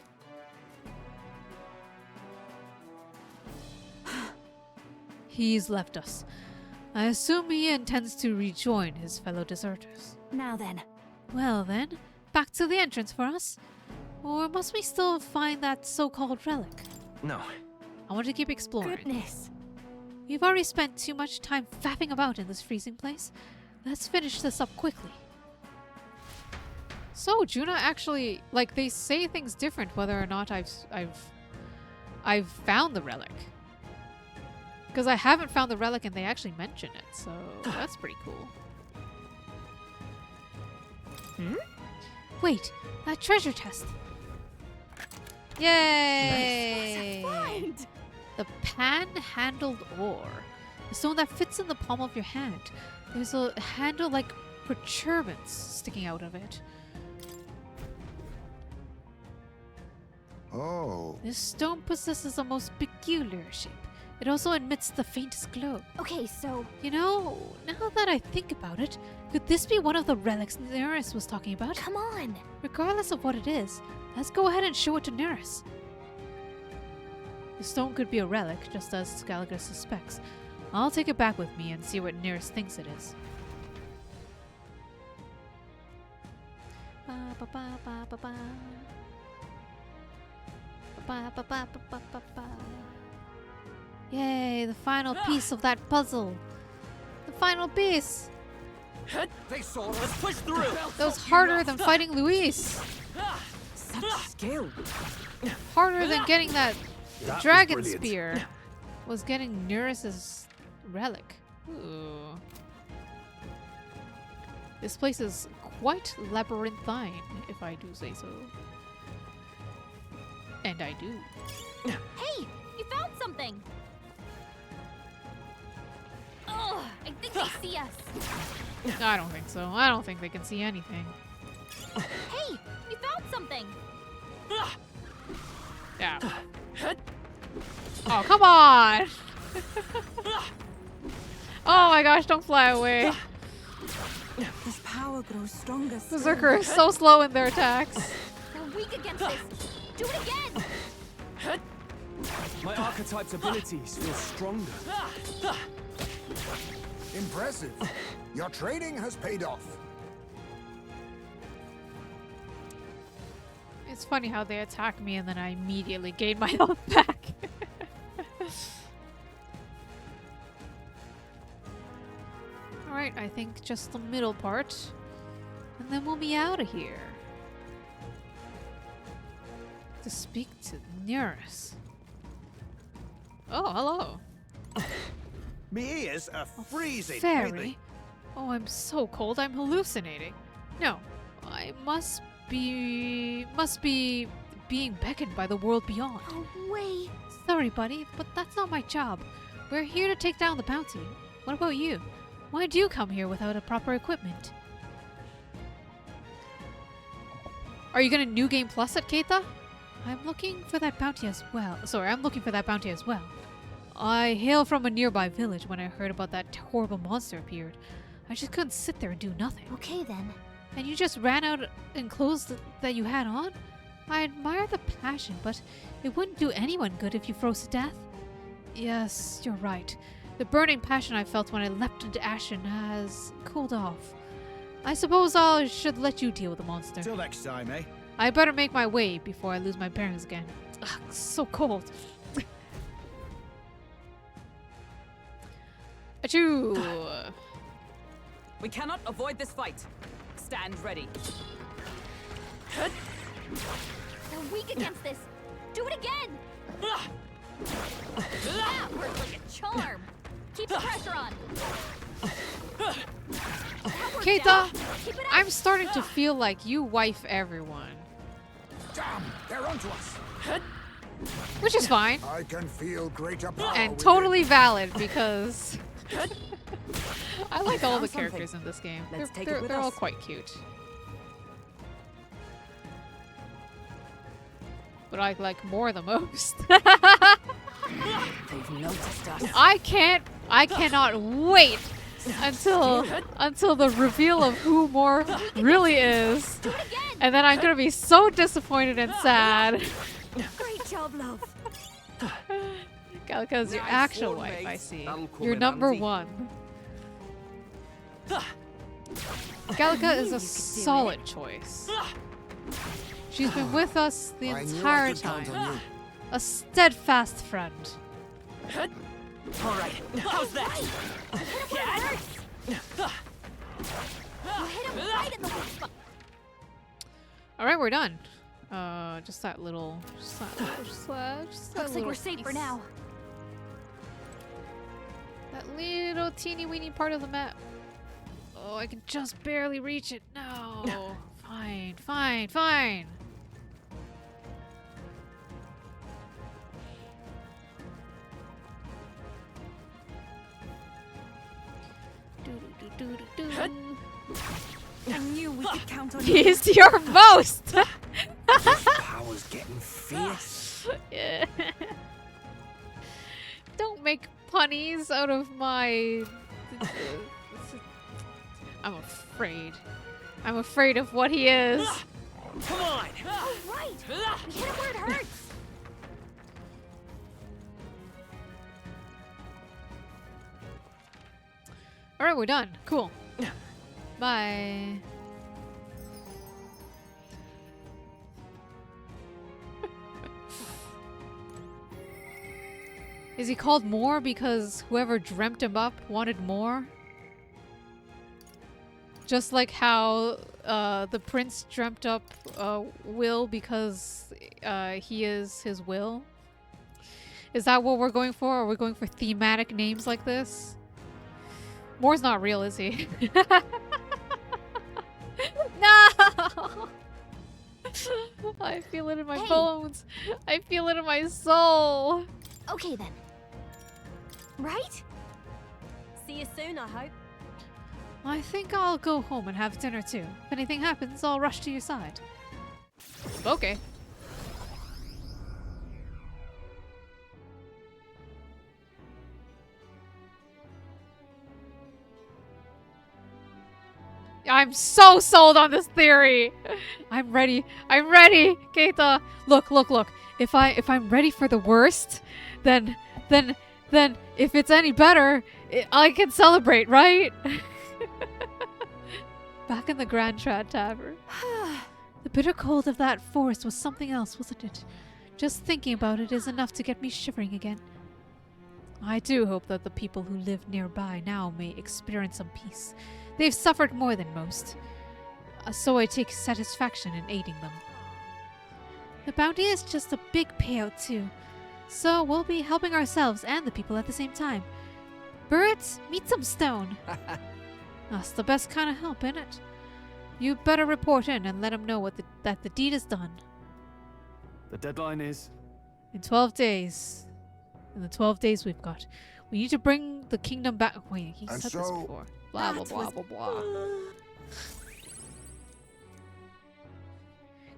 He's left us. I assume he intends to rejoin his fellow deserters. Now then. Well then, back to the entrance for us. Or must we still find that so-called relic? No. I want to keep exploring. Goodness. We've already spent too much time faffing about in this freezing place. Let's finish this up quickly. So, Juna actually, like, they say things different whether or not I've found the relic. Because I haven't found the relic and they actually mention it, so that's pretty cool. Wait, that treasure chest. Yay! Nice. What's it find? The pan-handled ore. The stone that fits in the palm of your hand. There's a handle like protuberance sticking out of it. Oh. This stone possesses a most peculiar shape. It also emits the faintest glow. Okay, so... You know, now that I think about it, could this be one of the relics Neris was talking about? Come on! Regardless of what it is, let's go ahead and show it to Neris. The stone could be a relic, just as Gallagher suspects. I'll take it back with me and see what Neris thinks it is. Yay, the final piece of that puzzle. The final piece. They saw us. Let's push through. That was harder than fighting Luis. Such skill. Harder than getting that That dragon was brilliant. spear. Was getting Neris's relic. Ooh. This place is quite labyrinthine, if I do say so. And I do. Hey, you found something. I don't think so. I don't think they can see anything. Hey, we found something. Yeah. Oh, come on! Oh my gosh, don't fly away. This power grows stronger. Berserker is so slow in their attacks. We're weak against this. Do it again. My archetype's abilities feel stronger. Impressive. Your training has paid off. It's funny how they attack me and then I immediately gain my health back. Alright, I think just the middle part. And then we'll be out of here. To speak to Nearest. Oh, hello. Me ears are freezing. Fairy? Oh, I'm so cold I'm hallucinating. No, I must be being beckoned by the world beyond. Oh, wait. Sorry, buddy, but that's not my job. We're here to take down the bounty. What about you? Why do you come here without a proper equipment? Are you gonna New Game Plus it, Keita? I'm looking for that bounty as well. Sorry, I'm looking for that bounty as well. I hail from a nearby village. When I heard about that horrible monster appeared, I just couldn't sit there and do nothing. Okay, then. And you just ran out in clothes that you had on? I admire the passion, but it wouldn't do anyone good if you froze to death. Yes, you're right. The burning passion I felt when I leapt into action has cooled off. I suppose I should let you deal with the monster. Till next time, eh? I better make my way before I lose my bearings again. Ugh, so cold. Achoo! We cannot avoid this fight. Stand ready. We're weak against this. Do it again. That worked like a charm. Keep the pressure on. Keita, I'm starting to feel like you wife everyone. Damn, they're onto us. Which is fine. I can feel greater power. And totally valid because I like all the characters in this game. They're all quite cute. But I like more the most. They've noticed us. I cannot wait until the reveal of who More really is. And then I'm gonna be so disappointed and sad. Great job, love. Gallica's your actual wife, I see. You're number one. Gallica is a solid choice. She's been with us the entire time. A steadfast friend. Alright, how's that? Alright, we're done. Just that little. Looks like we're safe for now. That little teeny weeny part of the map. Oh, I can just barely reach it. No. Fine, fine, fine. I knew we could count on you. He's your most. This power's getting fierce. Yeah. Don't make punnies out of my. I'm afraid. I'm afraid of what he is. Come on! All right. We hit him where it hurts. All right, we're done. Cool. Bye. Is he called More because whoever dreamt him up wanted more? Just like how the prince dreamt up Will because he is his will? Is that what we're going for? Are we going for thematic names like this? Moore's not real, is he? No! I feel it in my bones. I feel it in my soul. Okay then. Right? See you soon, I hope. I think I'll go home and have dinner too. If anything happens, I'll rush to your side. Okay. I'm so sold on this theory. I'm ready. I'm ready, Keita. Look, look, look. If I'm ready for the worst, then if it's any better, I can celebrate, right? Back in the Grand Trad Tavern. The bitter cold of that forest was something else, wasn't it? Just thinking about it is enough to get me shivering again. I do hope that the people who live nearby now may experience some peace. They've suffered more than most, so I take satisfaction in aiding them. The bounty is just a big payout too, so we'll be helping ourselves and the people at the same time. Birds, meet some stone. That's the best kind of help, innit? You better report in and let them know that the deed is done. The deadline is? In 12 days. In the 12 days we've got. We need to bring the kingdom back. Wait, he said this before. Blah, blah, blah, blah, blah.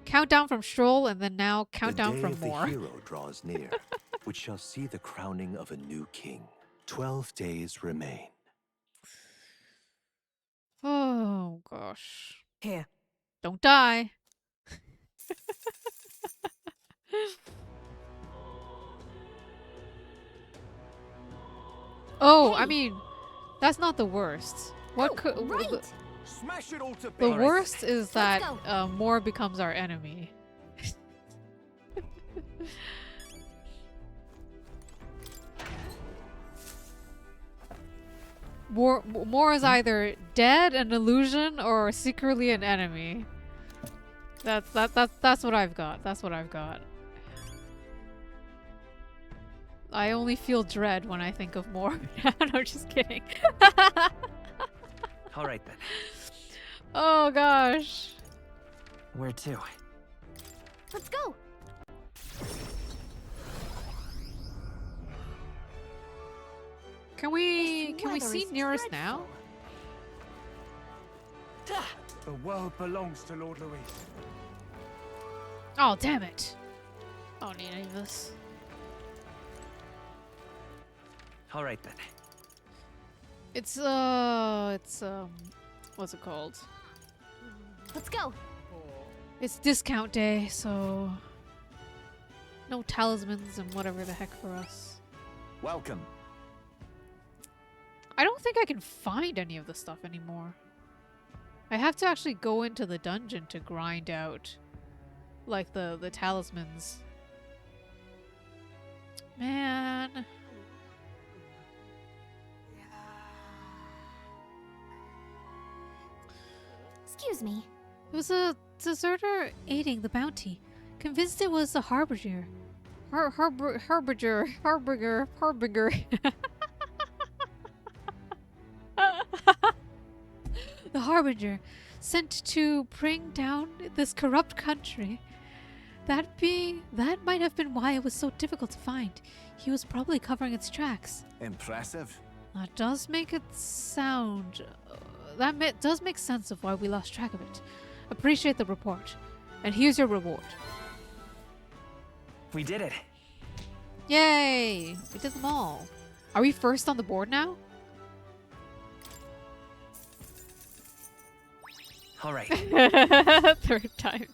Countdown from Stroll, and then now countdown from more. The hero draws near, which shall see the crowning of a new king. 12 days remain. Oh, gosh. Here. Don't die. Oh, I mean, that's not the worst. What could Smash it all to the bits. worst is that Moore becomes our enemy. Moore is either dead, an illusion, or secretly an enemy. That's what I've got. That's what I've got. I only feel dread when I think of Moore. No, just kidding. All right then. Oh gosh. Where to? Let's go. Can we see nearest now? The world belongs to Lord Louis. Oh damn it! I don't need any of this. All right then. It's what's it called? Let's go. It's discount day, so no talismans and whatever the heck for us. Welcome. I don't think I can find any of the stuff anymore. I have to actually go into the dungeon to grind out like the talismans. Man. Excuse me. It was a deserter aiding the bounty. Convinced it was a harbinger. Harbinger. The harbinger, sent to bring down this corrupt country. That might have been why it was so difficult to find. He was probably covering its tracks. Impressive. That does make it sound... does make sense of why we lost track of it. Appreciate the report. And here's your reward. We did it. Yay! We did them all. Are we first on the board now? All right. Third time.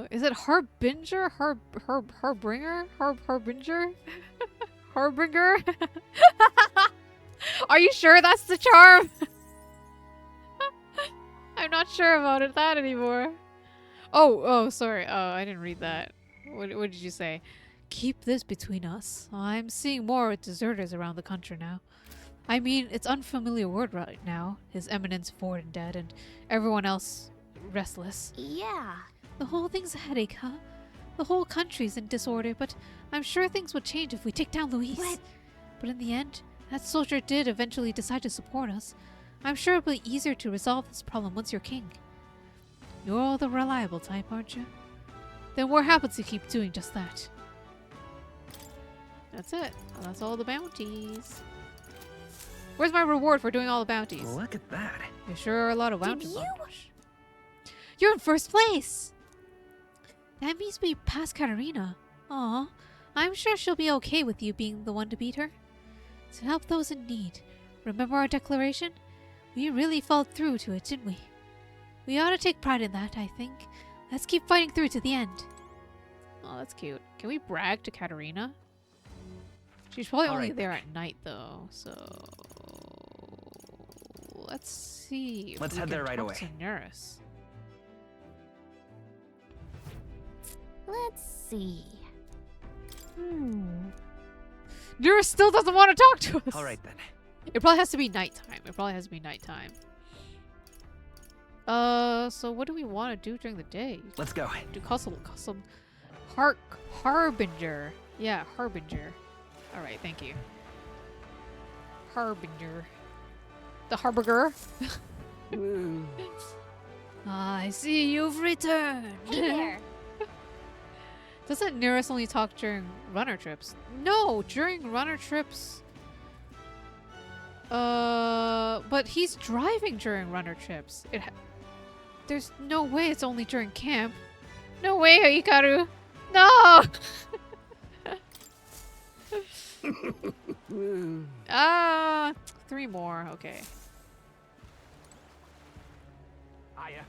Is it Harbinger? Harbinger? Harbinger? Harbinger? Are you sure that's the charm? I'm not sure about that anymore. Oh, sorry. Oh, I didn't read that. What did you say? Keep this between us. I'm seeing more deserters around the country now. I mean, it's unfamiliar word right now. His Eminence Ford and dead, and everyone else restless. Yeah. The whole thing's a headache, huh? The whole country's in disorder, but I'm sure things would change if we take down Luis. What? But in the end, that soldier did eventually decide to support us. I'm sure it'll be easier to resolve this problem once you're king. You're the reliable type, aren't you? Then we're happy to keep doing just that. That's it. That's all the bounties. Where's my reward for doing all the bounties? Look at that. There sure are a lot of bounties. you? You're in first place! That means we passed Katarina. Aw, I'm sure she'll be okay with you being the one to beat her. To help those in need. Remember our declaration? We really followed through to it, didn't we? We ought to take pride in that, I think. Let's keep fighting through to the end. Oh, that's cute. Can we brag to Katarina? She's probably only Alright. there at night, though, so... Let's see if Let's we head can there right talk away. to Nurse. Let's see. Nurse still doesn't want to talk to us! Alright then. It probably has to be nighttime. It probably has to be nighttime. So what do we want to do during the day? Let's go. Do custom Harbinger. Yeah, Harbinger. Alright, thank you. Harbinger. The Harbinger. I see you've returned. Hey there. Doesn't Nearest only talk during runner trips? No, during runner trips. But he's driving during runner trips. There's no way it's only during camp. No way, Hikaru. No! 3 more. Okay. Hiya.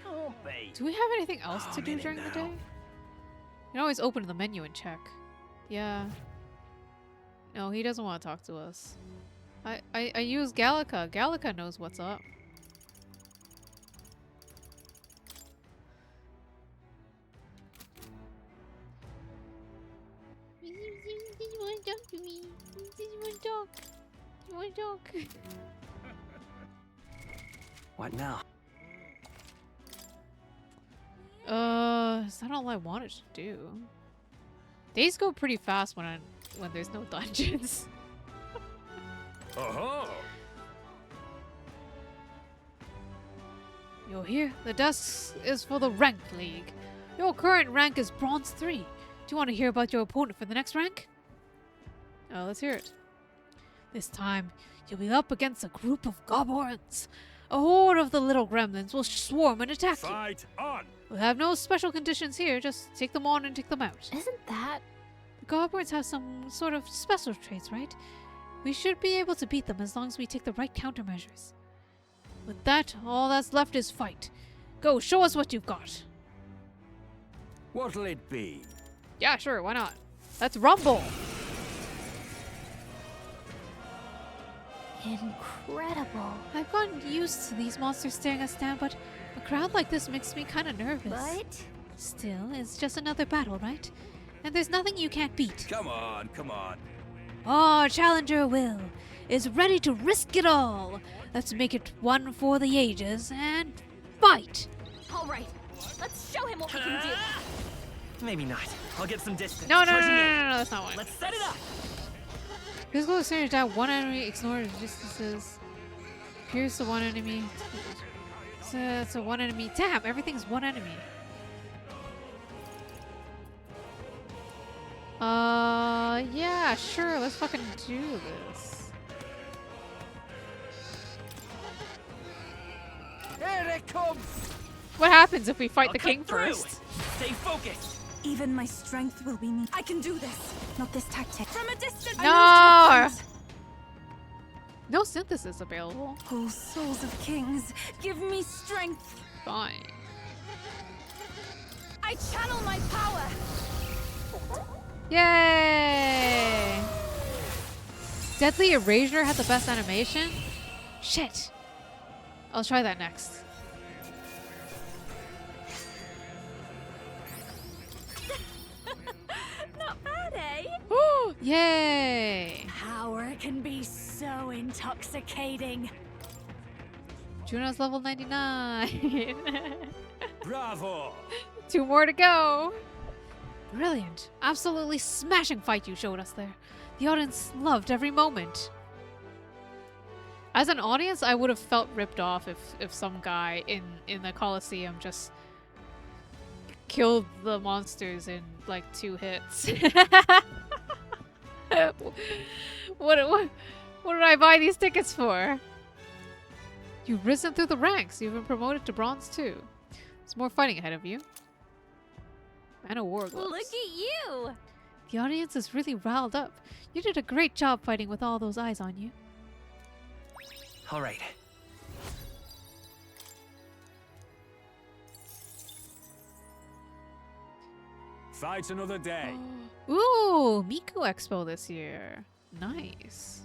Can't be. Do we have anything else to do during the day? You can always open the menu and check. Yeah. No, he doesn't want to talk to us. I use Gallica. Gallica knows what's up. You want to talk to me? You want to talk? You want to talk? What now? Is that all I wanted to do? Days go pretty fast when there's no dungeons. Oh-ho! You're here. The desk is for the ranked league. Your current rank is bronze 3. Do you want to hear about your opponent for the next rank? Oh, let's hear it. This time, you'll be up against a group of goblins. A horde of the little gremlins will swarm and attack you. Fight on! We'll have no special conditions here, just take them on and take them out. Isn't that... The goblins have some sort of special traits, right? We should be able to beat them as long as we take the right countermeasures. With that, all that's left is fight. Go, show us what you've got. What'll it be? Yeah, sure, why not? Let's rumble! incredible. I've gotten used to these monsters staring us down, but a crowd like this makes me kind of nervous. But... Still, it's just another battle, right? And there's nothing you can't beat. Come on, come on. Our challenger Will is ready to risk it all. Let's make it one for the ages and fight! All right, let's show him what we can do. Maybe not. I'll get some distance. No, Charging in. that's not one. Let's set it up. Physical exchange that one enemy ignores distances. Pierce the one enemy. So one enemy. Damn, everything's one enemy. Yeah, sure, let's fucking do this. Here it comes. What happens if we fight the I'll king cut through. first? Stay focused. Even my strength will be needed. I can do this. Not this tactic. From a distance. No! No synthesis available. Oh, souls of kings, give me strength. Fine. I channel my power. Yay! Deadly Erasure had the best animation? Shit. I'll try that next. Not bad, eh? Woo! Yay! Power can be so intoxicating. Juno's level 99. Bravo. 2 more to go. Brilliant. Absolutely smashing fight you showed us there. The audience loved every moment. As an audience, I would have felt ripped off if some guy in the Coliseum just killed the monsters in like 2 hits. what did I buy these tickets for? You've risen through the ranks. You've been promoted to bronze too. There's more fighting ahead of you. And a war gloves. Look at you! The audience is really riled up. You did a great job fighting with all those eyes on you. All right. Fight another day. Ooh, Miku Expo this year. Nice.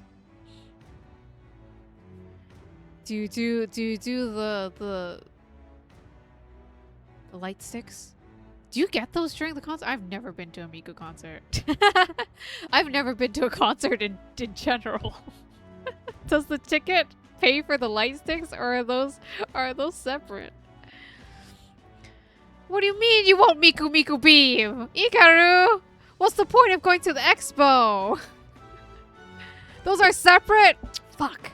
Do you do the light sticks? Do you get those during the concert? I've never been to a Miku concert. I've never been to a concert in general. Does the ticket pay for the light sticks, or are those separate? What do you mean you won't Miku beam? Ikaru! What's the point of going to the expo? Those are separate? Fuck.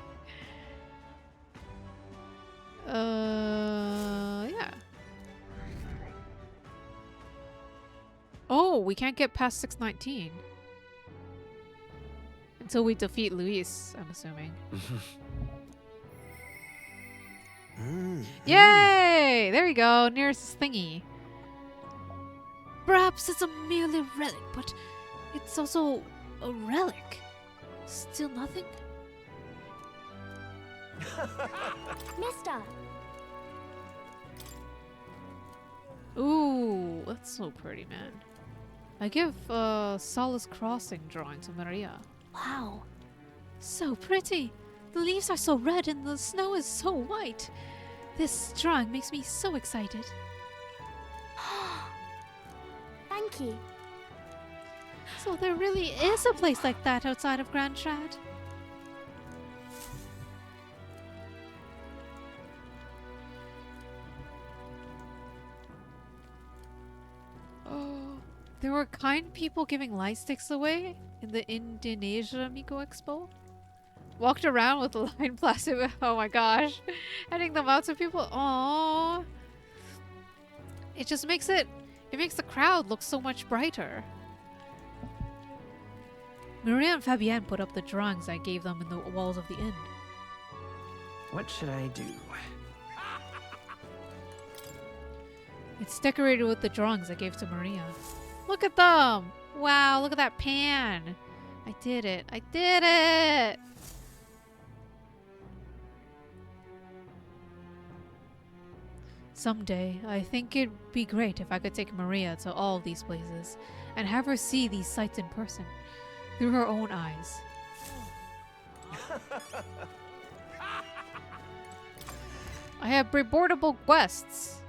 Yeah. Oh, we can't get past 619. Until we defeat Luis, I'm assuming. Yay! There we go, nearest thingy. Perhaps it's a merely relic, but it's also a relic. Still nothing? Mister. Ooh, that's so pretty, man. I give Solace Crossing drawing to Maria. Wow. So pretty. The leaves are so red and the snow is so white. This drawing makes me so excited. Thank you. So there really is a place like that outside of Grand Trad? Oh, there were kind people giving light sticks away in the Indonesia Miku Expo. Walked around with the line plastic. Oh my gosh, handing them out to people. Oh, it just makes it makes the crowd look so much brighter. Maria and Fabienne put up the drawings I gave them in the walls of the inn. What should I do? It's decorated with the drawings I gave to Maria. Look at them! Wow, look at that pan! I did it! I did it! Someday, I think it'd be great if I could take Maria to all these places and have her see these sights in person, through her own eyes. I have reportable quests.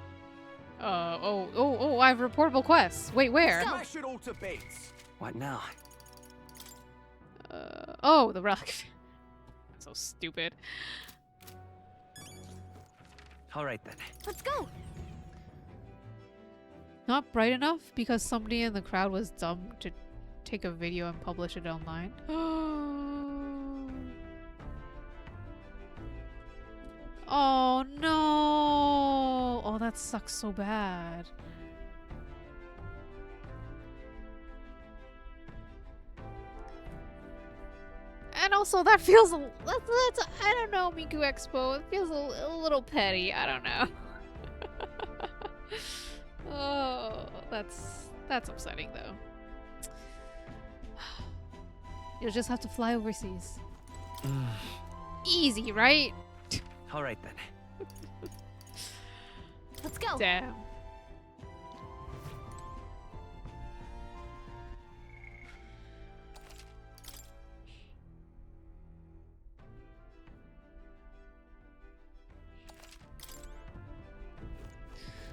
I have reportable quests. Wait, where? Smash it all to bits. What now? Oh, the relic. So stupid. All right then. Let's go. Not bright enough because somebody in the crowd was dumb to take a video and publish it online. Oh no! Oh, that sucks so bad. And also, that feels that's I don't know, Miku Expo. It feels a little petty. I don't know. Oh, that's upsetting though. You'll just have to fly overseas. Easy, right? All right then. Let's go. Damn.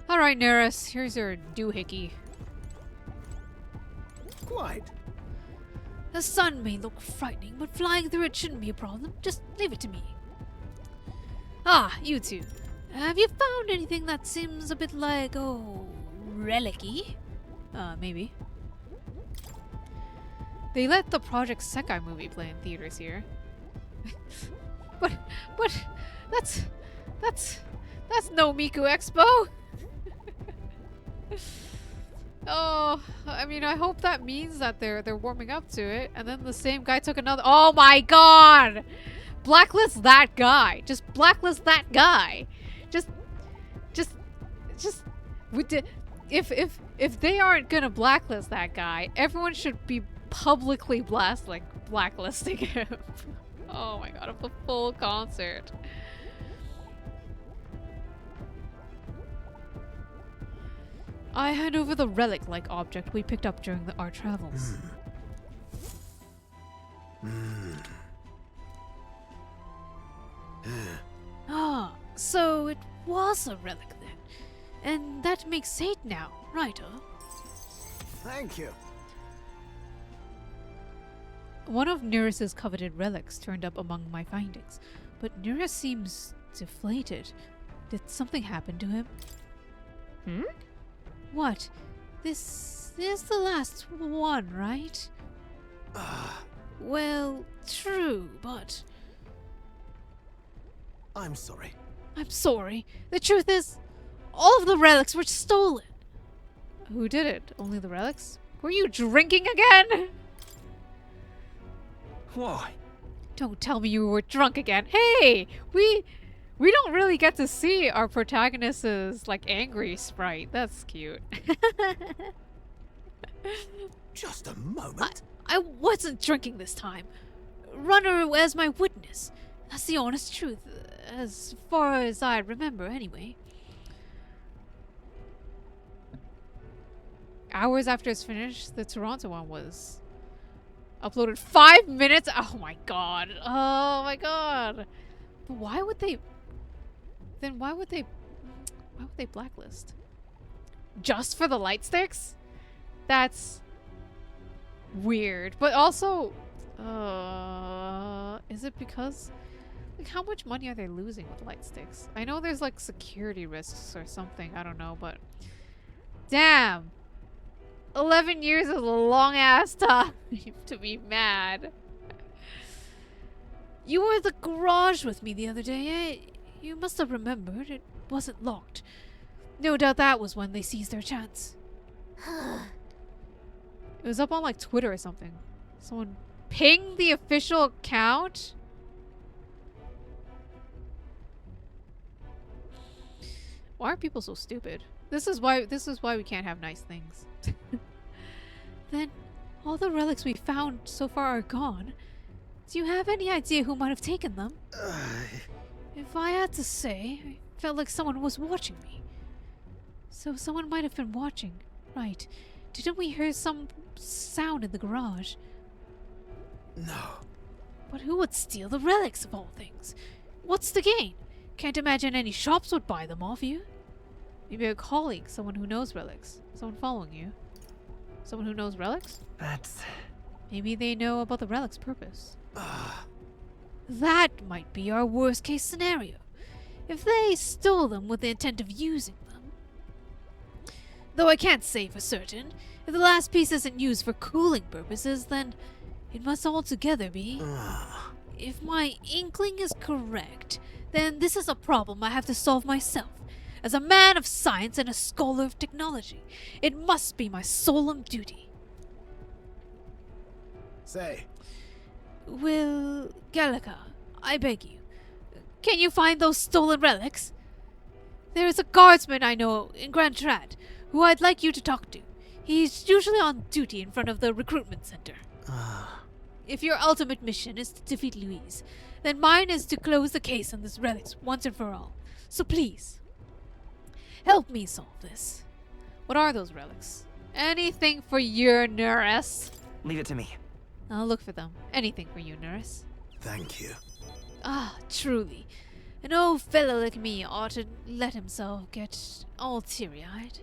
Alright, Neris, here's your doohickey. Quite. The sun may look frightening, but flying through it shouldn't be a problem. Just leave it to me. Ah, you two. Have you found anything that seems a bit like, relic-y? Maybe. They let the Project SEGA movie play in theaters here. but that's no Miku Expo. Oh, I mean, I hope that means that they're warming up to it. And then the same guy took another. Oh my god! Blacklist that guy. Just blacklist that guy. Just. We did. If they aren't gonna blacklist that guy, everyone should be publicly blacklisting him. Oh my god! Of the full concert. I hand over the relic-like object we picked up during our travels. Ah, so it was a relic then. And that makes 8 now, right, Thank you. One of Neris's coveted relics turned up among my findings, but Neris seems deflated. Did something happen to him? What? This is the last one, right? Well, true, but... I'm sorry. I'm sorry. The truth is, all of the relics were stolen. Who did it? Only the relics? Were you drinking again? Why? Don't tell me you were drunk again. Hey! We don't really get to see our protagonist's, like, angry sprite. That's cute. Just a moment. I wasn't drinking this time. Runner as my witness. That's the honest truth. As far as I remember, anyway. Hours after it's finished, the Toronto one was uploaded 5 minutes. Oh my god. Oh my god. But why would they... Then why would they blacklist? Just for the light sticks? That's weird. But also, is it because... Like, how much money are they losing with light sticks? I know there's, like, security risks or something. I don't know, but... Damn! 11 years is a long-ass time to be mad. You were at the garage with me the other day, eh? You must have remembered. It wasn't locked. No doubt that was when they seized their chance. It was up on, like, Twitter or something. Someone pinged the official account? Why are people so stupid? This is why we can't have nice things. Then all the relics we found so far are gone. Do you have any idea who might have taken them? If I had to say, I felt like someone was watching me. So someone might have been watching. Right. Didn't we hear some sound in the garage? No. But who would steal the relics of all things? What's the gain? Can't imagine any shops would buy them off you. Maybe a colleague, someone who knows relics. Someone following you. Someone who knows relics? That's... Maybe they know about the relic's purpose. That might be our worst case scenario. If they stole them with the intent of using them. Though I can't say for certain. If the last piece isn't used for cooling purposes, then it must altogether be. If my inkling is correct, then this is a problem I have to solve myself. As a man of science and a scholar of technology, it must be my solemn duty. Say. Will Gallica, I beg you, can you find those stolen relics? There is a guardsman I know in Grand Trad who I'd like you to talk to. He's usually on duty in front of the recruitment center. If your ultimate mission is to defeat Louise, then mine is to close the case on this relics once and for all. So please, help me solve this. What are those relics? Anything for your Neris. Leave it to me. I'll look for them. Anything for you, Neris. Thank you. Ah, truly. An old fellow like me ought to let himself get all teary-eyed.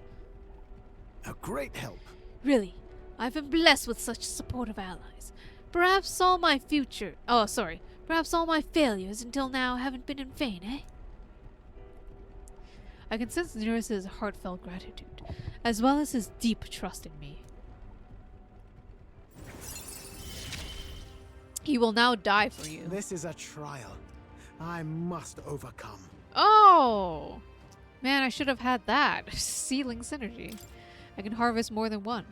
A great help. Really, I've been blessed with such supportive allies. Perhaps all my failures until now haven't been in vain, eh? I can sense Neris's heartfelt gratitude, as well as his deep trust in me. He will now die for you. This is a trial I must overcome. Oh! Man, I should have had that. Sealing synergy. I can harvest more than one.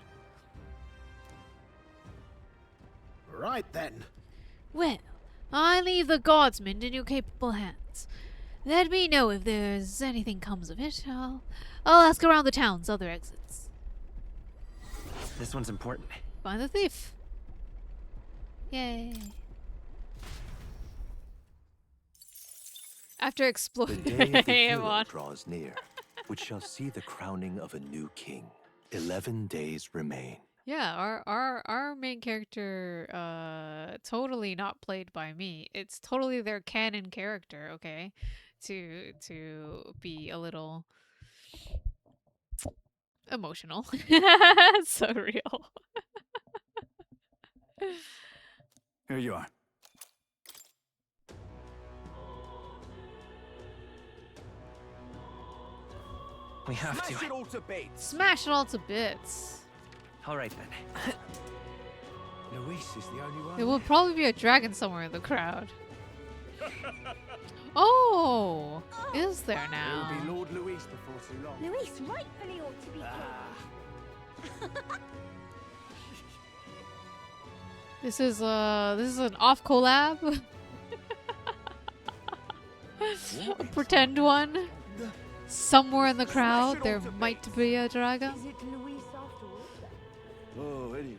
Right then. Well, I leave the guardsmen in your capable hands. Let me know if there's anything comes of it. I'll ask around the town's other exits. This one's important. Find the thief. Yay. After The exploring day of the hero Amon. draws near, which shall see the crowning of a new king. 11 days remain. Yeah, our main character totally not played by me. It's totally their canon character, okay? To be a little emotional. So real. Here you are. We have Smash to. it all to bits. Smash it all to bits. All right then. Luis is the only one. There will probably be a dragon somewhere in the crowd. Oh, is there now? It'll be Lord Luis before too long. Luis rightfully ought to be king. This is an off collab. A pretend one. Somewhere in the crowd there might be a dragon. Is it Luis after all? Oh, anyone.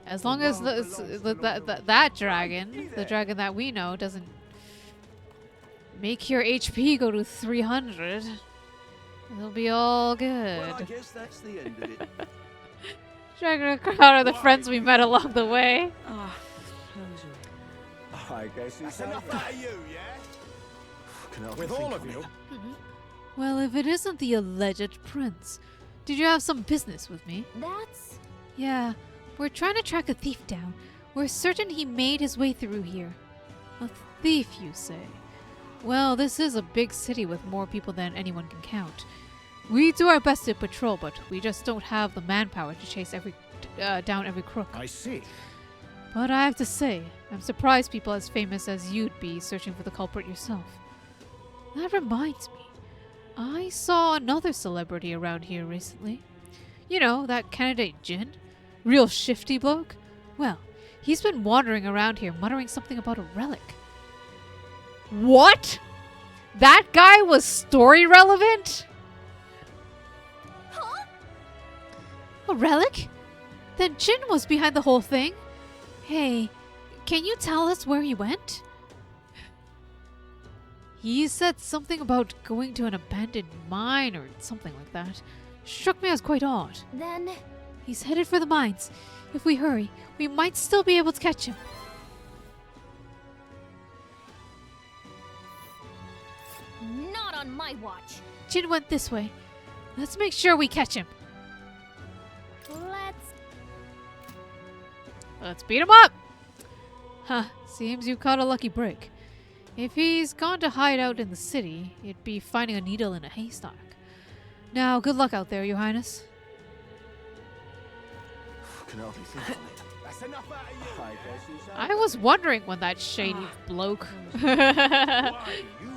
As long as that dragon, the dragon that we know, doesn't make your HP go to 300, it'll be all good. Well, I guess that's the end of it. Dragon crowd are the friends we met along the way. I guess that's enough out of you, yeah? Can I With think all of on you. it? Well, if it isn't the alleged prince, did you have some business with me? That's... Yeah, we're trying to track a thief down. We're certain he made his way through here. A thief, you say? Well, this is a big city with more people than anyone can count. We do our best to patrol, but we just don't have the manpower to chase down every crook. I see. But I have to say, I'm surprised people as famous as you'd be searching for the culprit yourself. That reminds me, I saw another celebrity around here recently. You know, that candidate Jin? Real shifty bloke? Well, he's been wandering around here muttering something about a relic. What? That guy was story relevant? Huh? A relic? Then Jin was behind the whole thing. Hey, can you tell us where he went? He said something about going to an abandoned mine or something like that. Struck me as quite odd. Then... He's headed for the mines. If we hurry, we might still be able to catch him. Not on my watch. Jin went this way. Let's make sure we catch him. Let's beat him up! Huh, seems you caught a lucky break. If he's gone to hide out in the city, it'd be finding a needle in a haystack. Now, good luck out there, Your Highness. Can hardly think on it. That's enough out of you. I guess you say. I was wondering when that shady bloke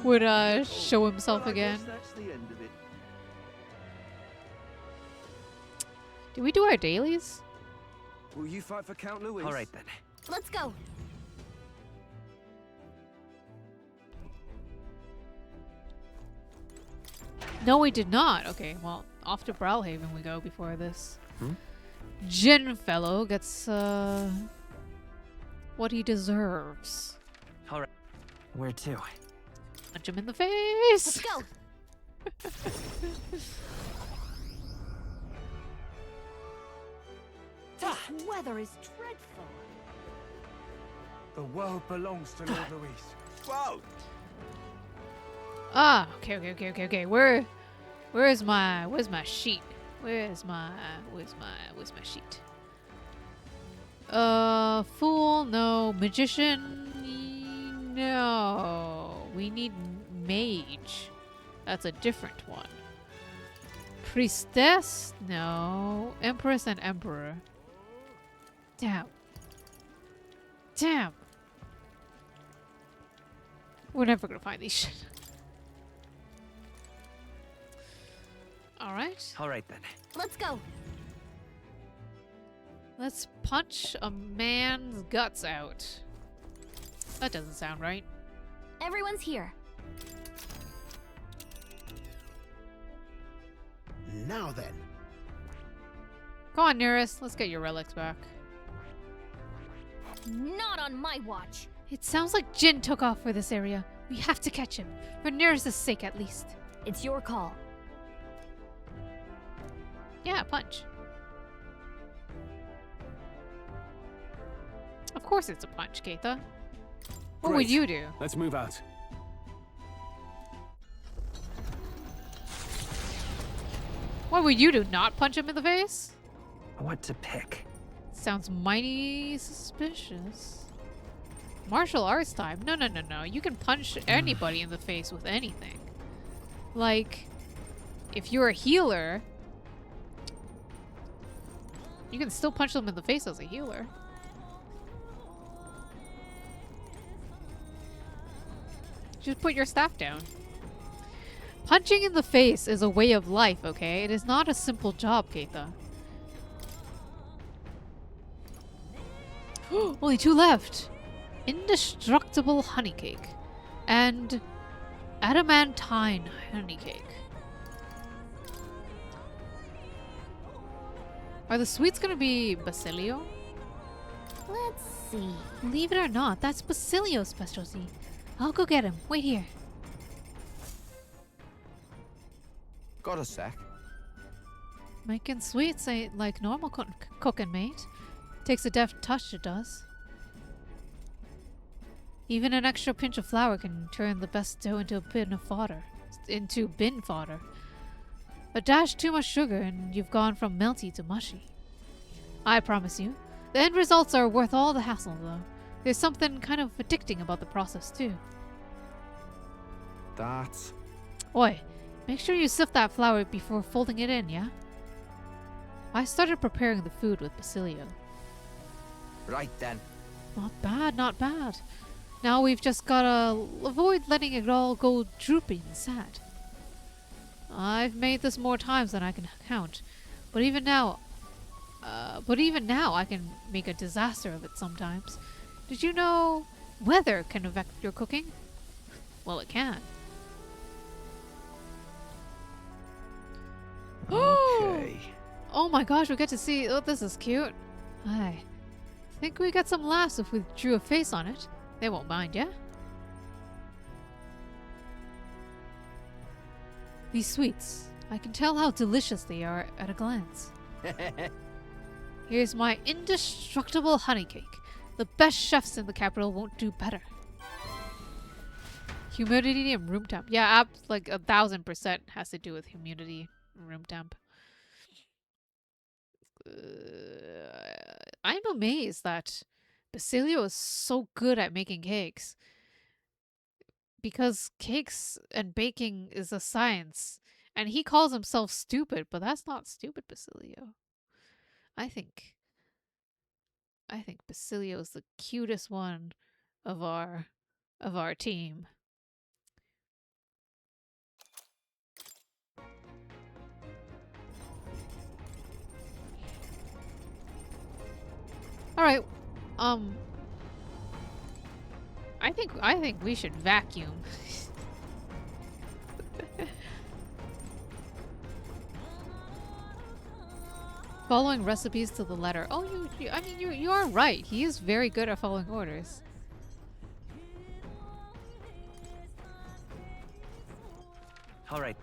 would show himself again. That's the end of it. Do we do our dailies? Will you fight for Count Louis? All right then. Let's go. No, we did not. Okay, well, off to Brawlhaven we go before this. Hmm? Jin fellow gets what he deserves. All right. Where to? Punch him in the face. Let's go. This weather is dreadful. The world belongs to Lord Luis. Whoa! Ah, okay. Where's my sheet? Where's my sheet? Fool, no. Magician, no. We need mage. That's a different one. Priestess, no. Empress and emperor. Damn. We're never gonna find these shit. Alright. Alright then. Let's go. Let's punch a man's guts out. That doesn't sound right. Everyone's here. Now then. Come on, Nearest. Let's get your relics back. Not on my watch. It sounds like Jin took off for this area. We have to catch him, for Nearest's sake at least. It's your call. Yeah, punch. Of course it's a punch, Keita. What would Great. you do? Let's move out. What would you do? Not punch him in the face? What to pick? Sounds mighty suspicious. Martial arts time? No, no, no, no. You can punch anybody in the face with anything. Like, if you're a healer, you can still punch them in the face as a healer. Just put your staff down. Punching in the face is a way of life, okay? It is not a simple job, Keita. Only 2 left. Indestructible honey cake and adamantine honey cake. Are the sweets gonna be Basilio? Let's see. Believe it or not, that's Basilio's specialty. I'll go get him. Wait here. Got a sec. Making sweets ain't like normal cooking, mate. Takes a deft touch, it does. Even an extra pinch of flour can turn the best dough into a bin of fodder. Bin fodder. A dash too much sugar and you've gone from melty to mushy. I promise you, the end results are worth all the hassle though. There's something kind of addicting about the process too. That's... Oi, make sure you sift that flour before folding it in, yeah? I started preparing the food with Basilio. Right then. Not bad, not bad. Now we've just gotta avoid letting it all go droopy and sad. I've made this more times than I can count, but even now I can make a disaster of it sometimes. Did you know weather can affect your cooking? Well, it can. Okay. Oh my gosh, we get to see. Oh, this is cute. I think we get some laughs if we drew a face on it. They won't mind, yeah? These sweets, I can tell how delicious they are at a glance. Here's my indestructible honey cake. The best chefs in the capital won't do better. Humidity and room temp. Yeah, like 1000% has to do with humidity and room temp. I'm amazed that Basilio is so good at making cakes. Because cakes and baking is a science. And he calls himself stupid, but that's not stupid, Basilio. I think Basilio is the cutest one of our team. All right. I think we should vacuum. Following recipes to the letter. Oh, I mean, you are right. He is very good at following orders. All right.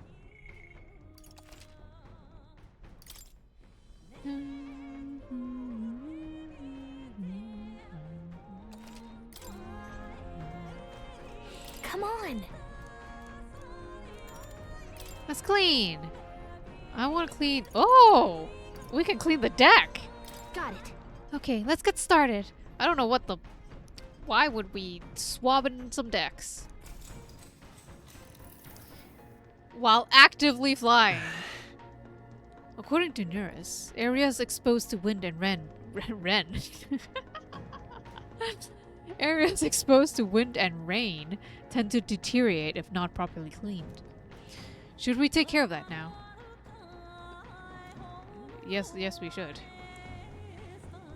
Come on. Let's clean. I want to clean. Oh, we can clean the deck. Got it. Okay, let's get started. I don't know what the... Why would we swab in some decks? While actively flying. According to Neurus, areas exposed to wind and Areas exposed to wind and rain tend to deteriorate if not properly cleaned. Should we take care of that now? Yes, we should.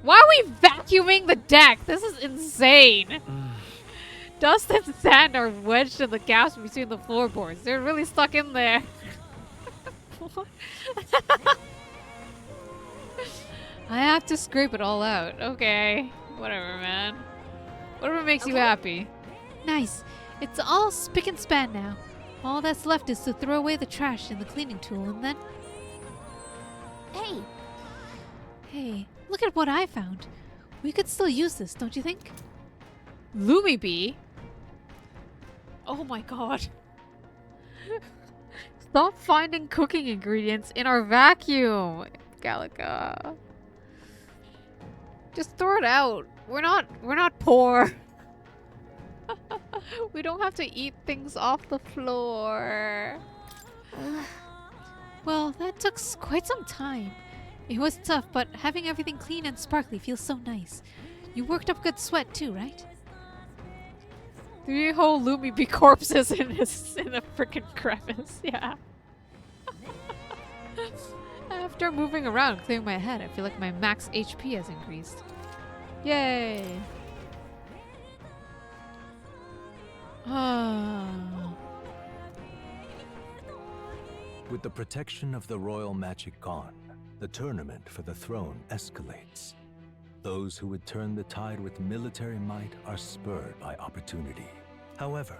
Why are we vacuuming the deck? This is insane. Dust and sand are wedged in the gaps between the floorboards. They're really stuck in there. I have to scrape it all out. Okay. Whatever, man. Whatever makes you happy. Nice. It's all spick and span now. All that's left is to throw away the trash in the cleaning tool and then... Hey, Hey, look at what I found. We could still use this, don't you think? Lumi Bee? Oh my god. Stop finding cooking ingredients in our vacuum, Gallica. Just throw it out. We're not poor. We don't have to eat things off the floor. Well, that took quite some time. It was tough, but having everything clean and sparkly feels so nice. You worked up good sweat too, right? 3 whole Lumi Bee corpses in a freaking crevice. Yeah. After moving around, clearing my head, I feel like my max HP has increased. Yay! With the protection of the royal magic gone, the tournament for the throne escalates. Those who would turn the tide with military might are spurred by opportunity. However,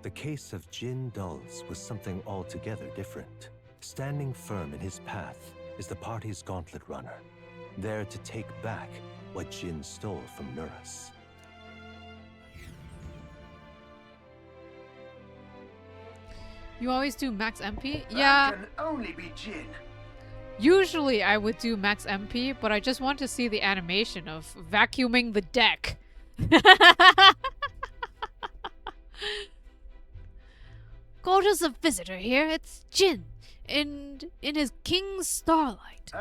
the case of Jin Dulz was something altogether different. Standing firm in his path is the party's gauntlet runner, there to take back what Jin stole from Nurus. You always do max MP? Yeah. That can only be Jin. Usually I would do max MP, but I just want to see the animation of vacuuming the deck. Got us a visitor here. It's Jin. In his King's Starlight.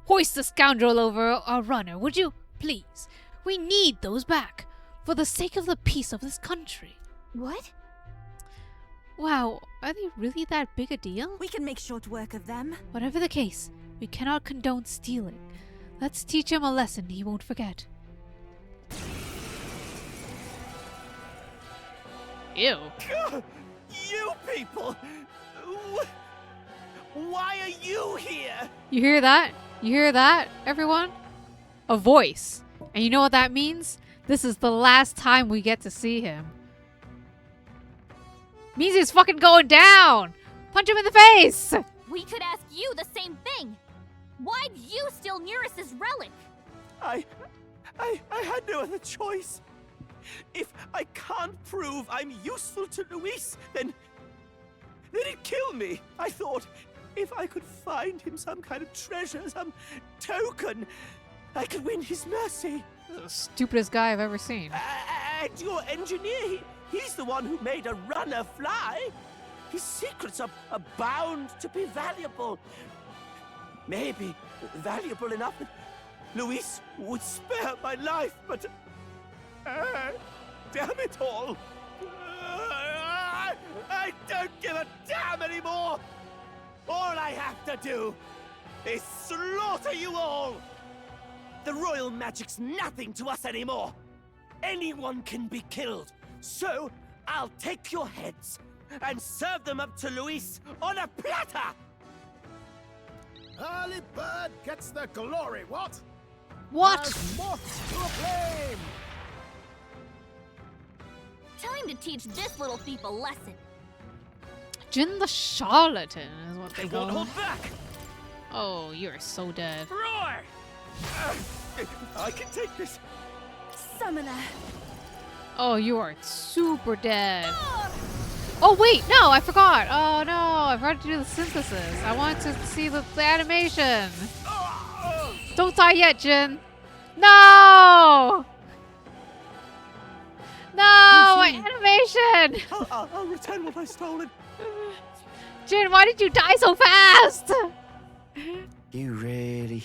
Hoist the scoundrel over our runner, would you? Please. We need those back. For the sake of the peace of this country. what? Wow, are they really that big a deal? We can make short work of them. Whatever the case, we cannot condone stealing. Let's teach him a lesson he won't forget. Ew. You people! Why are you here? You hear that? You hear that, everyone? A voice. And you know what that means? This is the last time we get to see him. Means he's fucking going down! Punch him in the face! We could ask you the same thing. Why'd you steal Nurus's relic? I had no other choice. If I can't prove I'm useful to Luis, then he'd kill me. I thought if I could find him some kind of treasure, some token, I could win his mercy. This is the stupidest guy I've ever seen. And your engineer, he's the one who made a runner fly. His secrets are bound to be valuable. Maybe valuable enough that Luis would spare my life, but... damn it all! I don't give a damn anymore! All I have to do is slaughter you all! The royal magic's nothing to us anymore! Anyone can be killed, so I'll take your heads and serve them up to Luis on a platter! Early bird gets the glory, what? What? As moth to a flame! Time to teach this little thief a lesson. Jin the Charlatan is what they I call won't him. hold back! Oh, you're so dead. Roar! I can take this. Summoner. Oh, you are super dead. Oh, wait, no, I forgot. Oh, no, I forgot to do the synthesis. I wanted to see the animation. Don't die yet, Jin. No! No, my animation! I'll return what I stolen. Jin, why did you die so fast? You really...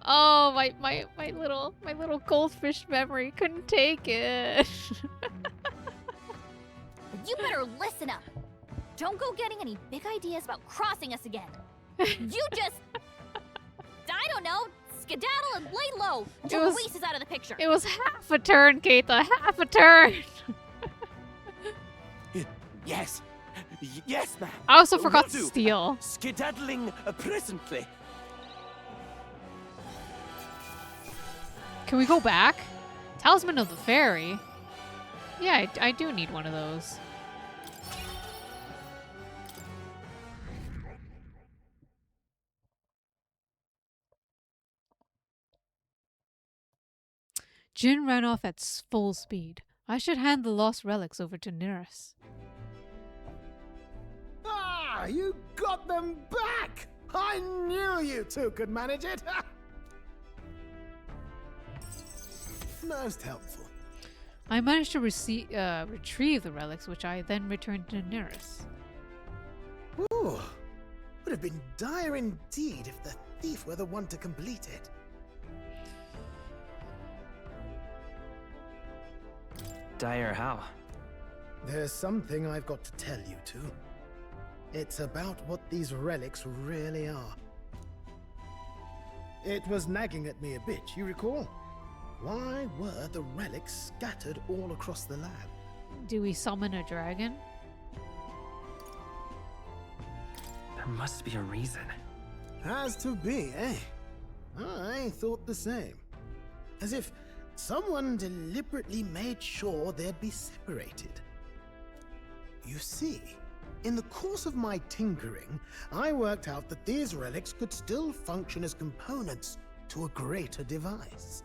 Oh, my little goldfish memory couldn't take it. You better listen up. Don't go getting any big ideas about crossing us again. You just... skedaddle and lay low until Luis is out of the picture. It was half a turn, Keita. Half a turn. Yes. Yes, ma'am. I also forgot Will to do. steal. Skedaddling presently. Can we go back? Talisman of the Fairy. Yeah, I do need one of those. Jin ran off at full speed. I should hand the lost relics over to Neris. Ah, you got them back! I knew you two could manage it! Most helpful. I managed to retrieve the relics, which I then returned to Neris. Ooh, would have been dire indeed if the thief were the one to complete it. Dire how? There's something I've got to tell you two. It's about what these relics really are. It was nagging at me a bit, you recall? Why were the relics scattered all across the lab? Do we summon a dragon? There must be a reason. Has to be, eh? I thought the same. As if someone deliberately made sure they'd be separated. You see, in the course of my tinkering, I worked out that these relics could still function as components to a greater device.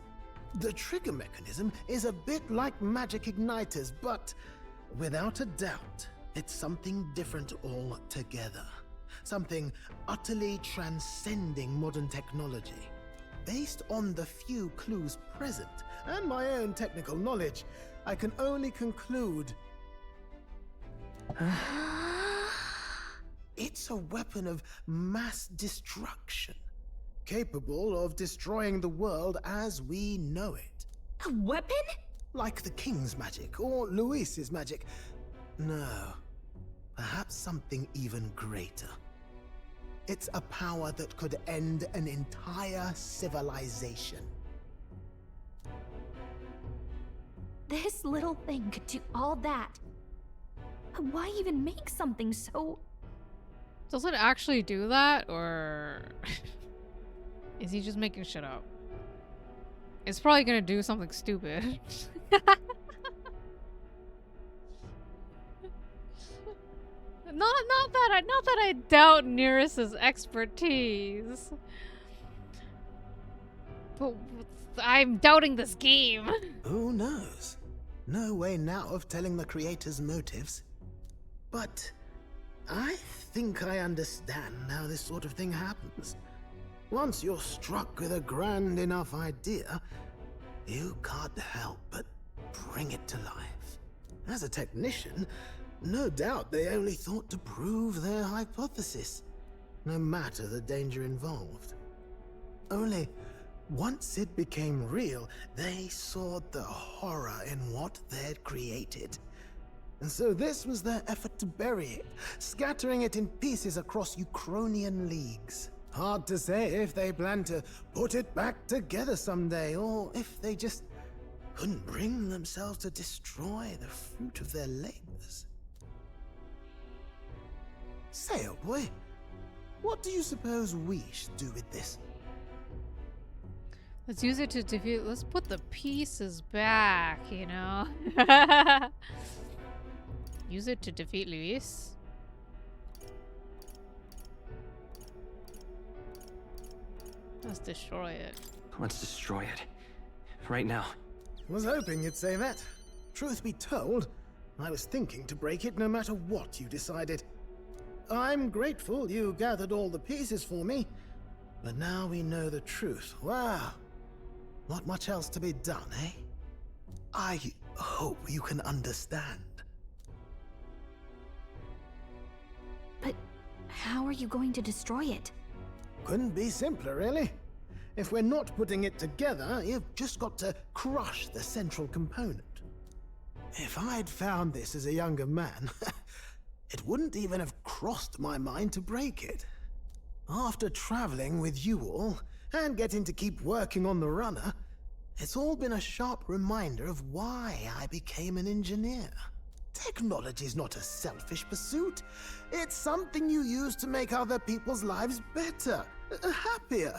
The trigger mechanism is a bit like magic igniters, but without a doubt, it's something different altogether. Something utterly transcending modern technology. Based on the few clues present, and my own technical knowledge, I can only conclude it's a weapon of mass destruction, capable of destroying the world as we know it. A weapon? Like the King's magic, or Luis's magic. No, perhaps something even greater. It's a power that could end an entire civilization. This little thing could do all that. Why even make something so... Does it actually do that, or is he just making shit up? It's probably gonna do something stupid. Not that I doubt Neris's expertise, but I'm doubting this game. Who knows? No way now of telling the creator's motives. But I think I understand how this sort of thing happens. Once you're struck with a grand enough idea, you can't help but bring it to life. As a technician, no doubt they only thought to prove their hypothesis, no matter the danger involved. Only once it became real, they saw the horror in what they'd created. And so this was their effort to bury it, scattering it in pieces across Ukrainian leagues. Hard to say if they plan to put it back together someday, or if they just couldn't bring themselves to destroy the fruit of their labors. Say, oh boy, what do you suppose we should do with this? Let's use it to defeat. Let's put the pieces back, you know? Use it to defeat Luis. Let's destroy it. Let's destroy it. Right now. Was hoping you'd say that. Truth be told, I was thinking to break it no matter what you decided. I'm grateful you gathered all the pieces for me, but now we know the truth. Wow. Not much else to be done, eh? I hope you can understand. But how are you going to destroy it? Couldn't be simpler, really. If we're not putting it together, you've just got to crush the central component. If I'd found this as a younger man, it wouldn't even have crossed my mind to break it. After traveling with you all, and getting to keep working on the runner, it's all been a sharp reminder of why I became an engineer. Technology's not a selfish pursuit. It's something you use to make other people's lives better, happier.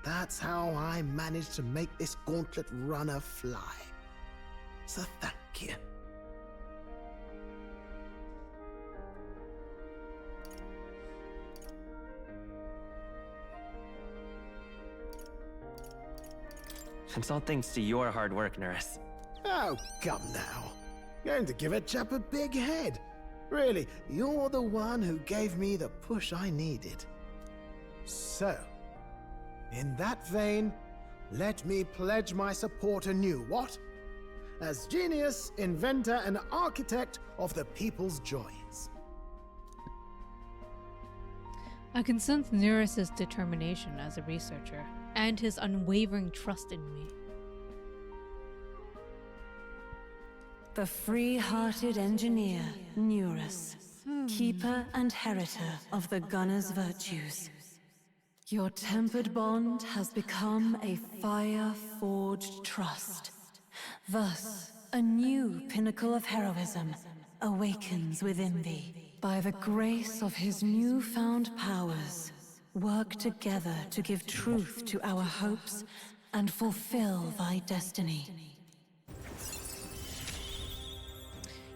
That's how I managed to make this gauntlet runner fly. So thank you. It's all thanks to your hard work, Nurse. Oh, come now. Going to give a chap a big head. Really, you're the one who gave me the push I needed. So, in that vein, let me pledge my support anew, what? As genius, inventor, and architect of the people's joys. I can sense Neris's determination as a researcher, and his unwavering trust in me. The free-hearted engineer, Neris, keeper and heritor of the gunner's virtues. Your tempered bond has become a fire-forged trust. Thus, a new pinnacle of heroism awakens within thee. By the grace of his newfound powers, work together to give truth to our hopes and fulfill thy destiny.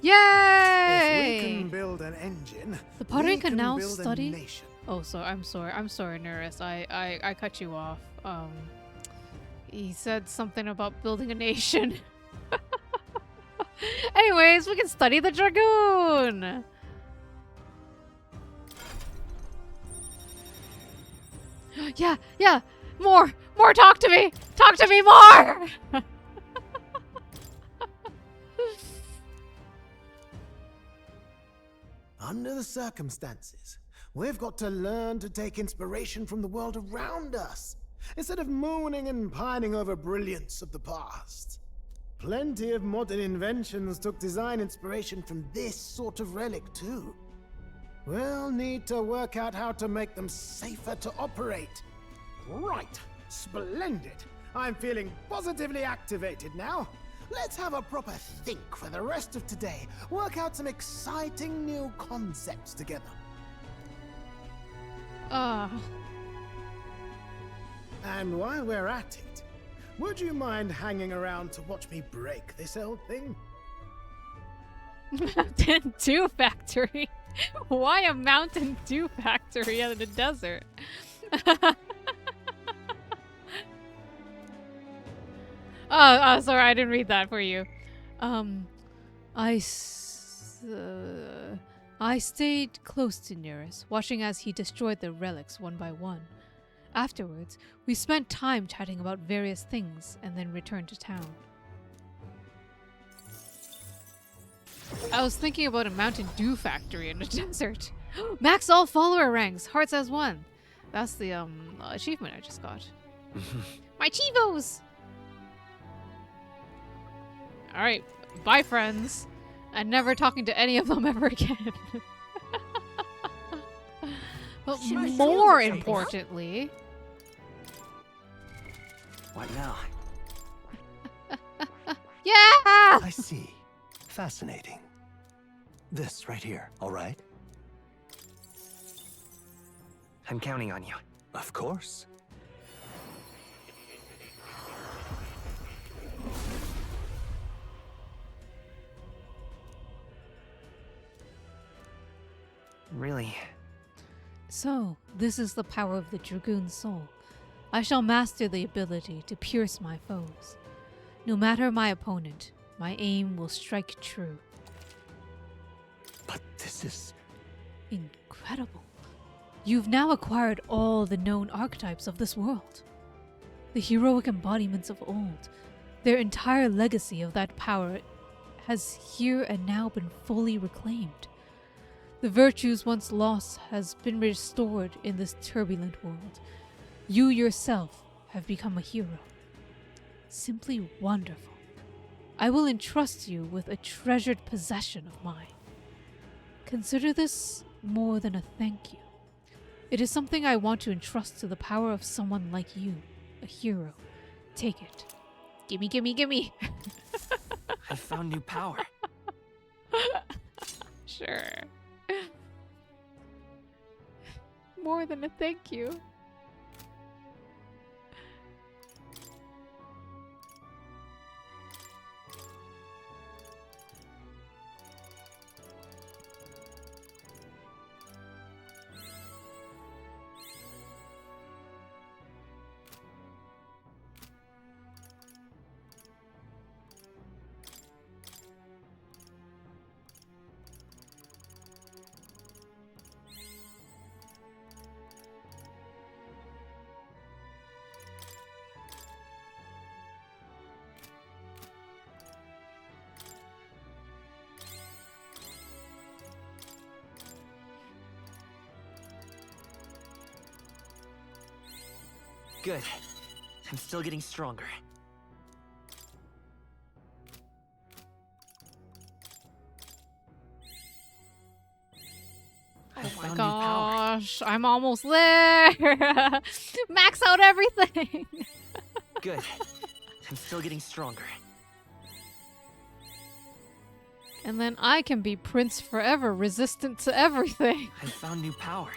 Yay! If we can build an engine, the Pottery we can now build study. a nation. Oh, so I'm sorry, Neris. I cut you off. He said something about building a nation. Anyways, we can study the Dragoon. Yeah. More. Talk to me. Talk to me more. Under the circumstances, we've got to learn to take inspiration from the world around us, instead of mooning and pining over brilliance of the past. Plenty of modern inventions took design inspiration from this sort of relic too. We'll need to work out how to make them safer to operate. Right, splendid. I'm feeling positively activated now. Let's have a proper think for the rest of today. Work out some exciting new concepts together. And while we're at it, would you mind hanging around to watch me break this old thing? Mountain Dew Factory? Why a Mountain Dew Factory in the desert? Oh, sorry, I didn't read that for you. I stayed close to Neris, watching as he destroyed the relics one by one. Afterwards, we spent time chatting about various things and then returned to town. I was thinking about a Mountain Dew Factory in the desert. Max all follower ranks, hearts as one. That's the achievement I just got. My Chivos! Alright, bye friends. I'm never talking to any of them ever again. But more importantly... What now? Yeah! I see. Fascinating. This right here, all right? I'm counting on you. Of course. Really? So, this is the power of the Dragoon soul. I shall master the ability to pierce my foes. No matter my opponent, my aim will strike true. But this is... incredible. You've now acquired all the known archetypes of this world. The heroic embodiments of old. Their entire legacy of that power has here and now been fully reclaimed. The virtues once lost has been restored in this turbulent world. You yourself have become a hero. Simply wonderful. I will entrust you with a treasured possession of mine. Consider this more than a thank you. It is something I want to entrust to the power of someone like you, a hero. Take it. Gimme, gimme, gimme. I found new power. Sure. More than a thank you. Good. I'm still getting stronger. Oh my gosh, I'm almost there! Max out everything! Good. I'm still getting stronger. And then I can be Prince forever, resistant to everything. I found new power.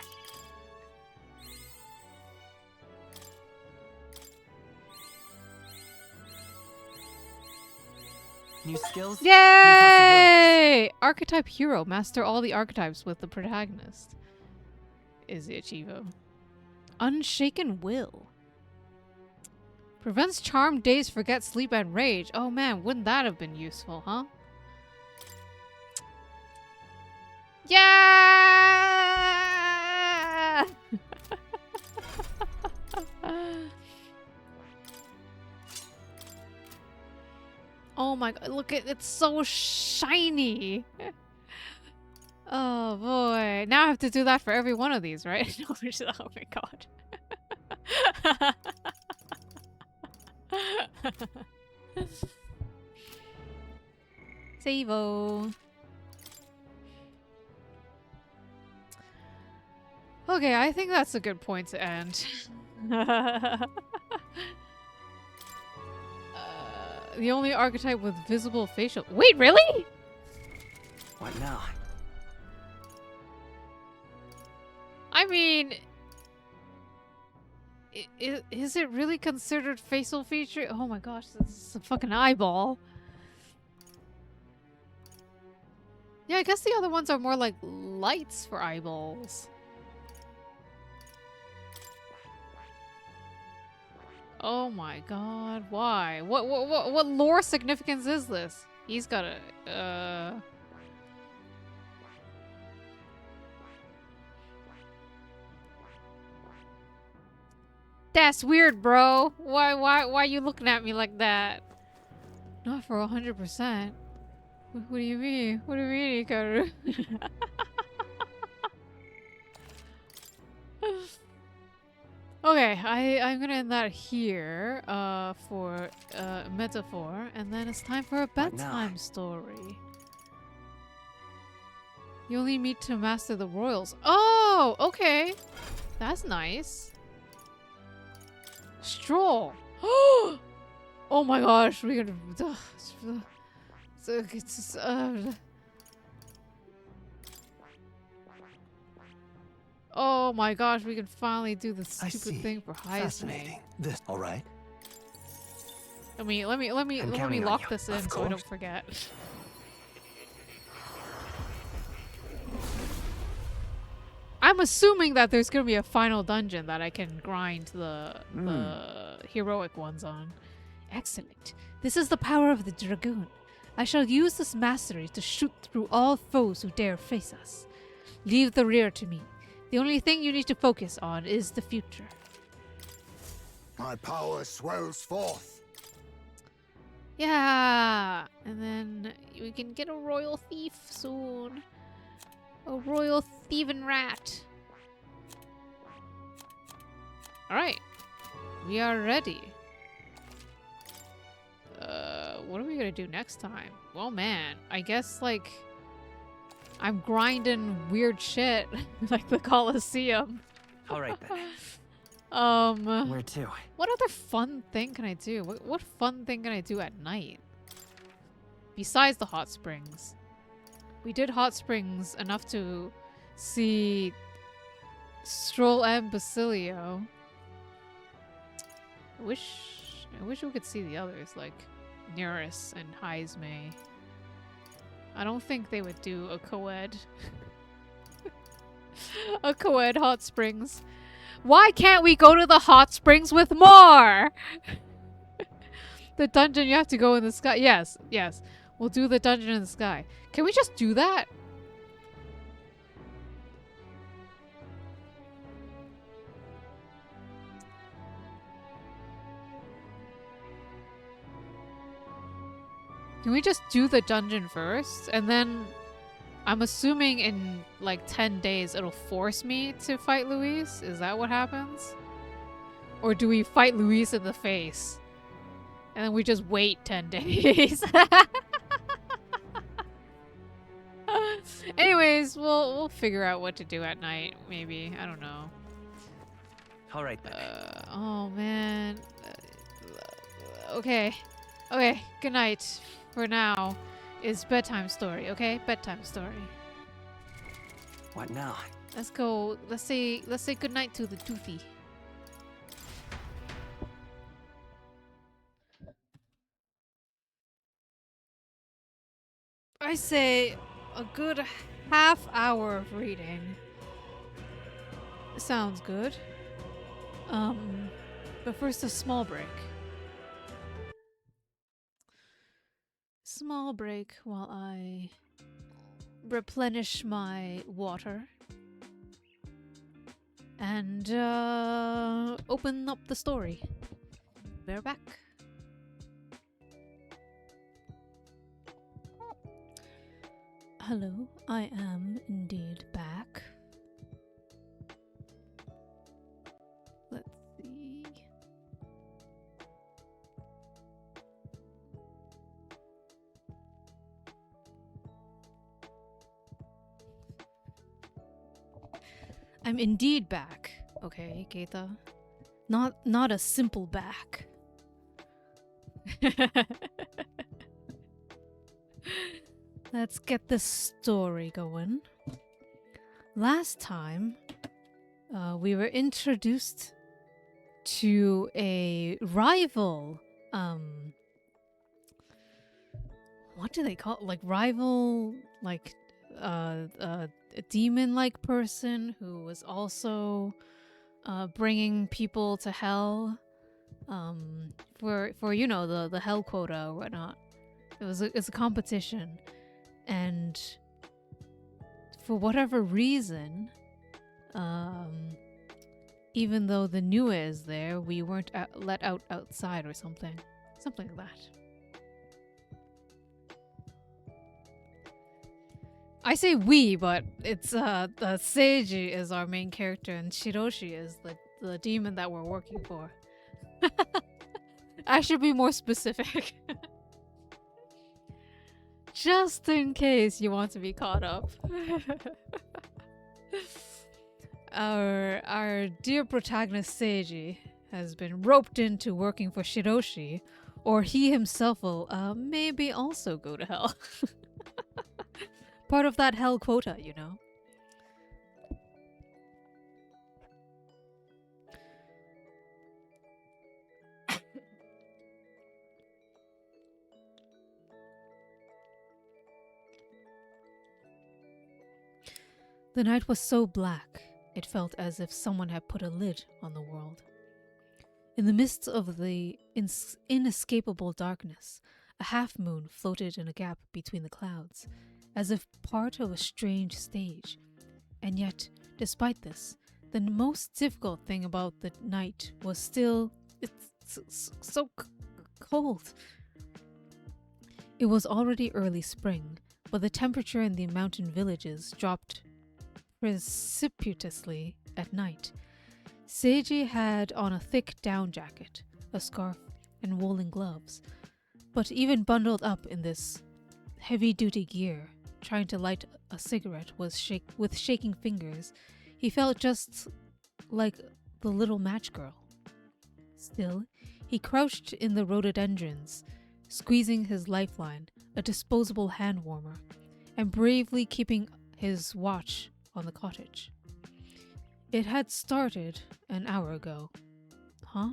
New skills? Yay! Archetype hero. Master all the archetypes with the protagonist. Is the achievo. Unshaken will. Prevents charmed days, forget sleep and rage. Oh man, wouldn't that have been useful, huh? Yeah! Oh my god, look at it's so shiny. Oh boy. Now I have to do that for every one of these, right? Oh my god. Save-o. Okay, I think that's a good point to end. The only archetype with visible facial... Wait, really? What now? I mean... Is it really considered facial feature? Oh my gosh, this is a fucking eyeball. Yeah, I guess the other ones are more like lights for eyeballs. Oh my god, why? What lore significance is this? He's got a That's weird, bro. Why you looking at me like that? Not for 100%. What do you mean? What do you mean, Hikaru? Okay, I'm gonna end that here for metaphor, and then it's time for a bedtime story. You only need to master the royals. Oh, okay. That's nice. Stroll. Oh my gosh, we're gonna... Oh my gosh, we can finally do this stupid thing for Fascinating. This, all right? Let me lock this in so I don't forget. I'm assuming that there's gonna be a final dungeon that I can grind the heroic ones on. Excellent. This is the power of the Dragoon. I shall use this mastery to shoot through all foes who dare face us. Leave the rear to me. The only thing you need to focus on is the future. My power swells forth. Yeah, and then we can get a royal thief soon. A royal thieving rat. Alright. We are ready. What are we gonna do next time? Well, man, I guess, like, I'm grinding weird shit, like the Colosseum. All right then. Where to? What other fun thing can I do? What fun thing can I do at night? Besides the hot springs. We did hot springs enough to see Stroll and Basilio. I wish we could see the others, like Neurus and Heisme. I don't think they would do a co-ed. A co-ed hot springs. Why can't we go to the hot springs with more? The dungeon you have to go in the sky. Yes, yes. We'll do the dungeon in the sky. Can we just do that? Can we just do the dungeon first? And then I'm assuming in like 10 days it'll force me to fight Luis? Is that what happens? Or do we fight Luis in the face? And then we just wait 10 days? Anyways, we'll figure out what to do at night, maybe. I don't know. All right then. Oh man. Okay. Okay, good night. For now, it's bedtime story, okay? Bedtime story. What now? Let's go. Let's say goodnight to the Toothy. I say a good half hour of reading. Sounds good. But first a small break. Small break while I replenish my water and open up the story. We're back. Hello, I am indeed back. Let's see. I'm indeed back. Okay, Keita. Not a simple back. Let's get the story going. Last time, we were introduced to a rival, what do they call it? Like rival, like, a demon-like person who was also bringing people to hell for you know the hell quota or whatnot. It's a competition, and for whatever reason, even though the Nue is there, we weren't let out outside or something like that. I say we, but it's the Seiji is our main character and Shiroshi is the demon that we're working for. I should be more specific. Just in case you want to be caught up. Our dear protagonist Seiji has been roped into working for Shiroshi, or he himself will maybe also go to hell. Part of that hell quota, you know. The night was so black, it felt as if someone had put a lid on the world. In the midst of the inescapable darkness, a half-moon floated in a gap between the clouds, as if part of a strange stage. And yet, despite this, the most difficult thing about the night was still it's so cold. It was already early spring, but the temperature in the mountain villages dropped precipitously at night. Seiji had on a thick down jacket, a scarf, and woolen gloves, but even bundled up in this heavy-duty gear, trying to light a cigarette with shaking fingers, he felt just like the little match girl. Still, he crouched in the rhododendrons, squeezing his lifeline, a disposable hand warmer, and bravely keeping his watch on the cottage. It had started an hour ago. Huh?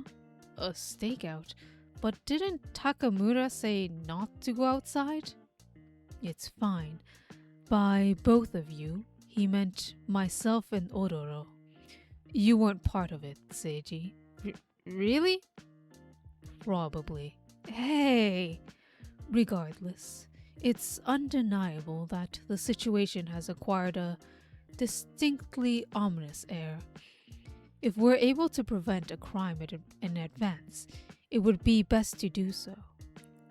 A stakeout? But didn't Takamura say not to go outside? It's fine. By both of you, he meant myself and Ororo. You weren't part of it, Seiji. Really? Probably. Hey! Regardless, it's undeniable that the situation has acquired a distinctly ominous air. If we're able to prevent a crime in advance, it would be best to do so.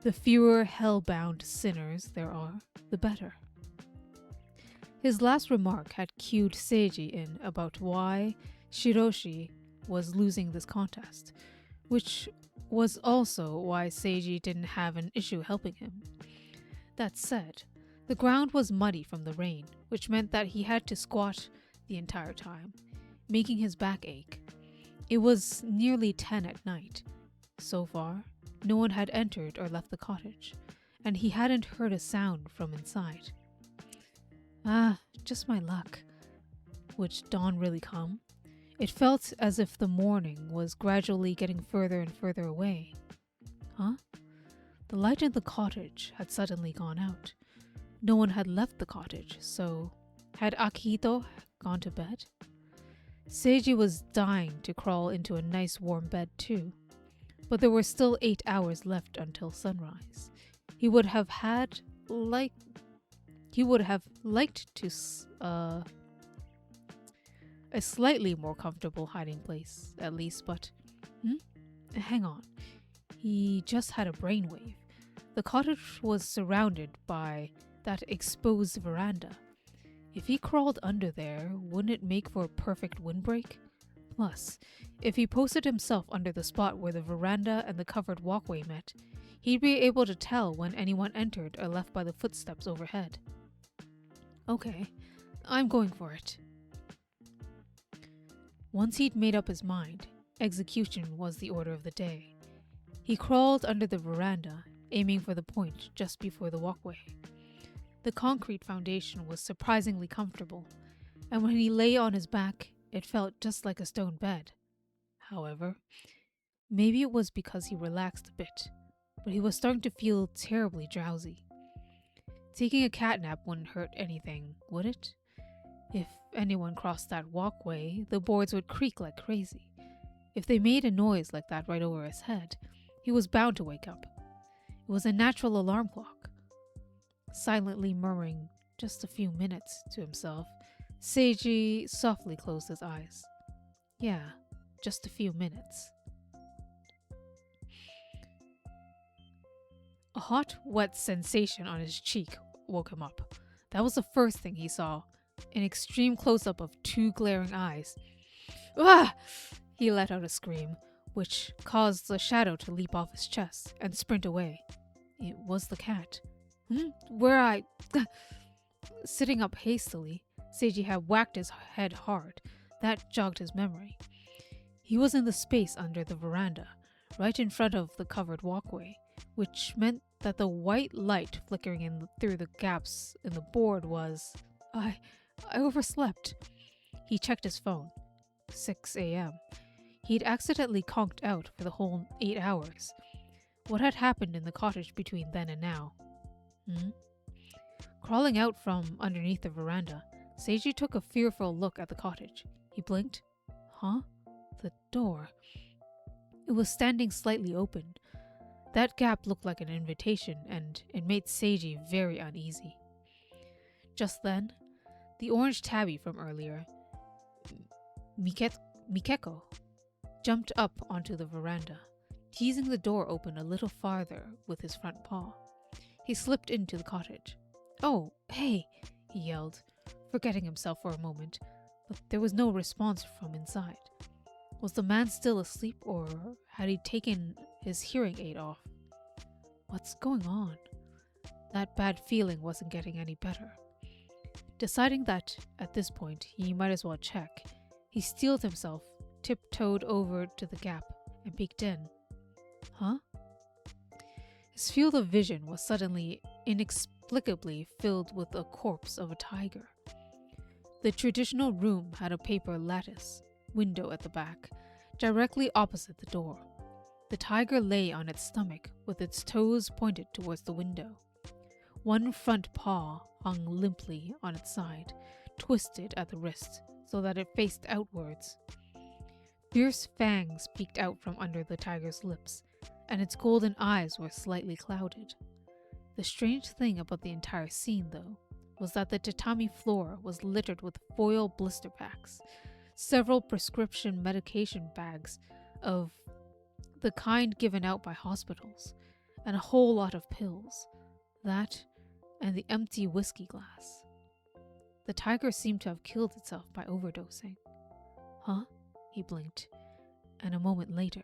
The fewer hell-bound sinners there are, the better. His last remark had cued Seiji in about why Shiroshi was losing this contest, which was also why Seiji didn't have an issue helping him. That said, the ground was muddy from the rain, which meant that he had to squat the entire time, making his back ache. It was nearly 10 at night. So far, no one had entered or left the cottage, and he hadn't heard a sound from inside. Just my luck. Would dawn really come? It felt as if the morning was gradually getting further and further away. Huh? The light in the cottage had suddenly gone out. No one had left the cottage, so had Akihito gone to bed? Seiji was dying to crawl into a nice warm bed too, but there were still 8 hours left until sunrise. He would have liked to a slightly more comfortable hiding place, at least, but hang on. He just had a brainwave. The cottage was surrounded by that exposed veranda. If he crawled under there, wouldn't it make for a perfect windbreak? Plus, if he posted himself under the spot where the veranda and the covered walkway met, he'd be able to tell when anyone entered or left by the footsteps overhead. Okay, I'm going for it. Once he'd made up his mind, execution was the order of the day. He crawled under the veranda, aiming for the point just before the walkway. The concrete foundation was surprisingly comfortable, and when he lay on his back, it felt just like a stone bed. However, maybe it was because he relaxed a bit, but he was starting to feel terribly drowsy. Taking a catnap wouldn't hurt anything, would it? If anyone crossed that walkway, the boards would creak like crazy. If they made a noise like that right over his head, he was bound to wake up. It was a natural alarm clock. Silently murmuring just a few minutes to himself, Seiji softly closed his eyes. Yeah, just a few minutes. A hot, wet sensation on his cheek woke him up. That was the first thing he saw, an extreme close-up of 2 glaring eyes. Ah! He let out a scream, which caused the shadow to leap off his chest and sprint away. It was the cat. Sitting up hastily, Seiji had whacked his head hard. That jogged his memory. He was in the space under the veranda, right in front of the covered walkway, which meant that the white light flickering in through the gaps in the board was... I overslept. He checked his phone. 6 a.m. He'd accidentally conked out for the whole 8 hours. What had happened in the cottage between then and now? Crawling out from underneath the veranda, Seiji took a fearful look at the cottage. He blinked. Huh? The door. It was standing slightly open. That gap looked like an invitation, and it made Seiji very uneasy. Just then, the orange tabby from earlier, Mikeko, jumped up onto the veranda, teasing the door open a little farther with his front paw. He slipped into the cottage. "Oh, hey!" he yelled, forgetting himself for a moment, but there was no response from inside. Was the man still asleep, or had he taken his hearing aid off? What's going on? That bad feeling wasn't getting any better. Deciding that, at this point, he might as well check, he steeled himself tiptoed over to the gap and peeked in. Huh? His field of vision was suddenly, inexplicably filled with a corpse of a tiger. The traditional room had a paper lattice window at the back, directly opposite the door. The tiger lay on its stomach with its toes pointed towards the window. One front paw hung limply on its side, twisted at the wrist so that it faced outwards. Fierce fangs peeked out from under the tiger's lips, and its golden eyes were slightly clouded. The strange thing about the entire scene, though, was that the tatami floor was littered with foil blister packs, several prescription medication bags of the kind given out by hospitals, and a whole lot of pills. That, and the empty whiskey glass. The tiger seemed to have killed itself by overdosing. Huh? He blinked, and a moment later,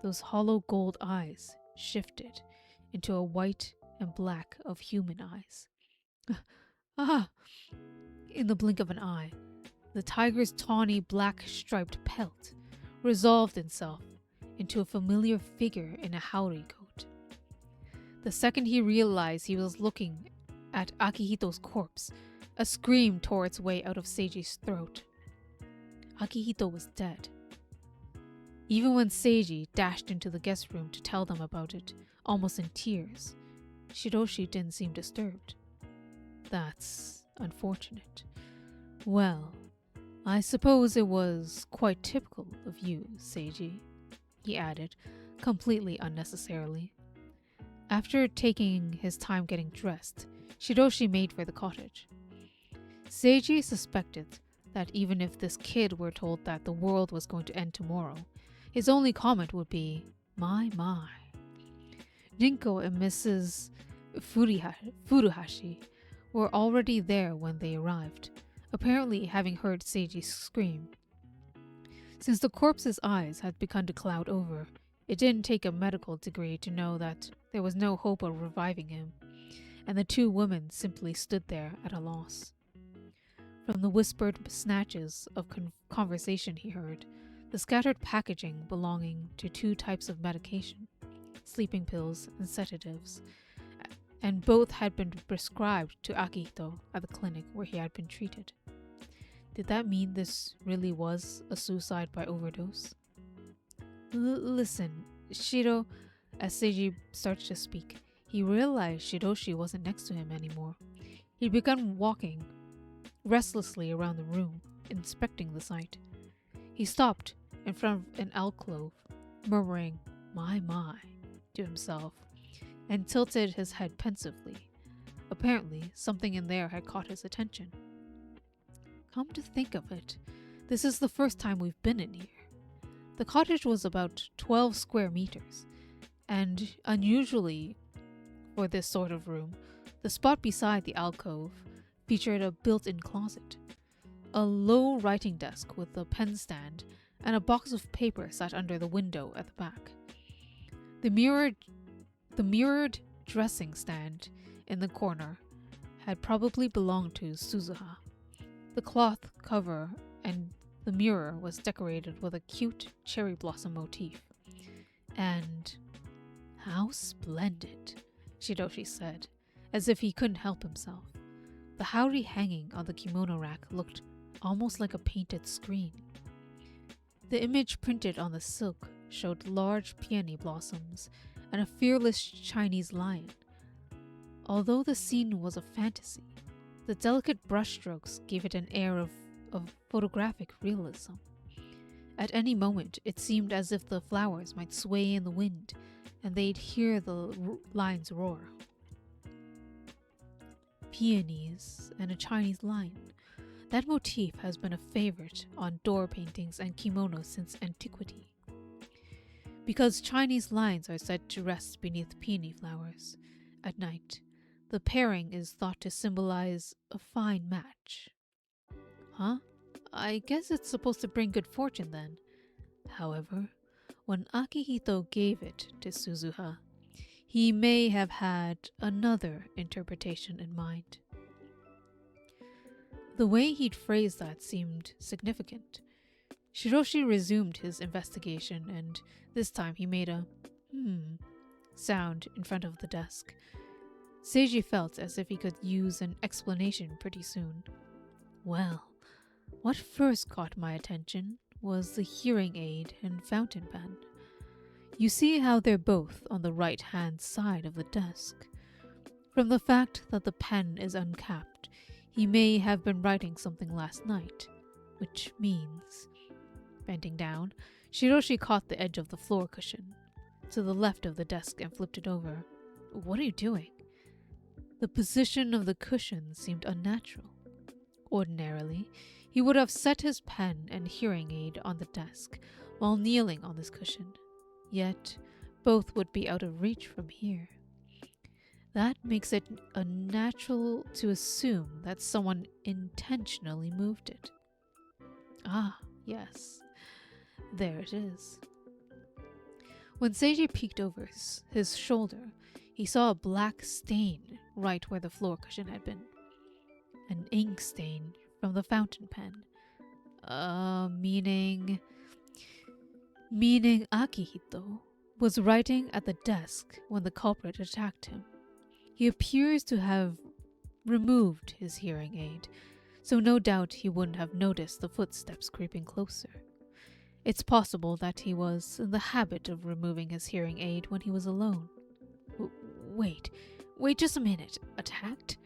those hollow gold eyes shifted into a white and black of human eyes. Ah! In the blink of an eye, the tiger's tawny black striped pelt resolved itself into a familiar figure in a howdy coat. The second he realized he was looking at Akihito's corpse, a scream tore its way out of Seiji's throat. Akihito was dead. Even when Seiji dashed into the guest room to tell them about it, almost in tears, Shiroshi didn't seem disturbed. That's unfortunate. Well, I suppose it was quite typical of you, Seiji, he added, completely unnecessarily. After taking his time getting dressed, Shiroshi made for the cottage. Seiji suspected that even if this kid were told that the world was going to end tomorrow, his only comment would be, my. Rinko and Mrs. Furuhashi were already there when they arrived, apparently having heard Seiji scream. Since the corpse's eyes had begun to cloud over, it didn't take a medical degree to know that there was no hope of reviving him, and the two women simply stood there at a loss. From the whispered snatches of conversation he heard, the scattered packaging belonging to two types of medication, sleeping pills and sedatives, and both had been prescribed to Akihito at the clinic where he had been treated. Did that mean this really was a suicide by overdose? Listen, Shiro, as Seiji started to speak, he realized Shiroshi wasn't next to him anymore. He'd begun walking restlessly around the room, inspecting the site. He stopped in front of an alcove, murmuring, my, to himself, and tilted his head pensively. Apparently, something in there had caught his attention. Come to think of it, this is the first time we've been in here. The cottage was about 12 square meters, and unusually for this sort of room, the spot beside the alcove featured a built-in closet. A low writing desk with a pen stand and a box of paper sat under the window at the back. The mirrored dressing stand in the corner had probably belonged to Suzuha. The cloth cover and the mirror was decorated with a cute cherry blossom motif. And how splendid, Shiroshi said, as if he couldn't help himself. The howdy hanging on the kimono rack looked almost like a painted screen. The image printed on the silk showed large peony blossoms and a fearless Chinese lion. Although the scene was a fantasy, the delicate brushstrokes gave it an air of photographic realism. At any moment, it seemed as if the flowers might sway in the wind and they'd hear the lion's roar. Peonies and a Chinese lion. That motif has been a favorite on door paintings and kimonos since antiquity. Because Chinese lions are said to rest beneath peony flowers at night, the pairing is thought to symbolize a fine match. Huh? I guess it's supposed to bring good fortune then. However, when Akihito gave it to Suzuha, he may have had another interpretation in mind. The way he'd phrased that seemed significant. Shiroshi resumed his investigation, and this time he made a sound in front of the desk. Seiji felt as if he could use an explanation pretty soon. Well, what first caught my attention was the hearing aid and fountain pen. You see how they're both on the right-hand side of the desk. From the fact that the pen is uncapped, he may have been writing something last night, which means... Bending down, Shiroshi caught the edge of the floor cushion to the left of the desk and flipped it over. What are you doing? The position of the cushion seemed unnatural. Ordinarily, he would have set his pen and hearing aid on the desk while kneeling on this cushion. Yet, both would be out of reach from here. That makes it unnatural to assume that someone intentionally moved it. Ah, yes. There it is. When Seiji peeked over his shoulder, he saw a black stain right where the floor cushion had been. An ink stain from the fountain pen. Meaning Akihito was writing at the desk when the culprit attacked him. He appears to have removed his hearing aid, so no doubt he wouldn't have noticed the footsteps creeping closer. It's possible that he was in the habit of removing his hearing aid when he was alone. Wait just a minute. Attacked?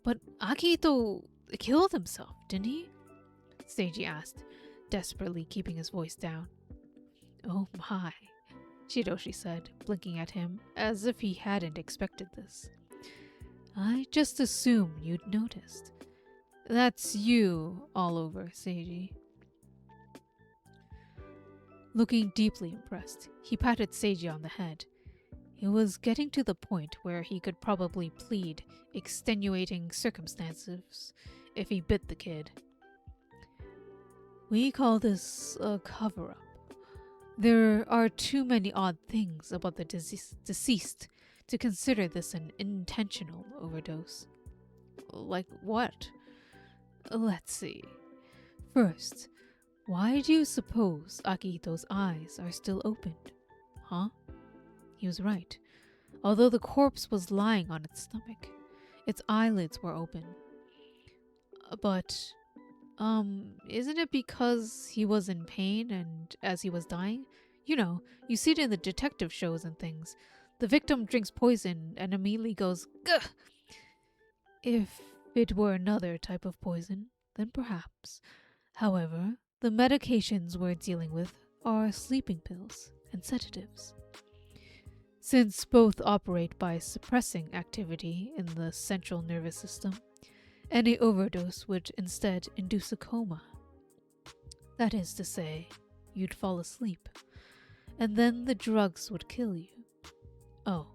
But Akihito killed himself, didn't he? Seiji asked, desperately keeping his voice down. Oh my, Shiroshi said, blinking at him as if he hadn't expected this. I just assumed you'd noticed. That's you all over, Seiji. Looking deeply impressed, he patted Seiji on the head. It was getting to the point where he could probably plead extenuating circumstances if he bit the kid. We call this a cover-up. There are too many odd things about the deceased to consider this an intentional overdose. Like what? Let's see. First, why do you suppose Akihito's eyes are still opened? Huh? He was right. Although the corpse was lying on its stomach, its eyelids were open. But, isn't it because he was in pain and as he was dying? You know, you see it in the detective shows and things. The victim drinks poison and immediately goes, "Gah!" If it were another type of poison, then perhaps. However, the medications we're dealing with are sleeping pills and sedatives. Since both operate by suppressing activity in the central nervous system, any overdose would instead induce a coma. That is to say, you'd fall asleep, and then the drugs would kill you. Oh,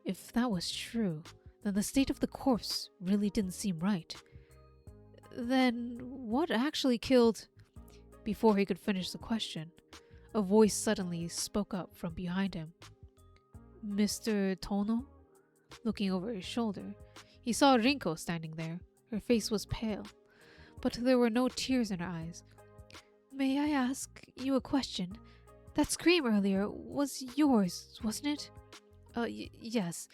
if that was true, then the state of the corpse really didn't seem right. Then what actually killed... Before he could finish the question, a voice suddenly spoke up from behind him. Mr. Tono? Looking over his shoulder, he saw Rinko standing there. Her face was pale, but there were no tears in her eyes. May I ask you a question? That scream earlier was yours, wasn't it? Yes.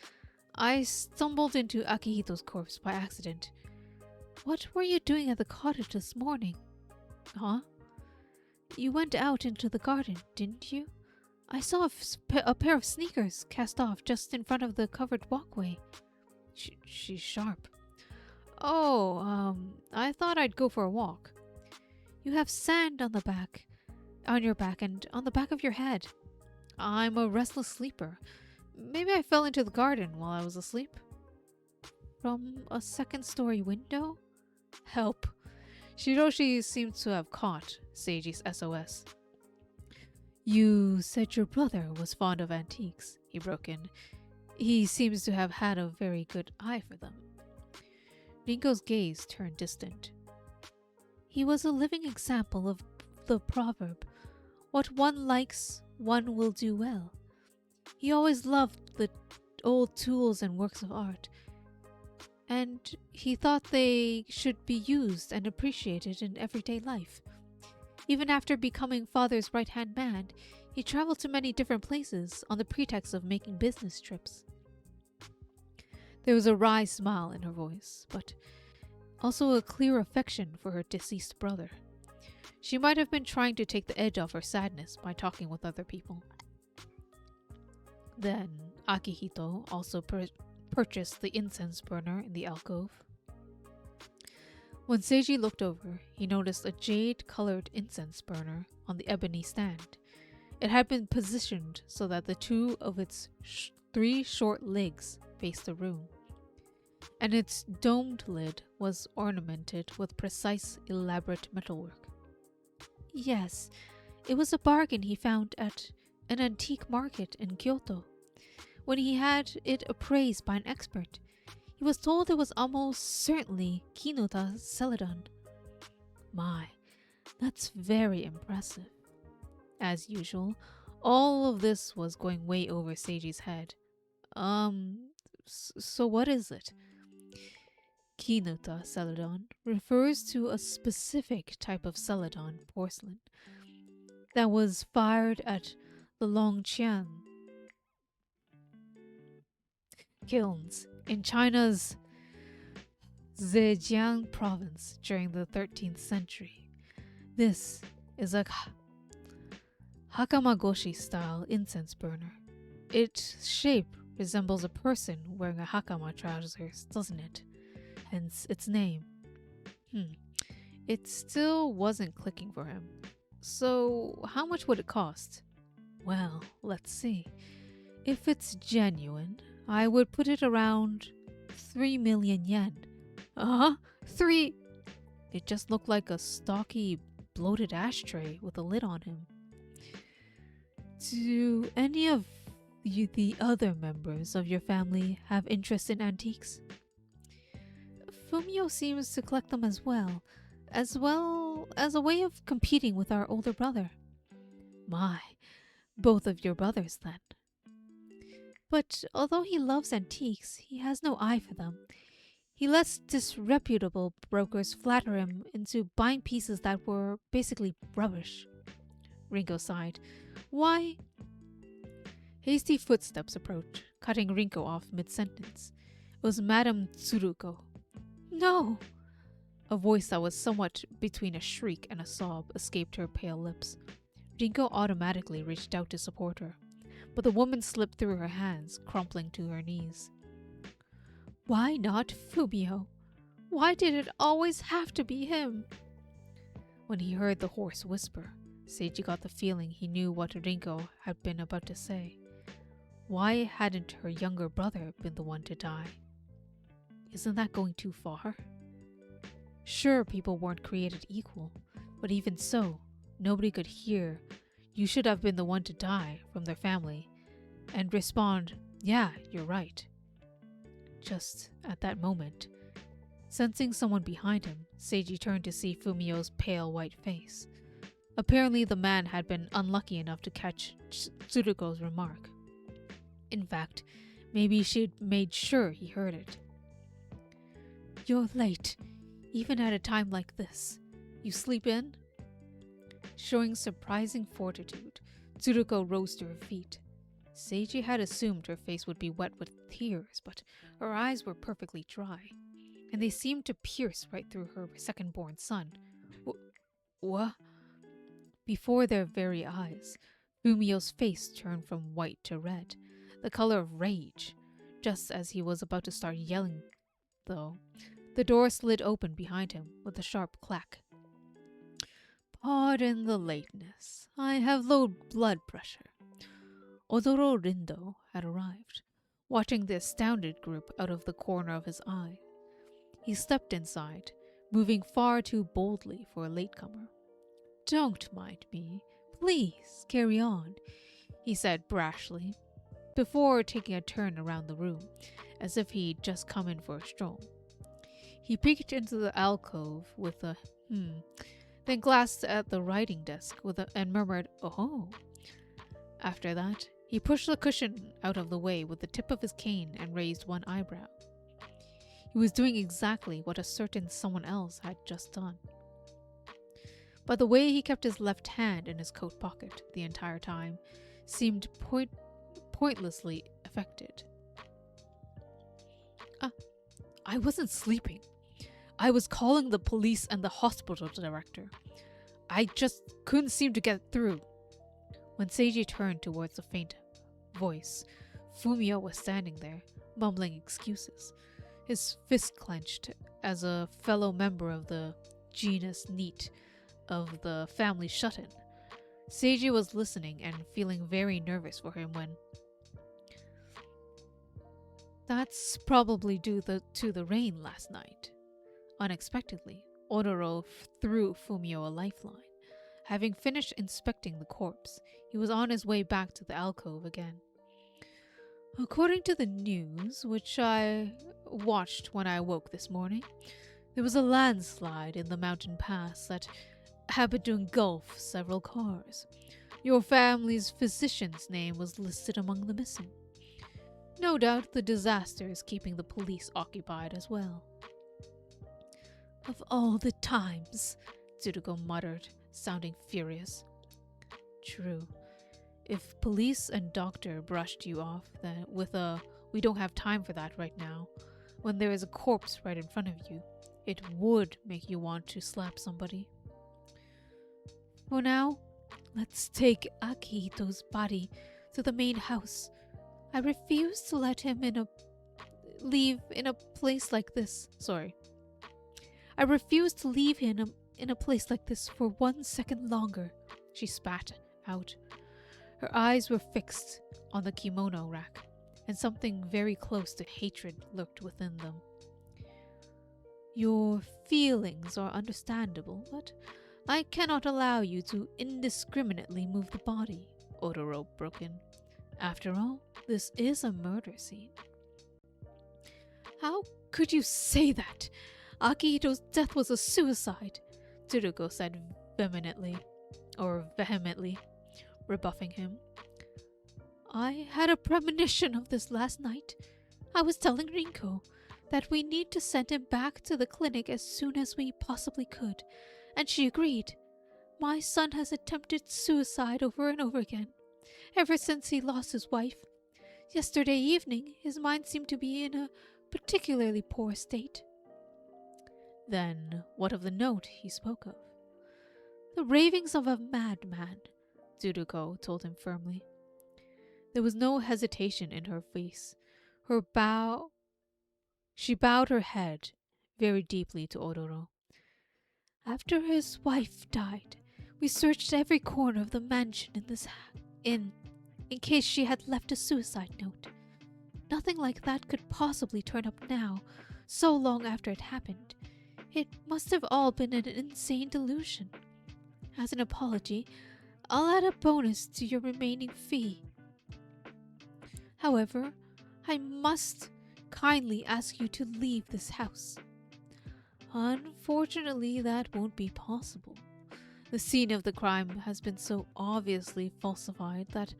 I stumbled into Akihito's corpse by accident. What were you doing at the cottage this morning? Huh? You went out into the garden, didn't you? I saw a pair of sneakers cast off just in front of the covered walkway. She's sharp. Oh, I thought I'd go for a walk. You have sand on your back and on the back of your head. I'm a restless sleeper. Maybe I fell into the garden while I was asleep. From a second-story window? Help. Shiroshi seemed to have caught Seiji's SOS. You said your brother was fond of antiques, he broke in. He seems to have had a very good eye for them. Rinko's gaze turned distant. He was a living example of the proverb, what one likes, one will do well. He always loved the old tools and works of art, and he thought they should be used and appreciated in everyday life. Even after becoming father's right-hand man, he traveled to many different places on the pretext of making business trips. There was a wry smile in her voice, but also a clear affection for her deceased brother. She might have been trying to take the edge off her sadness by talking with other people. Then, Akihito also purchased the incense burner in the alcove. When Seiji looked over, he noticed a jade-colored incense burner on the ebony stand. It had been positioned so that the two of its 3 short legs faced the room, and its domed lid was ornamented with precise, elaborate metalwork. Yes, it was a bargain he found at an antique market in Kyoto. When he had it appraised by an expert, he was told it was almost certainly Kinota Celadon. My, that's very impressive. As usual, all of this was going way over Seiji's head. So what is it? Kinota Celadon refers to a specific type of Celadon porcelain that was fired at the Longqian kilns in China's Zhejiang province during the 13th century. This is a Hakamagoshi-style incense burner. Its shape resembles a person wearing a hakama trousers, doesn't it? Hence its name. It still wasn't clicking for him. So, how much would it cost? Well, let's see. If it's genuine, I would put it around 3 million yen. 3? It just looked like a stocky, bloated ashtray with a lid on him. Do any of the other members of your family have interest in antiques? Fumio seems to collect them as well as a way of competing with our older brother. My, both of your brothers then. But although he loves antiques, he has no eye for them. He lets disreputable brokers flatter him into buying pieces that were basically rubbish. Rinko sighed. Why? Hasty footsteps approached, cutting Rinko off mid-sentence. It was Madame Tsuruko. No! A voice that was somewhat between a shriek and a sob escaped her pale lips. Rinko automatically reached out to support her, but the woman slipped through her hands, crumpling to her knees. Why not Fumio? Why did it always have to be him? When he heard the hoarse whisper, Seiji got the feeling he knew what Rinko had been about to say. Why hadn't her younger brother been the one to die? Isn't that going too far? Sure, people weren't created equal, but even so, nobody could hear, "You should have been the one to die," from their family, and respond, "Yeah, you're right." Just at that moment, sensing someone behind him, Seiji turned to see Fumio's pale white face. Apparently, the man had been unlucky enough to catch Tsuruko's remark. In fact, maybe she'd made sure he heard it. You're late, even at a time like this. You sleep in? Showing surprising fortitude, Tsuruko rose to her feet. Seiji had assumed her face would be wet with tears, but her eyes were perfectly dry, and they seemed to pierce right through her second-born son. What? Before their very eyes, Fumio's face turned from white to red, the color of rage. Just as he was about to start yelling, though, the door slid open behind him with a sharp clack. Pardon the lateness. I have low blood pressure. Odoro Rindo had arrived, watching the astounded group out of the corner of his eye. He stepped inside, moving far too boldly for a latecomer. Don't mind me. Please, carry on, he said brashly, before taking a turn around the room, as if he'd just come in for a stroll. He peeked into the alcove with a then glanced at the writing desk and murmured, "Oh." After that, he pushed the cushion out of the way with the tip of his cane and raised one eyebrow. He was doing exactly what a certain someone else had just done. but the way he kept his left hand in his coat pocket the entire time seemed pointlessly affected. I wasn't sleeping. I was calling the police and the hospital director. I just couldn't seem to get through. When Seiji turned towards the faint voice, Fumio was standing there, mumbling excuses, his fist clenched as a fellow member of the genus Neat of the family shut-in. Seiji was listening and feeling very nervous for him when... That's probably due to the rain last night. Unexpectedly, Odoro threw Fumio a lifeline. Having finished inspecting the corpse, he was on his way back to the alcove again. According to the news, which I watched when I woke this morning, there was a landslide in the mountain pass that happened to engulf several cars. Your family's physician's name was listed among the missing. No doubt the disaster is keeping the police occupied as well. Of all the times, Tsurugo muttered, sounding furious. True. If police and doctor brushed you off then with a "we don't have time for that right now," when there is a corpse right in front of you, it would make you want to slap somebody. For now, let's take Akihito's body to the main house. I refuse to let him leave in a place like this. I refuse to leave him in a place like this for 1 second longer, she spat out. Her eyes were fixed on the kimono rack, and something very close to hatred lurked within them. Your feelings are understandable, but I cannot allow you to indiscriminately move the body, Odoro broke in. After all, this is a murder scene. How could you say that? Akihito's death was a suicide, Tsurugo said vehemently, rebuffing him. I had a premonition of this last night. I was telling Rinko that we need to send him back to the clinic as soon as we possibly could, and she agreed. My son has attempted suicide over and over again, ever since he lost his wife. Yesterday evening, his mind seemed to be in a particularly poor state. Then, what of the note he spoke of? The ravings of a madman, Tsurugo told him firmly. There was no hesitation in her face. She bowed her head very deeply to Odoro. After his wife died, we searched every corner of the mansion in case she had left a suicide note. Nothing like that could possibly turn up now, so long after it happened. It must have all been an insane delusion. As an apology, I'll add a bonus to your remaining fee. However, I must kindly ask you to leave this house. Unfortunately, that won't be possible. The scene of the crime has been so obviously falsified that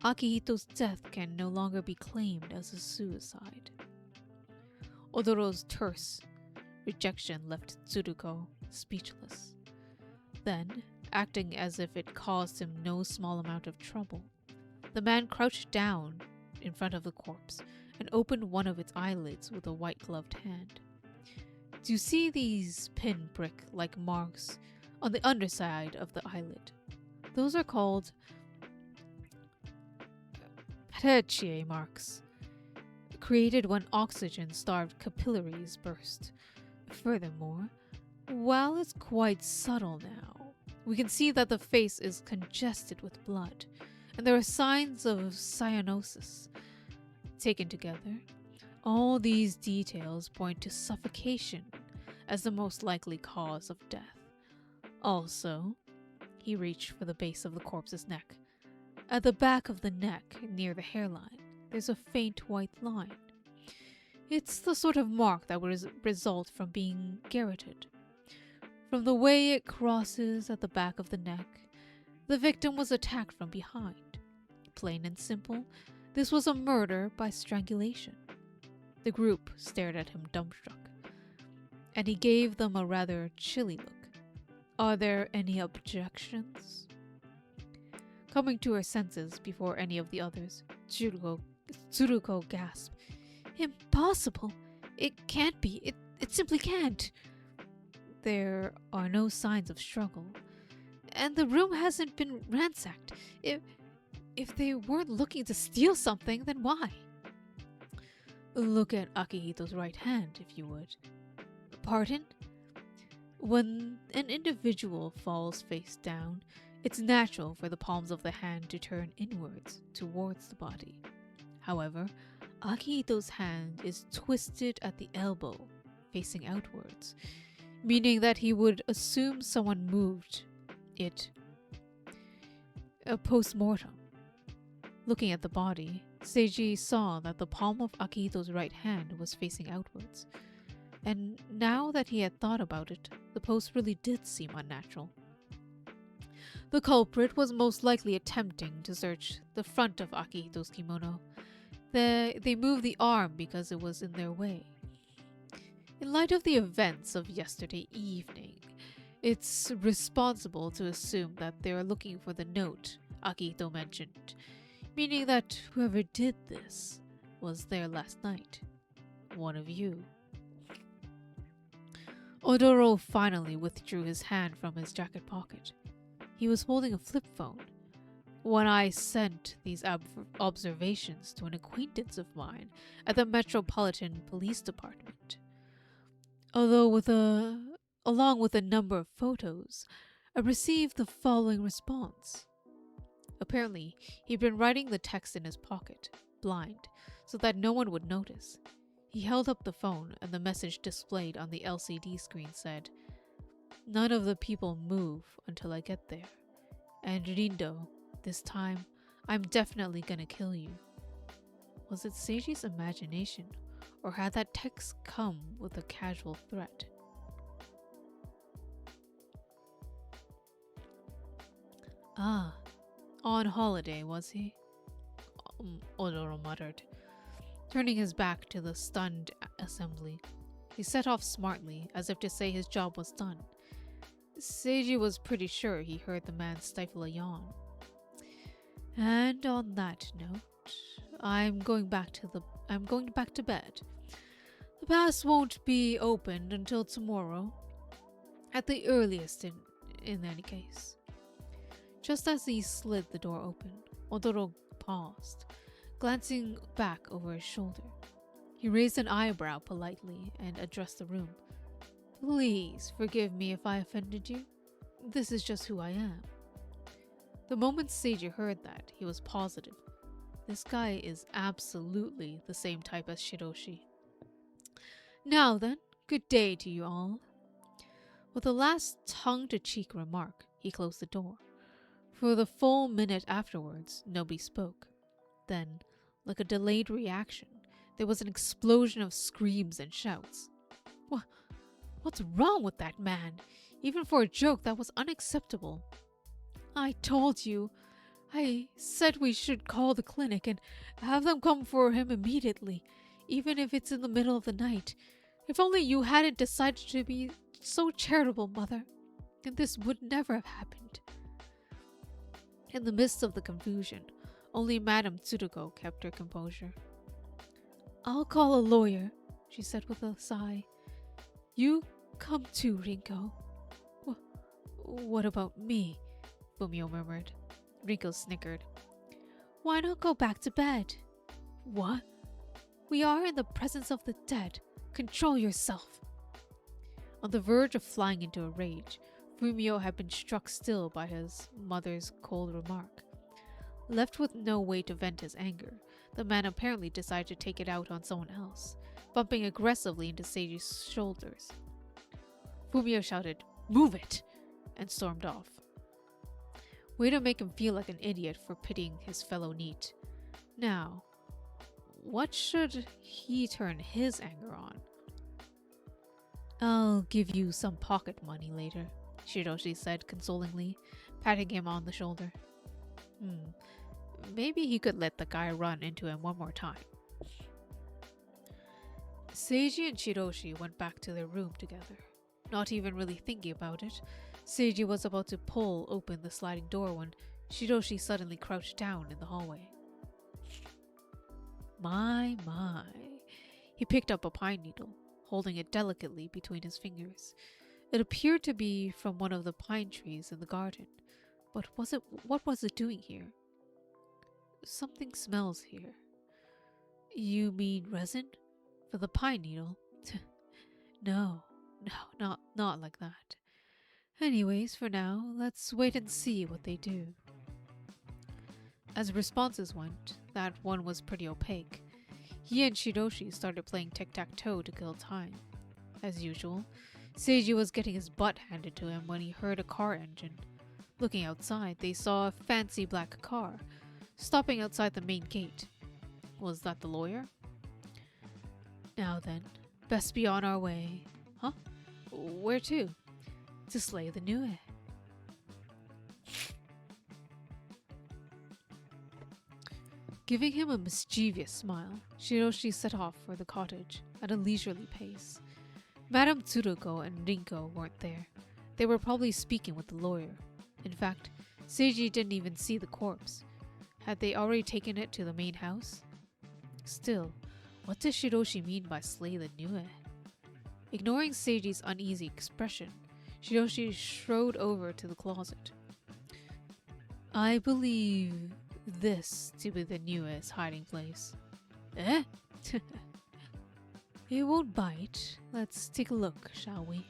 Akihito's death can no longer be claimed as a suicide. Odoro's terse rejection left Tsurugo speechless. Then, acting as if it caused him no small amount of trouble, the man crouched down in front of the corpse and opened one of its eyelids with a white-gloved hand. Do you see these pinprick-like marks on the underside of the eyelid? Those are called petechiae marks, created when oxygen-starved capillaries burst. Furthermore, while it's quite subtle now, we can see that the face is congested with blood, and there are signs of cyanosis. Taken together, all these details point to suffocation as the most likely cause of death. Also, he reached for the base of the corpse's neck. At the back of the neck, near the hairline, there's a faint white line. It's the sort of mark that would result from being garroted. From the way it crosses at the back of the neck, the victim was attacked from behind. Plain and simple, this was a murder by strangulation. The group stared at him dumbstruck, and he gave them a rather chilly look. Are there any objections? Coming to her senses before any of the others, Tsuruko gasped. Impossible! It can't be. It simply can't. There are no signs of struggle. And the room hasn't been ransacked. If they weren't looking to steal something, then why? Look at Akihito's right hand, if you would. Pardon? When an individual falls face down, it's natural for the palms of the hand to turn inwards towards the body. However, Akihito's hand is twisted at the elbow, facing outwards, meaning that he would assume someone moved it post-mortem. Looking at the body, Seiji saw that the palm of Akihito's right hand was facing outwards, and now that he had thought about it, the pose really did seem unnatural. The culprit was most likely attempting to search the front of Akihito's kimono. They moved the arm because it was in their way. In light of the events of yesterday evening, it's responsible to assume that they are looking for the note Akihito mentioned, meaning that whoever did this was there last night. One of you. Odoro finally withdrew his hand from his jacket pocket. He was holding a flip phone. When I sent these observations to an acquaintance of mine at the Metropolitan Police Department. Along with a number of photos, I received the following response. Apparently, he'd been writing the text in his pocket, blind, so that no one would notice. He held up the phone and the message displayed on the LCD screen said, "None of the people move until I get there. And Rindo, this time, I'm definitely gonna kill you." Was it Seiji's imagination, or had that text come with a casual threat? Ah, on holiday, was he? Odoro muttered. Turning his back to the stunned assembly, he set off smartly, as if to say his job was done. Seiji was pretty sure he heard the man stifle a yawn. And on that note, I'm going back to bed. The pass won't be opened until tomorrow, at the earliest in any case. Just as he slid the door open, Odoro paused, glancing back over his shoulder. He raised an eyebrow politely and addressed the room. Please forgive me if I offended you. This is just who I am. The moment Seiji heard that, he was positive. This guy is absolutely the same type as Shiroshi. Now then, good day to you all. With a last tongue-to-cheek remark, he closed the door. For the full minute afterwards, nobody spoke. Then, like a delayed reaction, there was an explosion of screams and shouts. What's wrong with that man? Even for a joke, that was unacceptable. I told you. I said we should call the clinic and have them come for him immediately, even if it's in the middle of the night. If only you hadn't decided to be so charitable, Mother, then this would never have happened. In the midst of the confusion, only Madame Tsuruko kept her composure. I'll call a lawyer, she said with a sigh. You come too, Rinko. What about me? Fumio murmured. Rinko snickered. Why not go back to bed? What? We are in the presence of the dead. Control yourself. On the verge of flying into a rage, Fumio had been struck still by his mother's cold remark. Left with no way to vent his anger, the man apparently decided to take it out on someone else, bumping aggressively into Seiji's shoulders. Fumio shouted, "Move it!" and stormed off. Way to make him feel like an idiot for pitying his fellow NEET. Now, what should he turn his anger on? I'll give you some pocket money later, Shiroshi said consolingly, patting him on the shoulder. Maybe he could let the guy run into him one more time. Seiji and Shiroshi went back to their room together, not even really thinking about it, Seiji was about to pull open the sliding door when Shiroshi suddenly crouched down in the hallway. My. He picked up a pine needle, holding it delicately between his fingers. It appeared to be from one of the pine trees in the garden, but what was it doing here? Something smells here. You mean resin? For the pine needle? No, not like that. Anyways, for now, let's wait and see what they do. As responses went, that one was pretty opaque. He and Shiroshi started playing tic-tac-toe to kill time. As usual, Seiji was getting his butt handed to him when he heard a car engine. Looking outside, they saw a fancy black car, stopping outside the main gate. Was that the lawyer? Now then, best be on our way. Huh? Where to? To slay the Nue. Giving him a mischievous smile, Shiroshi set off for the cottage at a leisurely pace. Madame Tsuruko and Rinko weren't there. They were probably speaking with the lawyer. In fact, Seiji didn't even see the corpse. Had they already taken it to the main house? Still, what does Shiroshi mean by slay the Nue? Ignoring Seiji's uneasy expression, Shiroshi strode over to the closet. I believe this to be the Nue's hiding place. Eh? It won't bite. Let's take a look, shall we?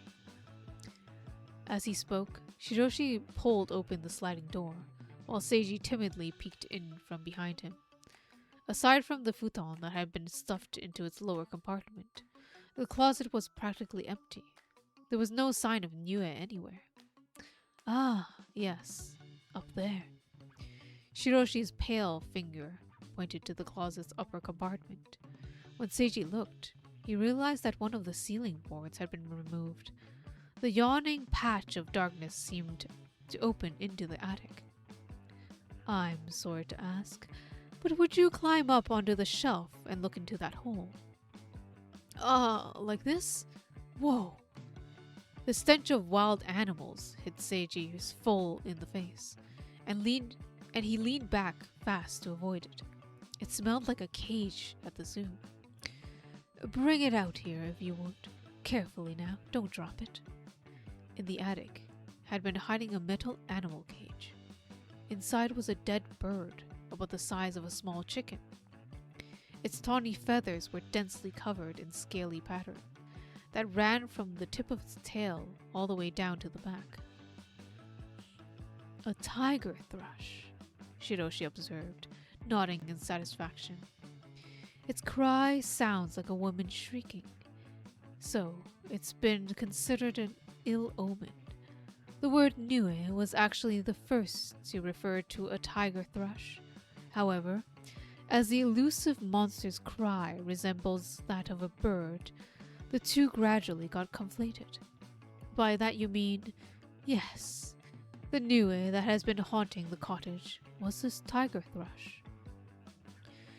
As he spoke, Shiroshi pulled open the sliding door, while Seiji timidly peeked in from behind him. Aside from the futon that had been stuffed into its lower compartment, the closet was practically empty. There was no sign of Nue anywhere. Ah, yes, up there. Shiroshi's pale finger pointed to the closet's upper compartment. When Seiji looked, he realized that one of the ceiling boards had been removed. The yawning patch of darkness seemed to open into the attic. I'm sorry to ask, but would you climb up onto the shelf and look into that hole? Like this? Whoa. The stench of wild animals hit Seiji full in the face, and he leaned back fast to avoid it. It smelled like a cage at the zoo. Bring it out here if you would. Carefully now, don't drop it. In the attic had been hiding a metal animal cage. Inside was a dead bird about the size of a small chicken. Its tawny feathers were densely covered in scaly pattern that ran from the tip of its tail all the way down to the back. A tiger thrush, Shiroshi observed, nodding in satisfaction. Its cry sounds like a woman shrieking. So, it's been considered an ill omen. The word Nue was actually the first to refer to a tiger thrush. However, as the elusive monster's cry resembles that of a bird, the two gradually got conflated. By that you mean, yes, the Nue that has been haunting the cottage was this tiger thrush.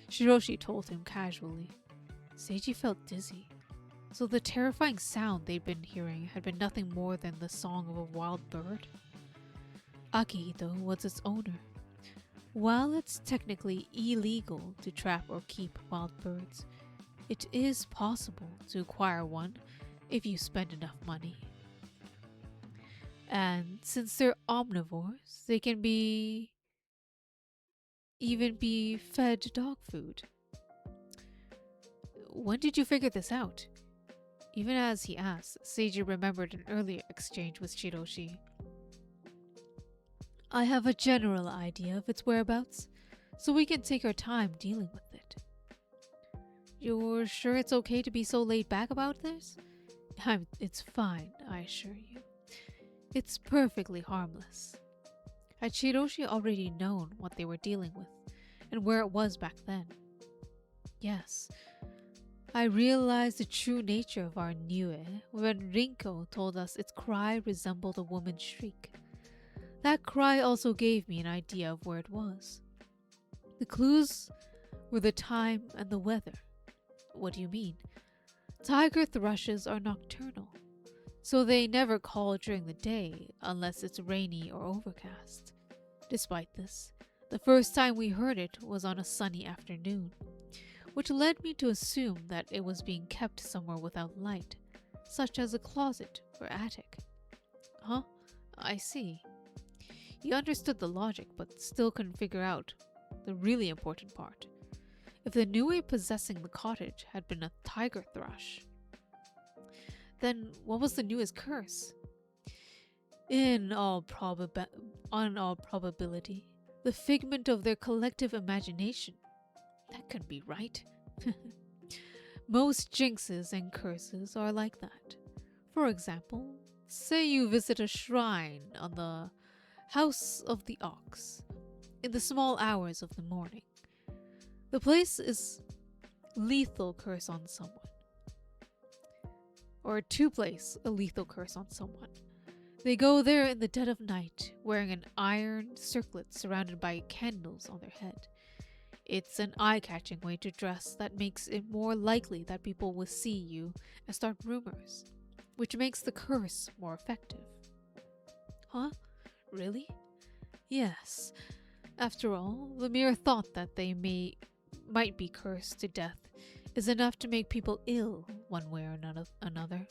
Shiroshi told him casually. Seiji felt dizzy. So the terrifying sound they'd been hearing had been nothing more than the song of a wild bird? Akihito was its owner. While it's technically illegal to trap or keep wild birds, it is possible to acquire one if you spend enough money. And since they're omnivores, they can even be fed dog food. When did you figure this out? Even as he asked, Seiji remembered an earlier exchange with Shiroshi. I have a general idea of its whereabouts, so we can take our time dealing with it. You're sure it's okay to be so laid back about this? It's fine, I assure you. It's perfectly harmless. Had Shiroshi already known what they were dealing with, and where it was back then? Yes. I realized the true nature of our Nue when Rinko told us its cry resembled a woman's shriek. That cry also gave me an idea of where it was. The clues were the time and the weather. What do you mean? Tiger thrushes are nocturnal. so they never call during the day unless it's rainy or overcast. Despite this, the first time we heard it was on a sunny afternoon, which led me to assume that it was being kept somewhere without light, such as a closet or attic. Huh? I see. He understood the logic, but still couldn't figure out the really important part. If the Niue possessing the cottage had been a tiger thrush, then what was the Niue's curse? On all probability, the figment of their collective imagination. That couldn't be right. Most jinxes and curses are like that. For example, say you visit a shrine on the House of the Ox in the small hours of the morning. The place is lethal curse on someone. Or to place a lethal curse on someone. They go there in the dead of night, wearing an iron circlet surrounded by candles on their head. It's an eye-catching way to dress that makes it more likely that people will see you and start rumors, which makes the curse more effective. Huh? Really? Yes. After all, the mere thought that they might be cursed to death is enough to make people ill one way or another.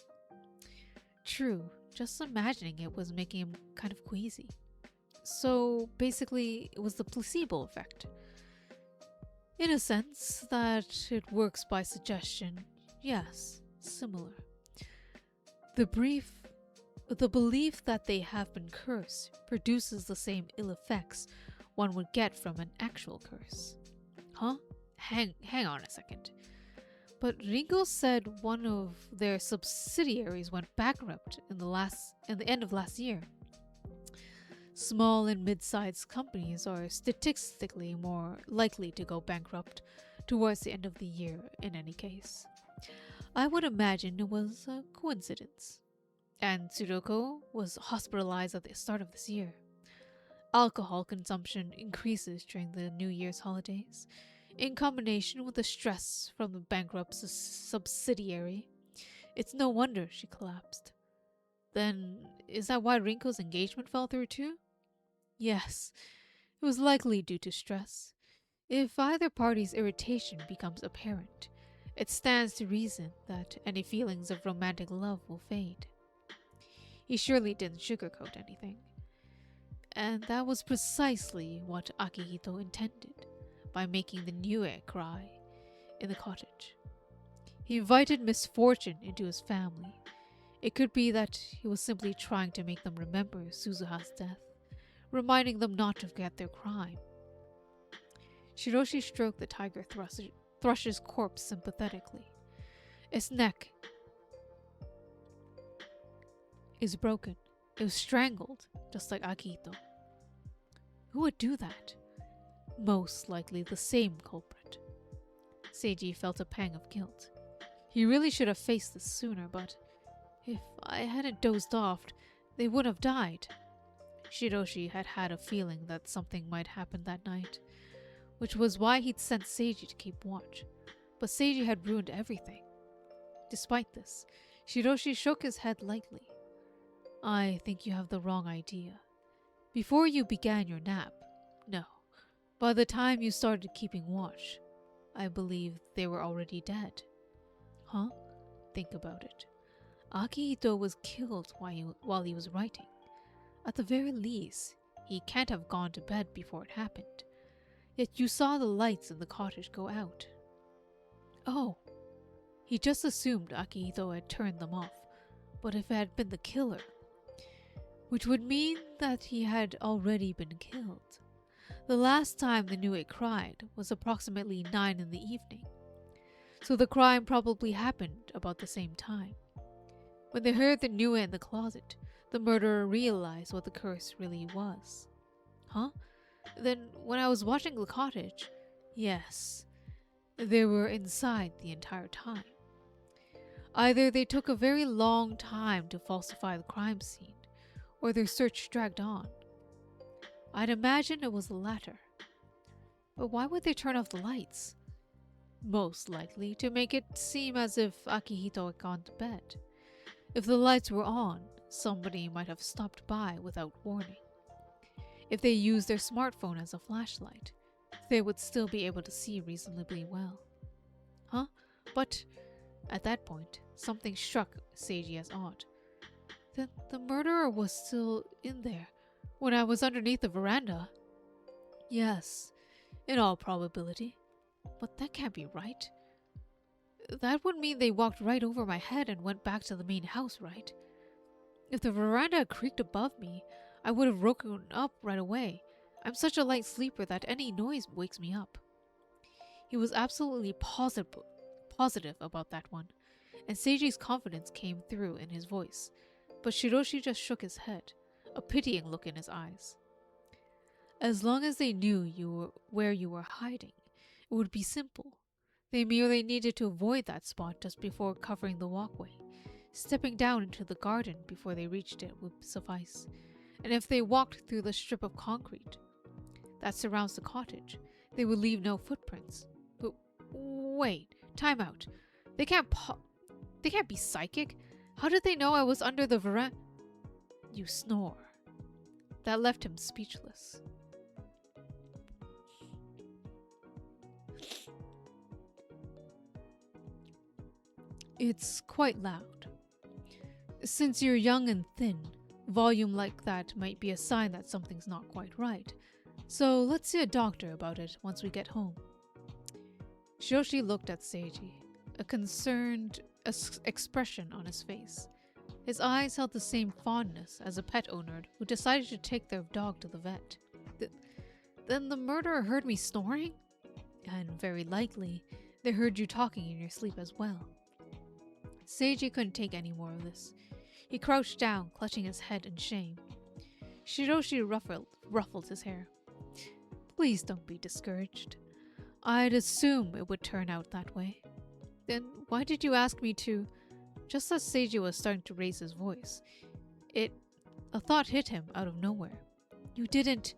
True, just imagining it was making him kind of queasy. So basically, it was the placebo effect. In a sense, that it works by suggestion, yes, similar. The belief that they have been cursed produces the same ill effects one would get from an actual curse. Huh? Hang on a second. But Ringo said one of their subsidiaries went bankrupt in the end of last year. Small and mid-sized companies are statistically more likely to go bankrupt towards the end of the year in any case. I would imagine it was a coincidence. And Tsuroko was hospitalized at the start of this year. Alcohol consumption increases during the New Year's holidays. In combination with the stress from the bankrupt subsidiary, it's no wonder she collapsed. Then, is that why Rinko's engagement fell through too? Yes, it was likely due to stress. If either party's irritation becomes apparent, it stands to reason that any feelings of romantic love will fade. He surely didn't sugarcoat anything. And that was precisely what Akihito intended by making the Niue cry in the cottage. He invited misfortune into his family. It could be that he was simply trying to make them remember Suzuha's death, reminding them not to forget their crime. Shiroshi stroked the tiger thrush's corpse sympathetically. Its neck is broken. It was strangled, just like Akihito. Who would do that? Most likely the same culprit. Seiji felt a pang of guilt. He really should have faced this sooner, but if I hadn't dozed off, they would have died. Shiroshi had had a feeling that something might happen that night, which was why he'd sent Seiji to keep watch. But Seiji had ruined everything. Despite this, Shiroshi shook his head lightly. I think you have the wrong idea. Before you began your nap, no. By the time you started keeping watch, I believe they were already dead. Huh? Think about it. Akihito was killed while he was writing. At the very least, he can't have gone to bed before it happened. Yet you saw the lights in the cottage go out. Oh, he just assumed Akihito had turned them off, but if it had been the killer, which would mean that he had already been killed. The last time the Niue cried was approximately 9 in the evening, so the crime probably happened about the same time. When they heard the Niue in the closet, the murderer realized what the curse really was. Huh? Then when I was watching the cottage, yes, they were inside the entire time. Either they took a very long time to falsify the crime scene, or their search dragged on. I'd imagine it was the latter. But why would they turn off the lights? Most likely to make it seem as if Akihito had gone to bed. If the lights were on, somebody might have stopped by without warning. If they used their smartphone as a flashlight, they would still be able to see reasonably well. Huh? But at that point, something struck Seiji as odd. The murderer was still in there when I was underneath the veranda. Yes, in all probability. But that can't be right. That would mean they walked right over my head and went back to the main house, right? If the veranda had creaked above me, I would have woken up right away. I'm such a light sleeper that any noise wakes me up. He was absolutely positive about that one, and Seiji's confidence came through in his voice, but Shiroshi just shook his head, a pitying look in his eyes. As long as they knew where you were hiding, it would be simple. They merely needed to avoid that spot just before covering the walkway. Stepping down into the garden before they reached it would suffice. And if they walked through the strip of concrete that surrounds the cottage, they would leave no footprints. But wait, time out. They can't be psychic. How did they know I was under the veranda? You snore. That left him speechless. It's quite loud. Since you're young and thin, volume like that might be a sign that something's not quite right. So let's see a doctor about it once we get home. Shiroshi looked at Seiji, a concerned expression on his face. His eyes held the same fondness as a pet owner who decided to take their dog to the vet. Then the murderer heard me snoring? And very likely, they heard you talking in your sleep as well. Seiji couldn't take any more of this. He crouched down, clutching his head in shame. Shiroshi ruffled his hair. Please don't be discouraged. I'd assume it would turn out that way. Then why did you ask me to... Just as Seiji was starting to raise his voice, a thought hit him out of nowhere. You didn't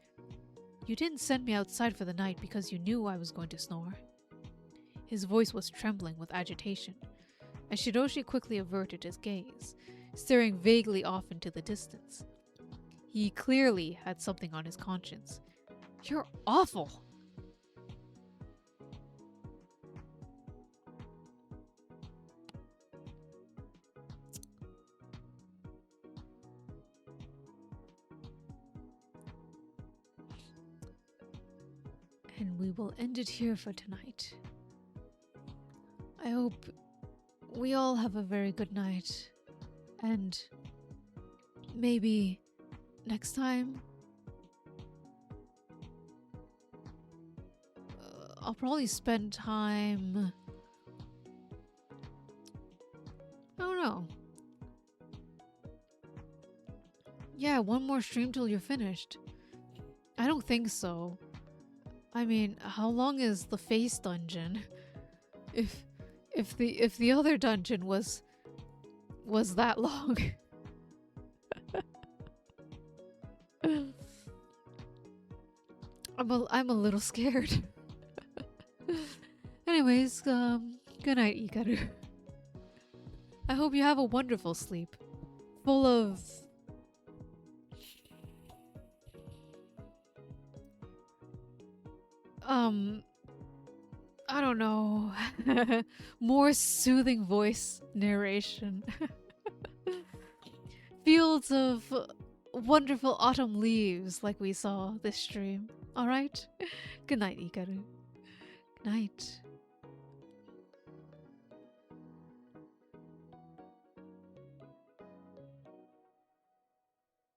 send me outside for the night because you knew I was going to snore. His voice was trembling with agitation, and Shiroshi quickly averted his gaze, staring vaguely off into the distance. He clearly had something on his conscience. You're awful! And we will end it here for tonight. I hope we all have a very good night, and maybe next time I'll probably spend time, I don't know. Yeah, one more stream till you're finished. I don't think so. I mean, how long is the face dungeon? If the other dungeon was that long. I'm a little scared. Anyways, good night, Ikaru. I hope you have a wonderful sleep, full of I don't know, more soothing voice narration. Fields of wonderful autumn leaves like we saw this stream. Alright? Good night, Ikaru. Good night.